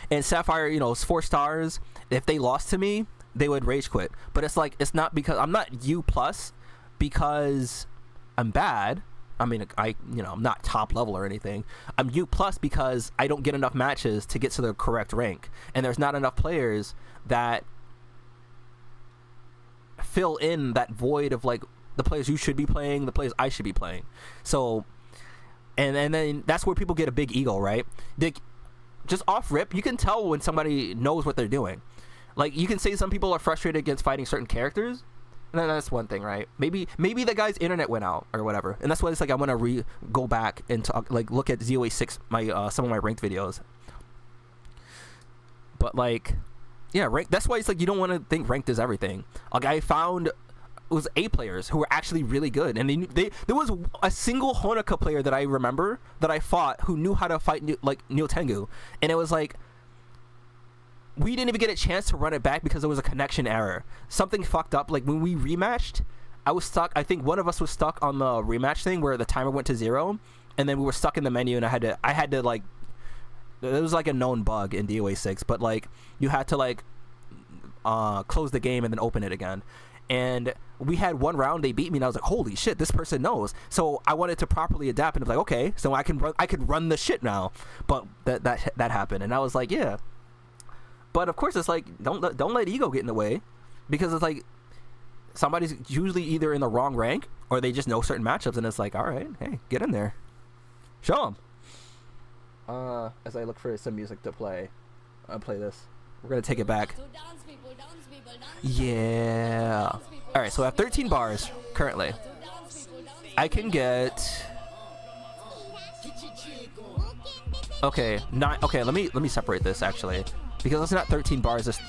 And Sapphire, is 4 stars. If they lost to me, they would rage quit. But it's like, it's not because I'm not U plus because I'm bad. I mean, I'm not top level or anything. I'm U plus because I don't get enough matches to get to the correct rank, and there's not enough players that fill in that void of like the players you should be playing, the players I should be playing. So, and then that's where people get a big ego, right? Just off rip, you can tell when somebody knows what they're doing. Like you can say some people are frustrated against fighting certain characters, and then that's one thing, right? Maybe the guy's internet went out or whatever, and that's why it's like I want to go back and talk, like look at ZOA 6, my some of my ranked videos. But like, yeah, rank. That's why it's like you don't want to think ranked is everything. Like I found it was A players who were actually really good, and there was a single Honoka player that I remember that I fought who knew how to fight Neo Tengu, and it was like we didn't even get a chance to run it back because there was a connection error. Something fucked up. Like when we rematched, I was stuck. I think one of us was stuck on the rematch thing where the timer went to 0, and then we were stuck in the menu, and I had to like. It was like a known bug in DOA 6, but like you had to like close the game and then open it again. And we had one round, they beat me, and I was like, holy shit, this person knows. So I wanted to properly adapt, and I was like, okay, so I could run the shit now. But that happened, and I was like, yeah. But of course, it's like don't let ego get in the way, because it's like somebody's usually either in the wrong rank or they just know certain matchups, and it's like, all right, hey, get in there, show them. As I look for some music to play, I'll play this. We're gonna take it back. Yeah. All right, so I have 13 bars currently. I can get. Okay, not okay. Let me separate this actually, because it's not 13 bars. It's...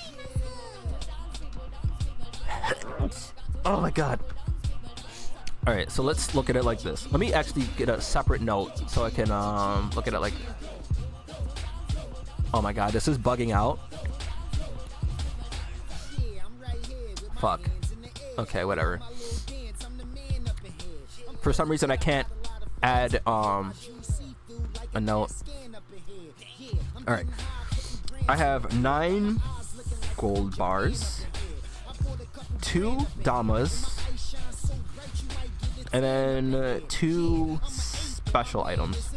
Oh my god. All right, so let's look at it like this. Let me actually get a separate note so I can look at it like. Oh my god, this is bugging out. Fuck. Okay, whatever. for some reason I can't add a note. All right, I have 9 gold bars, 2 damas, and then 2 special items.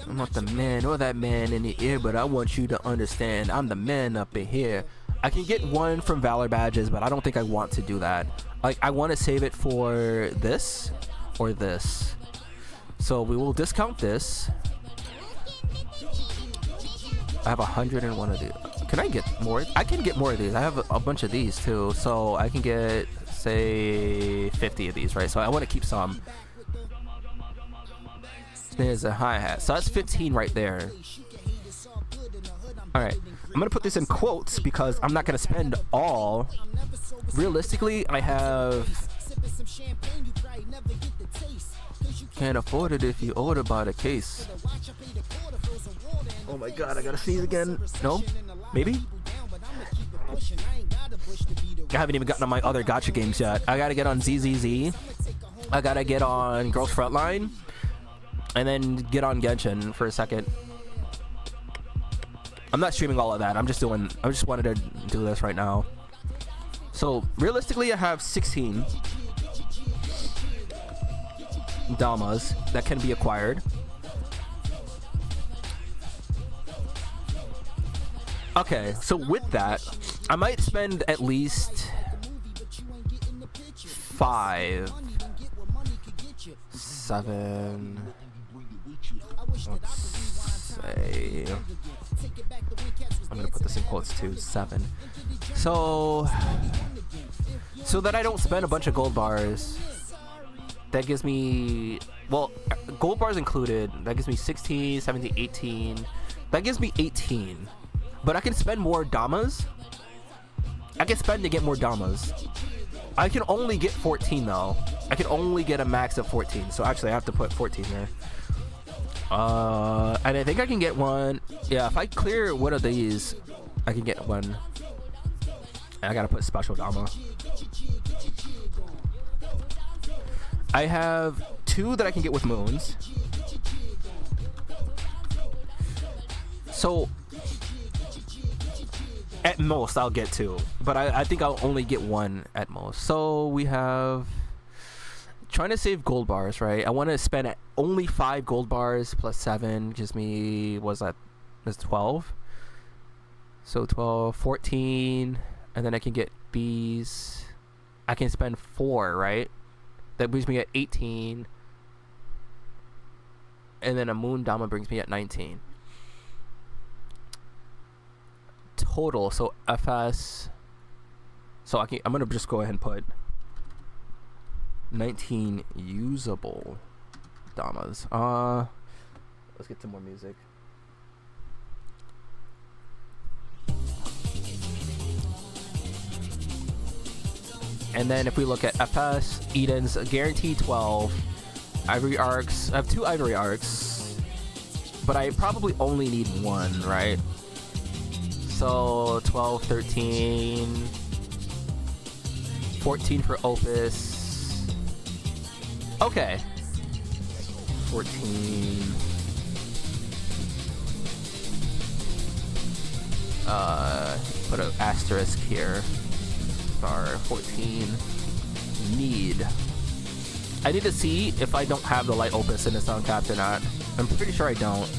I'm not the man or that man in the ear, but I want you to understand I'm the man up in here. I can get 1 from Valor badges, but I don't think I want to do that. Like, I want to save it for this or this. So we will discount this. I have 101 of these. Can I get more? I can get more of these. I have a bunch of these too. So I can get, say, 50 of these, right? So I want to keep some. There's a hi-hat. So that's 15 right there. Alright. I'm going to put this in quotes because I'm not going to spend all. Realistically, I have... Can't afford it if you order by the case. Oh my god, I gotta sneeze again. No? Maybe? I haven't even gotten on my other gacha games yet. I gotta get on ZZZ. I gotta get on Girls Frontline. And then get on Genshin for a second. I'm not streaming all of that. I just wanted to do this right now. So, realistically, I have 16 damas that can be acquired. Okay, so with that, I might spend at least 5, 7, let's say, I'm gonna put this in quotes too, 7. So that I don't spend a bunch of gold bars, that gives me, well, gold bars included, that gives me 16, 17, 18, that gives me 18. But I can spend more damas. I can spend to get more damas. I can only get 14 though. I can only get a max of 14. So actually I have to put 14 there. And I think I can get one. Yeah, if I clear one of these, I can get one. And I gotta put special dama. I have 2 that I can get with moons. So at most I'll get 2, but I think I'll only get 1 at most. So we have trying to save gold bars, right? I want to spend only 5 gold bars plus 7 gives me, that's 12. So 12, 14, and then I can get B's. I can spend 4, right? That brings me at 18, and then a moon dama brings me at 19. Total, so FS, so I'm gonna just go ahead and put 19 usable damas. Let's get some more music. And then if we look at FS, Eden's guaranteed 12 ivory arcs. I have 2 ivory arcs, but I probably only need 1, right? So 12, 13, 14 for Opus. Okay. 14. Put an asterisk here. Star 14. Need. I need to see if I don't have the light Opus in the sound cap or not. I'm pretty sure I don't.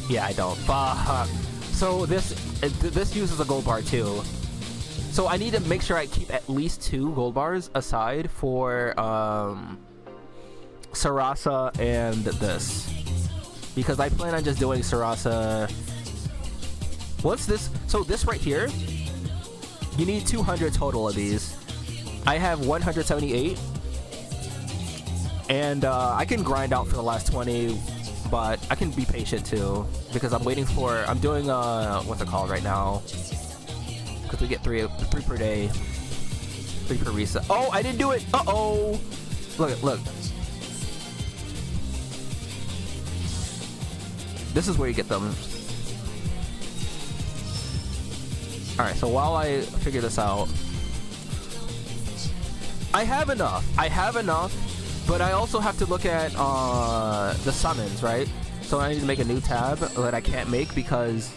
Yeah, I don't. Fuck. So this uses a gold bar too. So I need to make sure I keep at least 2 gold bars aside for Sarasa and this, because I plan on just doing Sarasa. What's this? So this right here, you need 200 total of these. I have 178, and I can grind out for the last 20. But I can be patient too, because I'm waiting for, I'm doing what's it called right now, because we get 3 per day, 3 per reset. Oh, I didn't do it. Uh-oh. Look. This is where you get them. Alright, so while I figure this out, I have enough. But I also have to look at the summons, right? So I need to make a new tab that I can't make because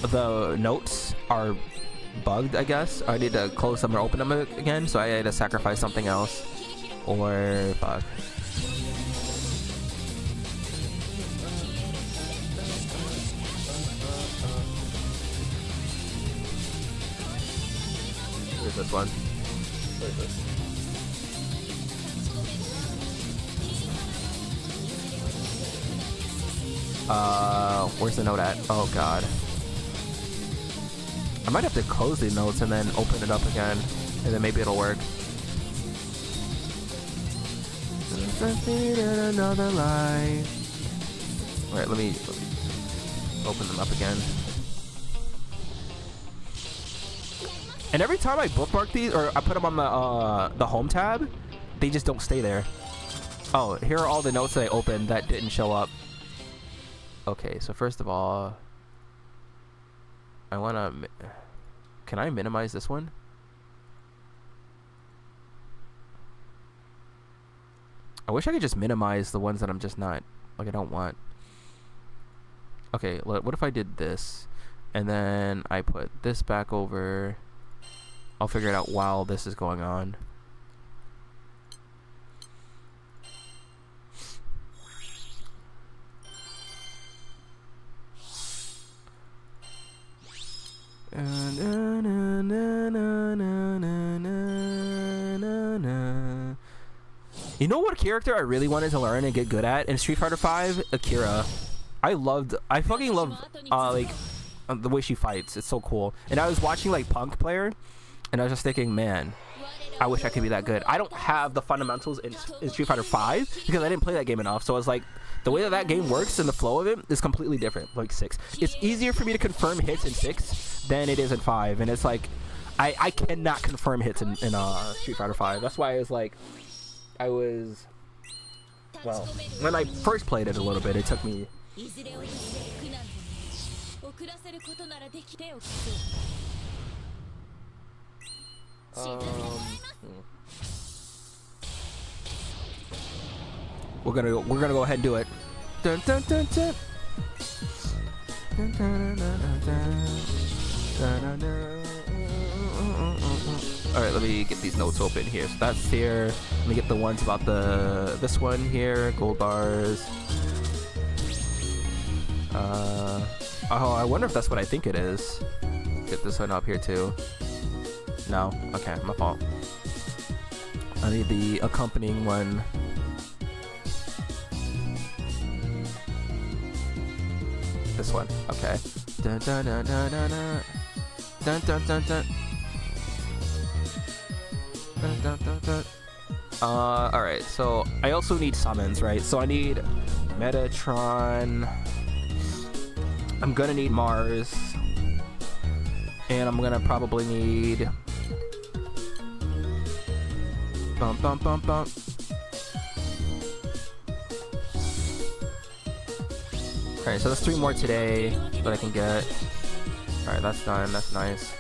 the notes are bugged, I guess. I need to close them or open them again, so I had to sacrifice something else. Or fuck. Here's this one. Where's this? Where's the note at? Oh god. I might have to close the notes and then open it up again, and then maybe it'll work. Another life. Alright, let me open them up again. And every time I bookmark these, or I put them on the home tab, they just don't stay there. Oh, here are all the notes that I opened that didn't show up. Okay, so first of all, I wanna. Can I minimize this one? I wish I could just minimize the ones that I'm just not, like, I don't want. Okay, what if I did this, and then I put this back over. I'll figure it out while this is going on. You know what character I really wanted to learn and get good at in Street Fighter V? Akira. I fucking love like the way she fights. It's so cool. And I was watching like Punk player, and I was just thinking, man, I wish I could be that good. I don't have the fundamentals in Street Fighter V because I didn't play that game enough. So I was like, the way that game works and the flow of it is completely different. Like 6, it's easier for me to confirm hits in 6 than it is in 5, and it's like I cannot confirm hits in Street Fighter V. That's why I was well, when I first played it a little bit, it took me. We're gonna go ahead and do it. Dun, dun, dun, dun. Dun, dun, dun, dun, dun, dun, dun. All right, let me get these notes open here. So that's here. Let me get the ones about this one here. Gold bars. Oh, I wonder if that's what I think it is. Get this one up here too. No, okay, my fault. I need the accompanying one. This one, okay. Dun dun dun dun dun dun dun dun dun dun. Dun, dun, dun, dun. Alright, so I also need summons, right? So I need Metatron. I'm gonna need Mars. And I'm gonna probably need bump bump bump bump. Alright, so there's 3 more today that I can get. Alright, that's done, that's nice.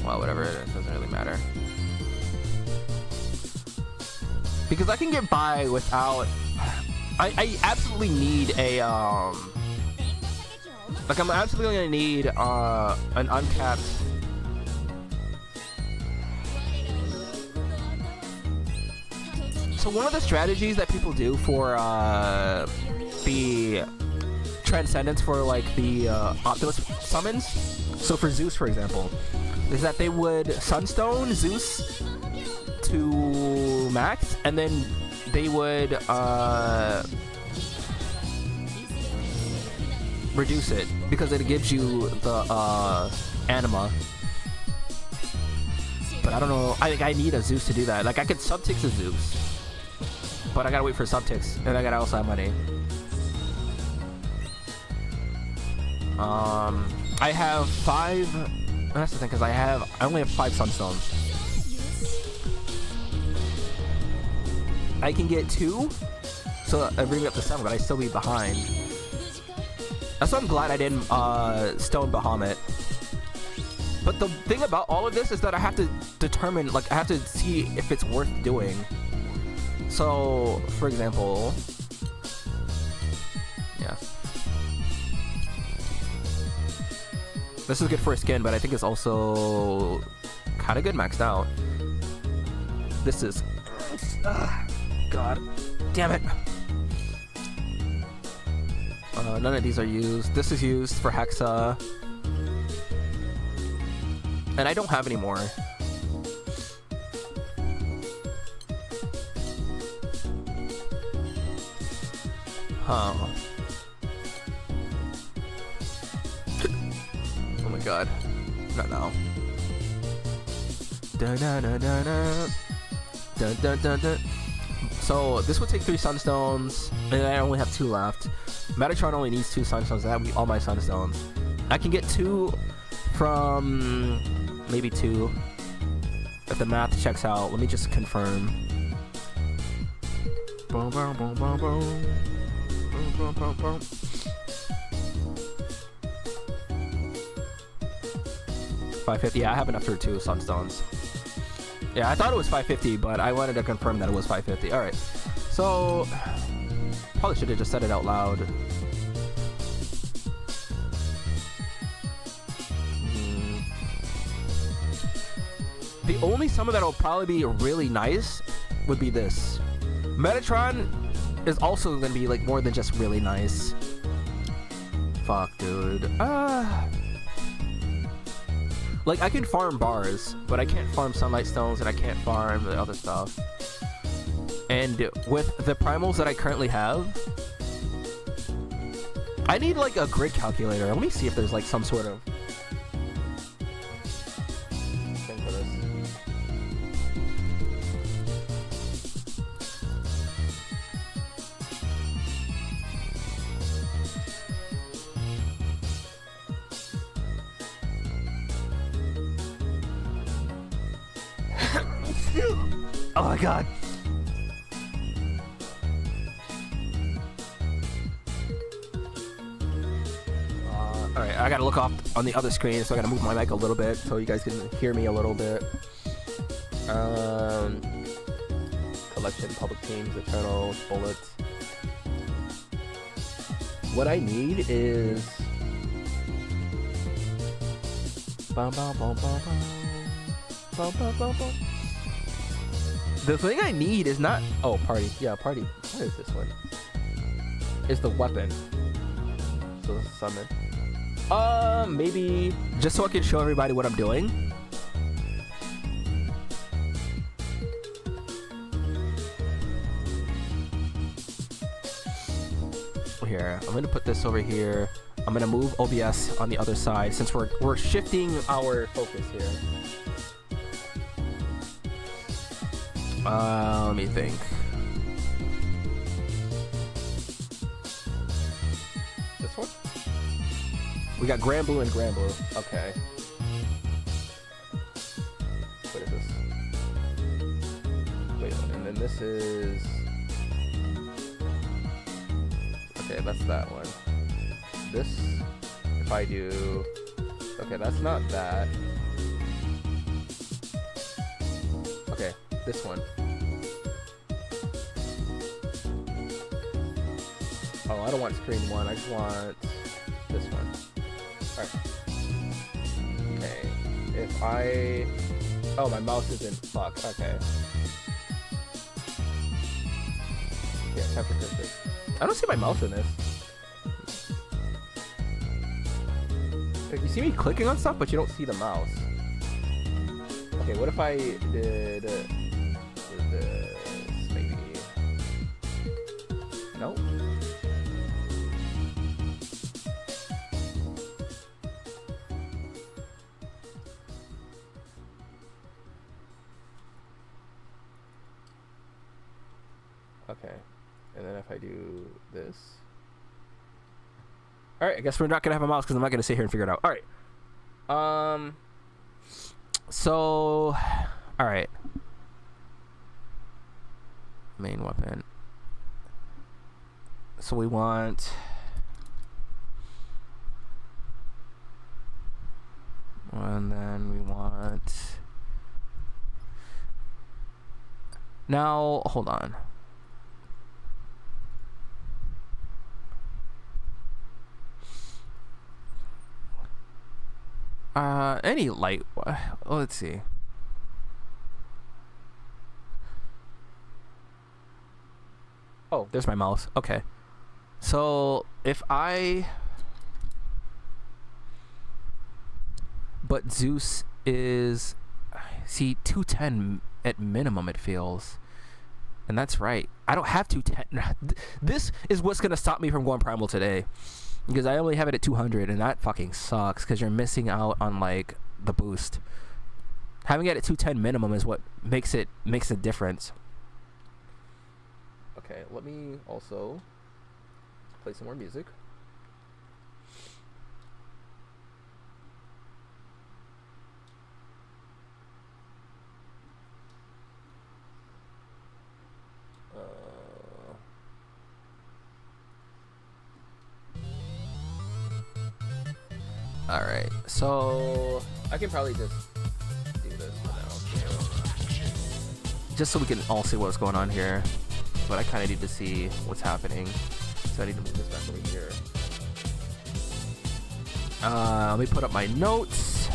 Well, whatever it is, doesn't really matter. Because I can get by without... I absolutely need a, like, I'm absolutely gonna need, an uncapped... So one of the strategies that people do for, the Transcendence for, like, the, Optimus summons, so for Zeus, for example, is that they would Sunstone Zeus to max, and then they would reduce it because it gives you the anima. But I don't know. I think I need a Zeus to do that. Like I could subtix a Zeus, but I gotta wait for subtix, and I gotta also have money. I have 5. That's the thing, because I only have 5 Sunstones. I can get 2, so I bring me up to 7, but I still be behind. That's why I'm glad I didn't Stone Bahamut. But the thing about all of this is that I have to determine, like, I have to see if it's worth doing. So, for example, yeah. This is good for a skin, but I think it's also kind of good maxed out. This is... God damn it. None of these are used. This is used for Hexa. And I don't have any more. Huh. Oh my god. Not now. Dun, dun, dun, dun, dun. Dun, dun, dun, dun. So this would take 3 sunstones, and I only have 2 left. Metatron only needs 2 sunstones. That would be all my sunstones. I can get 2 from maybe 2 if the math checks out. Let me just confirm. Boom, boom, boom, boom, boom. Boom, boom, boom, boom. $550. Yeah, I have enough for 2 sunstones. Yeah, I thought it was 550, but I wanted to confirm that it was 550. All right, so probably should have just said it out loud. The only summon that'll probably be really nice would be this. Metatron is also gonna be like more than just really nice. Fuck, dude. Like, I can farm bars, but I can't farm sunlight stones, and I can't farm the other stuff. And with the primals that I currently have, I need like a grid calculator. Let me see if there's like some sort of thing for this. Oh my god. Alright, I gotta look off on the other screen, so I gotta move my mic a little bit so you guys can hear me a little bit. Collection, public teams, eternal, bullets. What I need is... Bum, bum, bum, bum, bum. Bum, bum, bum, bum. The thing I need is not... Oh, party. Yeah, party. What is this one? Is the weapon. So this is summon. Maybe... Just so I can show everybody what I'm doing. Here. I'm going to put this over here. I'm going to move OBS on the other side since we're shifting our focus here. Let me think. This one? We got Grand Blue and Grand Blue. Okay. What is this? Wait, and then this is... Okay, that's that one. This, if I do... Okay, that's not that. Okay, this one. Oh, I don't want screen 1, I just want this one. Alright. Okay. If I... Oh, my mouse isn't... Fuck, okay. Yeah, capture cursor. I don't see my mouse in this. You see me clicking on stuff, but you don't see the mouse. Okay, what if I did this, maybe? Nope. Okay, and then if I do this. Alright, I guess we're not gonna have a mouse because I'm not gonna sit here and figure it out. Alright. So, alright. Main weapon. So we want... And then we want... Now, hold on. Any light... Oh, let's see. Oh, there's my mouse. Okay. So, if I... But Zeus is... See, 210 at minimum, it feels. And that's right. I don't have 210. This is what's going to stop me from going Primal today. Because I only have it at 200, and that fucking sucks, because you're missing out on, like, the boost. Having it at 210 minimum is what makes a difference. Okay, let me also play some more music. Alright, so I can probably just do this for now. Just so we can all see what's going on here. But I kind of need to see what's happening. So I need to move this back over here. Let me put up my notes.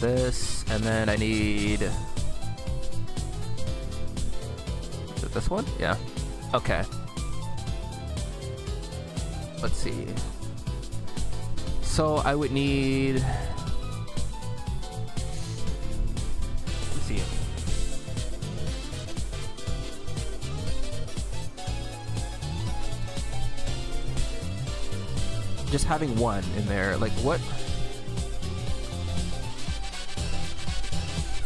This, and then I need... Is it this one? Yeah. Okay. Let's see. So I would need... Let's see. Just having one in there, like what?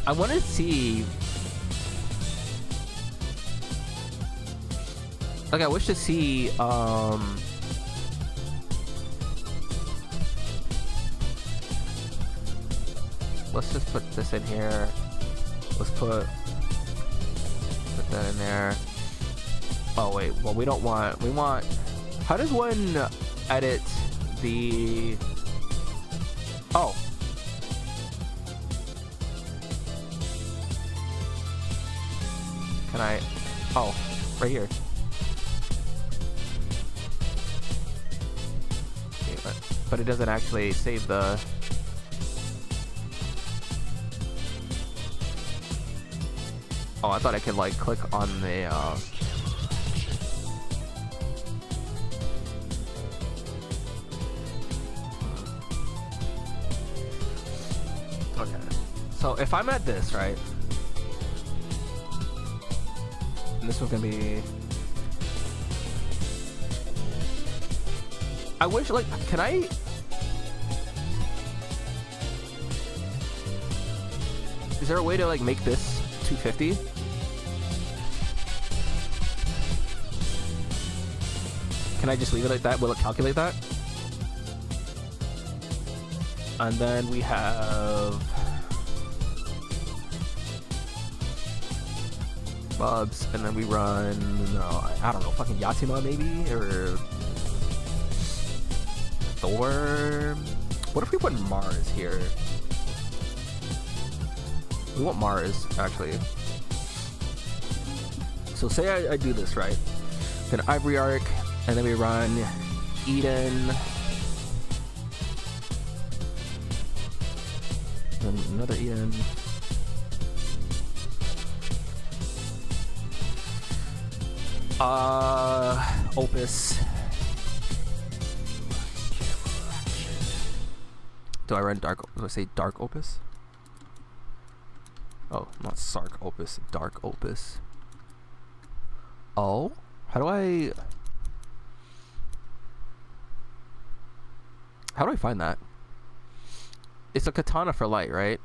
I want to see... Like I wish to see, let's just put this in here. Let's put that in there. Oh wait, well we don't want, we want, how does one edit the, oh. Can I, oh, right here. Okay, but it doesn't actually save the, oh, I thought I could like click on the okay. So if I'm at this, right? And this one's gonna be, I wish, like, can I, is there a way to like make this 250? Can I just leave it like that? Will it calculate that? And then we have Bubs, and then we run, no, I don't know, fucking Yatsuma maybe, or Thor. What if we put Mars here? We want Mars, actually. So say I do this, right? Then Ivory Arc, and then we run Eden. Then another Eden. Opus. Do I run Dark? Do I say Dark Opus? Oh, not Sark Opus, Dark Opus. Oh? How do I find that? It's a katana for light, right?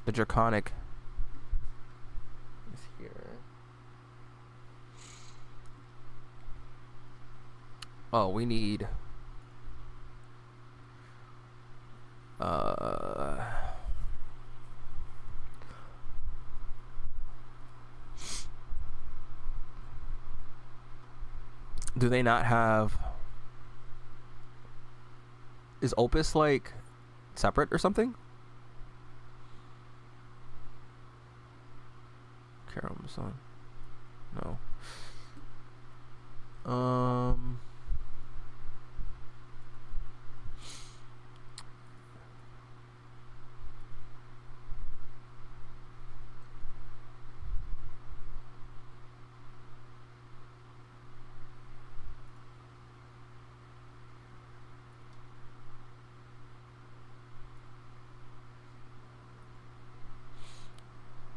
The Draconic is here. Oh, we need Do they not have... Is Opus, like, separate or something? Carom song. No.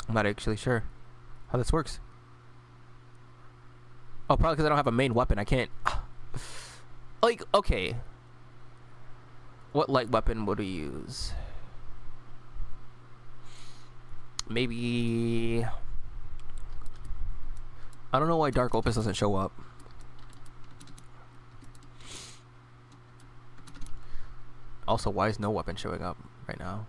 I'm not actually sure how this works. Oh, probably because I don't have a main weapon. I can't... Like, okay. What light weapon would we use? Maybe... I don't know why Dark Opus doesn't show up. Also, why is no weapon showing up right now?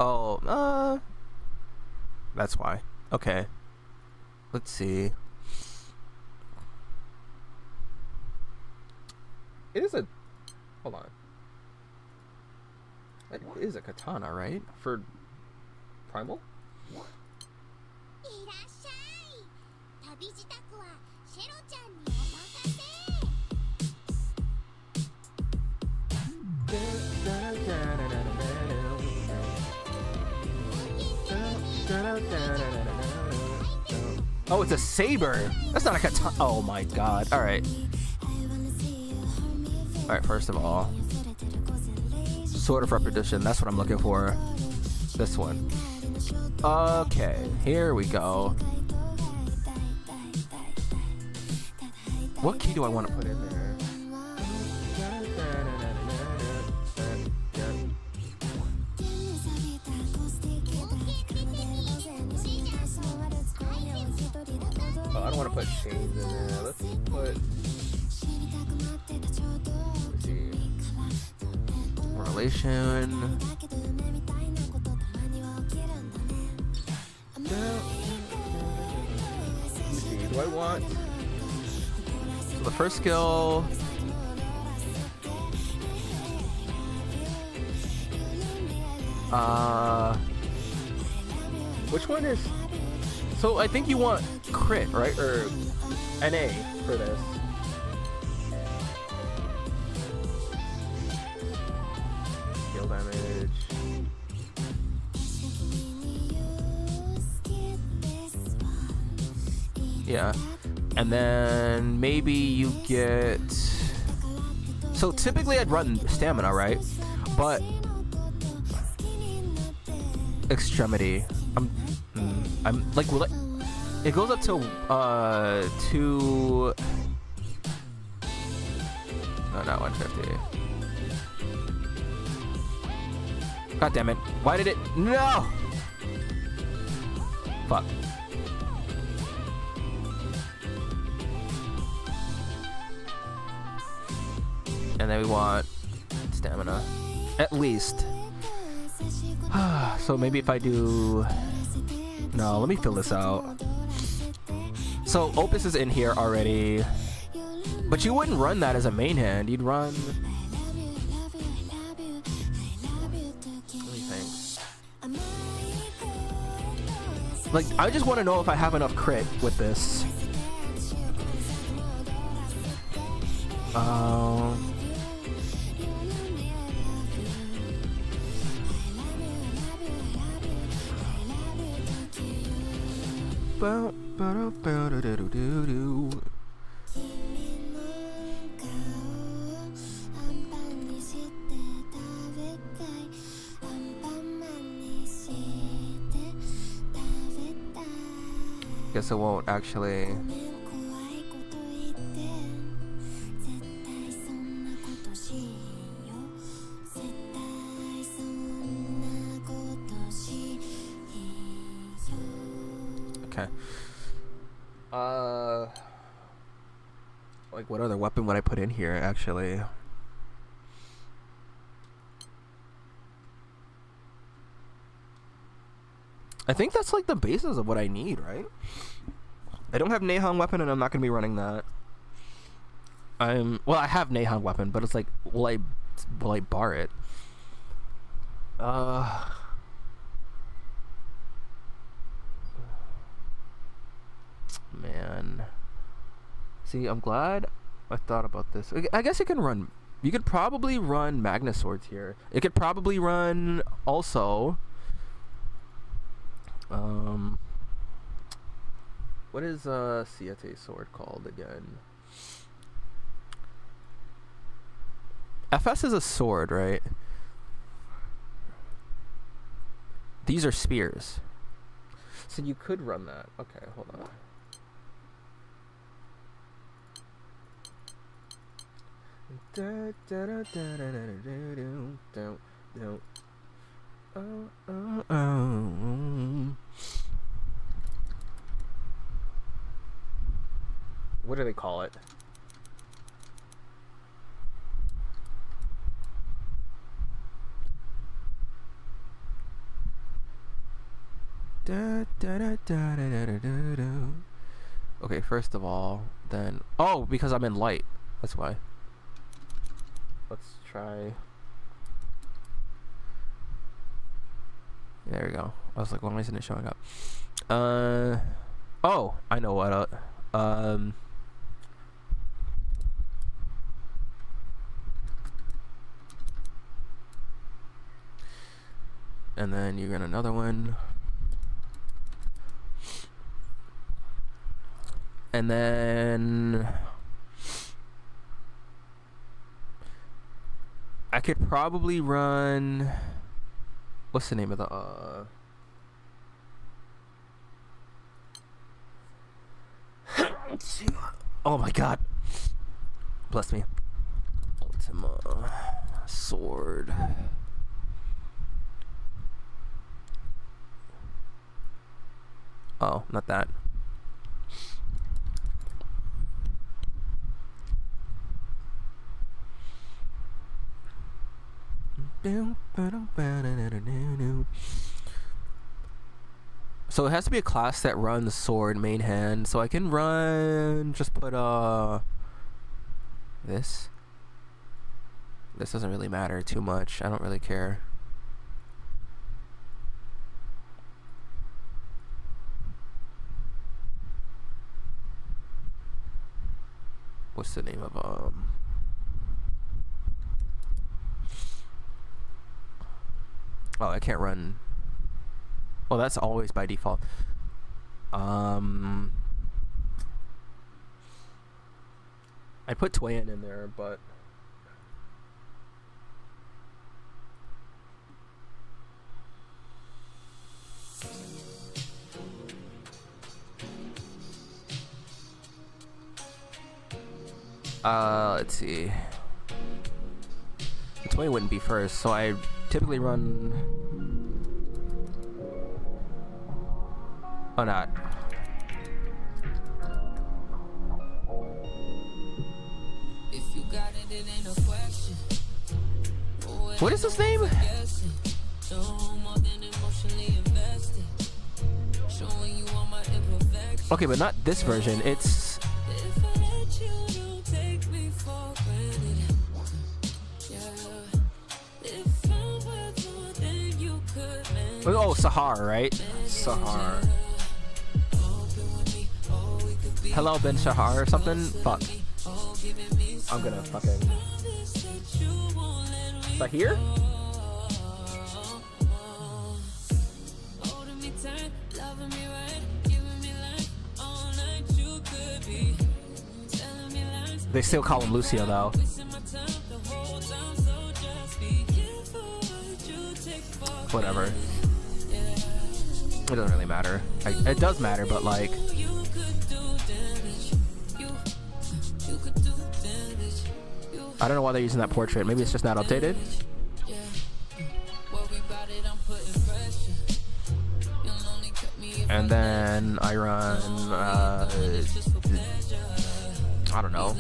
Oh, that's why. Okay. Let's see. It is a... Hold on. It is a katana, right? For Primal? いらっしゃい。旅支度はシェロちゃんにお任せ。 Oh, it's a saber. That's not a katana. Oh my god. All right. All right. First of all, Sword of Repetition. That's what I'm looking for. This one. Okay. Here we go. What key do I want to put in there? Oh, I don't want to put shades in there. Let's put... Let's see. Relation. Let's see. Do I want... So the first skill... Which one is... So I think you want crit, right? Or NA for this. Heal damage. Yeah. And then maybe you get... So typically I'd run stamina, right? But... Extremity. I'm like, will it goes up to 2... No, not 150. God damn it. Why did it... No! Fuck. And then we want stamina. At least. So maybe if I do... No, let me fill this out. So Opus is in here already. But you wouldn't run that as a main hand. You'd run... Let me think. Like, I just want to know if I have enough crit with this. Guess it won't actually. Okay. Like, what other weapon would I put in here, actually? I think that's like the basis of what I need, right? I don't have Nehong weapon, and I'm not gonna be running that. Well, I have Nehong weapon, but it's like, will I bar it? Man. See, I'm glad I thought about this. I guess you could probably run Magnus swords here. It could probably run also. What is Siete sword called again? FS is a sword, right? These are spears. So you could run that. Okay, hold on. What do they call it? Okay, first of all, then... Oh, because I'm in light. That's why. Let's try... There we go. I was like, why isn't it showing up? Oh, I know what. And then you get another one. And then I could probably run, what's the name of the oh my god, bless me. Ultima sword. Oh, not that. So it has to be a class that runs sword main hand. So I can run, just put this. This doesn't really matter too much. I don't really care. What's the name of Oh, I can't run. Oh, that's always by default. I put Twain in there, but let's see. Twain wouldn't be first, so I typically run. Oh, not. What is his name? Okay, but not this version. It's. Oh, Sahar, right? Sahar. Hello, Ben Shahar or something? Fuck. I'm gonna fucking... Is that here? They still call him Lucio, though. Whatever. It doesn't really matter. It does matter, but like... I don't know why they're using that portrait. Maybe it's just not updated. And then I run... I don't know.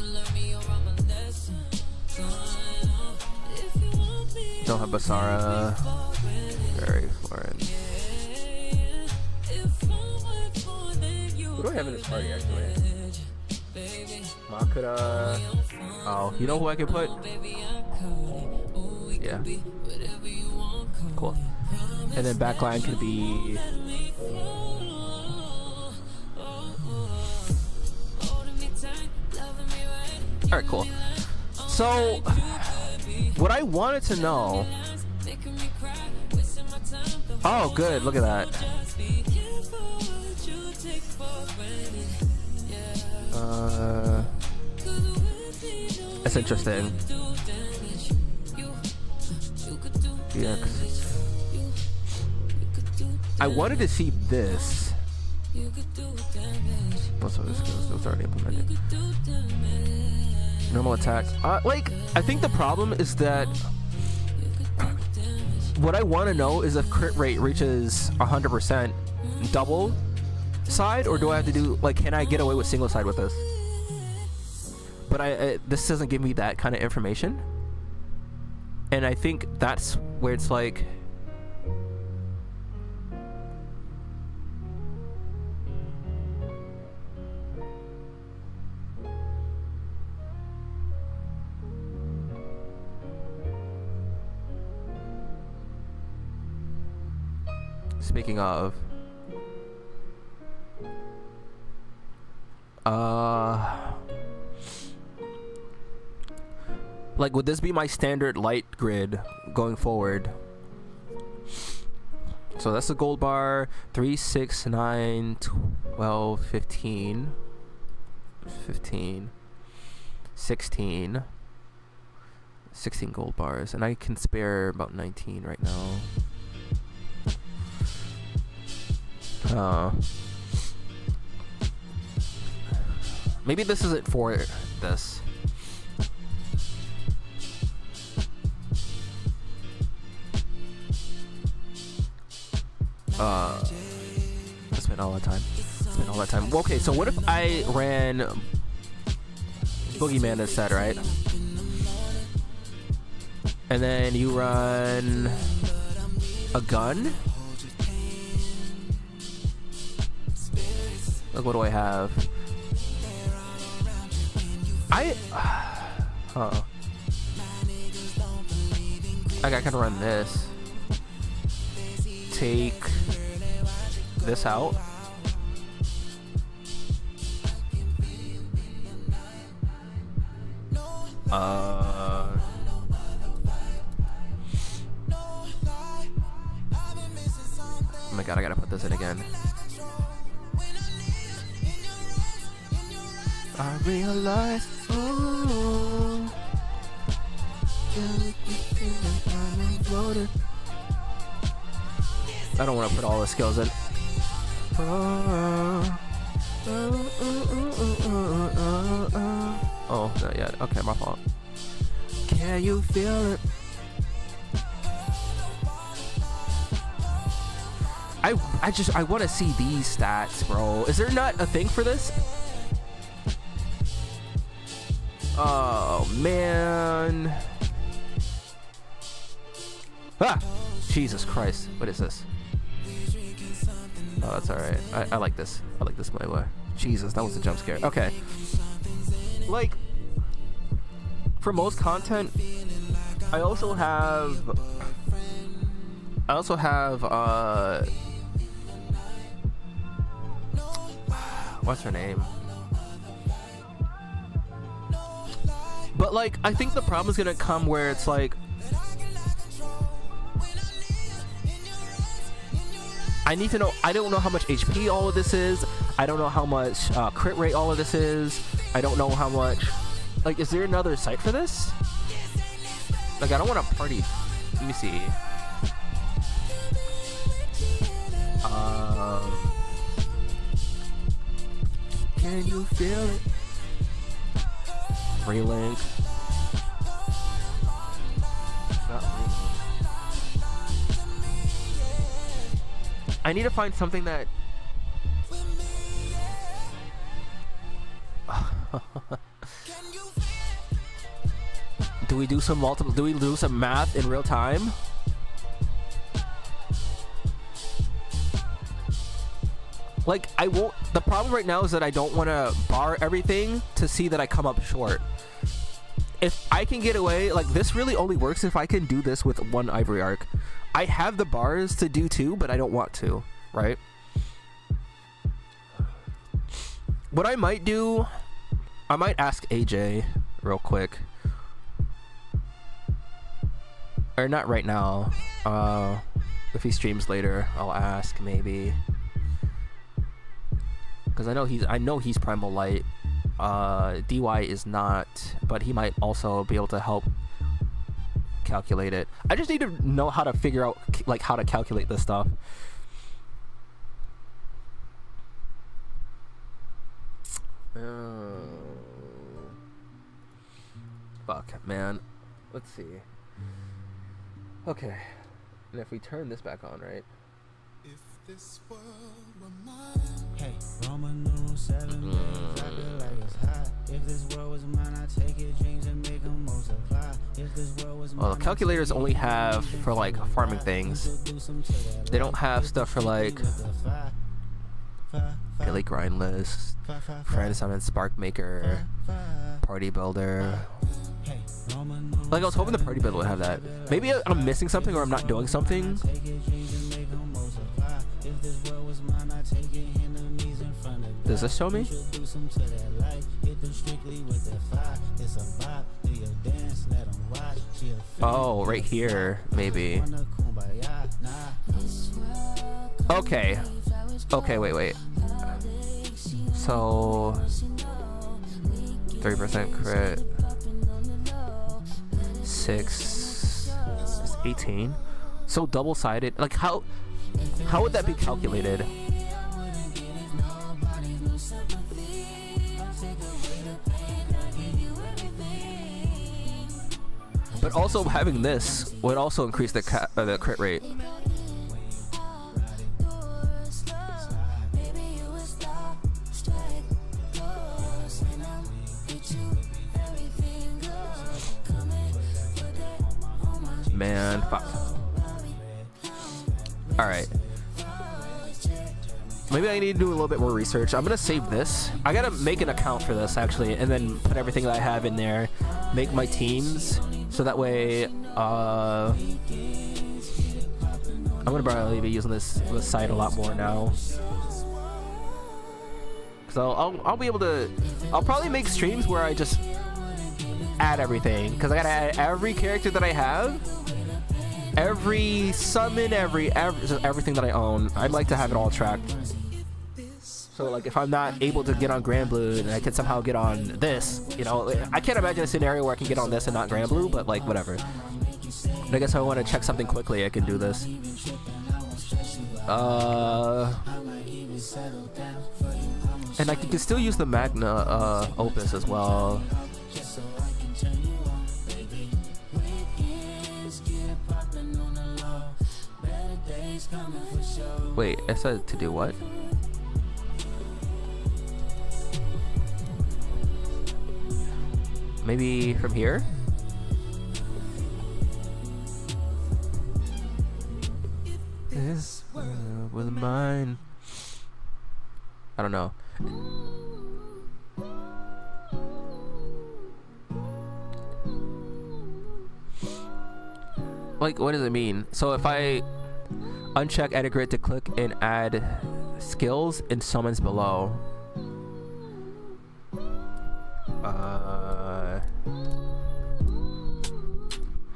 Don't have Basara. Very foreign. Who do I have in this party actually? Makura. Oh, you know who I could put? Yeah. Cool. And then backline could be. Alright, cool. So, what I wanted to know. Oh, good. Look at that. That's interesting. DX. I wanted to see this. Most of the skills was already implemented. Normal attack. Like, I think the problem is that what I want to know is if crit rate reaches 100% double side, or do I have to do, like, can I get away with single side with this? But this doesn't give me that kind of information, and I think that's where it's like, speaking of, like, would this be my standard light grid going forward? So that's the gold bar. 3, 6, 9, 12, 15, 16 gold bars, and I can spare about 19 right now. Maybe this isn't for this. Spent all that time. Okay, so what if I ran Boogeyman instead, right? And then you run a gun? Like, what do I have? I can run this. Take this out. Oh my god, I gotta put this in again. I realize, ooh, I don't want to put all the skills in. Oh, not yet. Okay, my fault. Can you feel it? I want to see these stats, bro. Is there not a thing for this? Oh, man. Ah! Jesus Christ. What is this? Oh, that's alright. I like this. I like this my way. Jesus, that was a jump scare. Okay. Like, for most content, I also have what's her name? But, like, I think the problem is gonna come where it's like, I need to know. I don't know how much HP all of this is. I don't know how much crit rate all of this is. I don't know how much. Like, is there another site for this? Like, I don't want to party. Let me see. Can you feel it? Relink. Not relink. I need to find something that. Do we do some math in real time? Like, I won't. The problem right now is that I don't want to bar everything to see that I come up short. If I can get away, like, this really only works if I can do this with one ivory arc. I have the bars to do two, but I don't want to, right? What I might do, I might ask AJ real quick. Or not right now. If he streams later, I'll ask maybe. Because I know he's Primal Light. DY is not, but he might also be able to help calculate it. I just need to know how to figure out like how to calculate this stuff. Fuck, man. Let's see. Okay. And if we turn this back on, right? If this world were mine. Hey, Roman numeral 7 minutes, I feel like it's hot. If this world was mine, I'd take your dreams and make them multiply. If this world was mine, well, the calculators only have for like farming things. They don't have stuff for like daily grind list, friend summon, spark maker, party builder. Like, I was hoping the party builder would have that. Maybe I'm missing something or I'm not doing something. Does this show me? Oh, right here, maybe. Okay. Okay, wait. So 30% crit. 6 is 18. So double-sided. Like, how would that be calculated? But also having this would also increase the crit rate. Man, fuck. Alright. Maybe I need to do a little bit more research. I'm gonna save this. I gotta make an account for this, actually, and then put everything that I have in there. Make my teams, so that way, I'm gonna probably be using this site a lot more now. So I'll be able to... I'll probably make streams where I just add everything, because I gotta add every character that I have, every summon, everything that I own. I'd like to have it all tracked. So like, if I'm not able to get on Grand Blue and I can somehow get on this, you know, I can't imagine a scenario where I can get on this and not Grand Blue, but like, whatever. And I guess if I want to check something quickly, I can do this. And I can still use the Magna Opus as well. Wait, it said to do what? Maybe from here? This world was mine. I don't know. Like, what does it mean? So if I uncheck edit grid to click and add skills and summons below.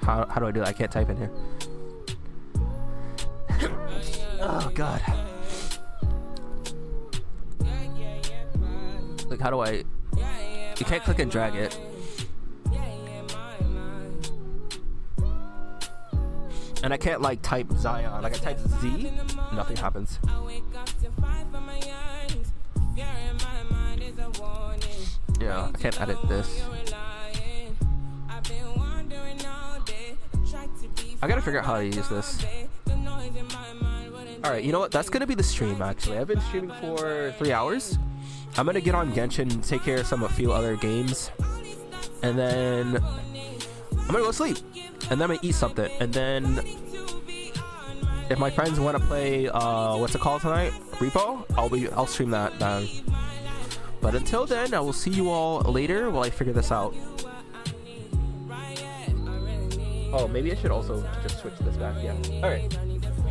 How do I do that? I can't type in here. Oh god. Like, how do I... You can't click and drag it. And I can't like type Zion. Like, I type Z, nothing happens. Yeah, I can't edit this. I gotta figure out how to use this. Alright, you know what? That's gonna be the stream, actually. I've been streaming for 3 hours. I'm gonna get on Genshin, take care of a few other games. And then I'm gonna go sleep, and then I'm gonna eat something, and then if my friends want to play what's it called tonight, Repo, I'll stream that then. But until then, I will see you all later while I figure this out. Oh, maybe I should also just switch this back. Yeah. All right.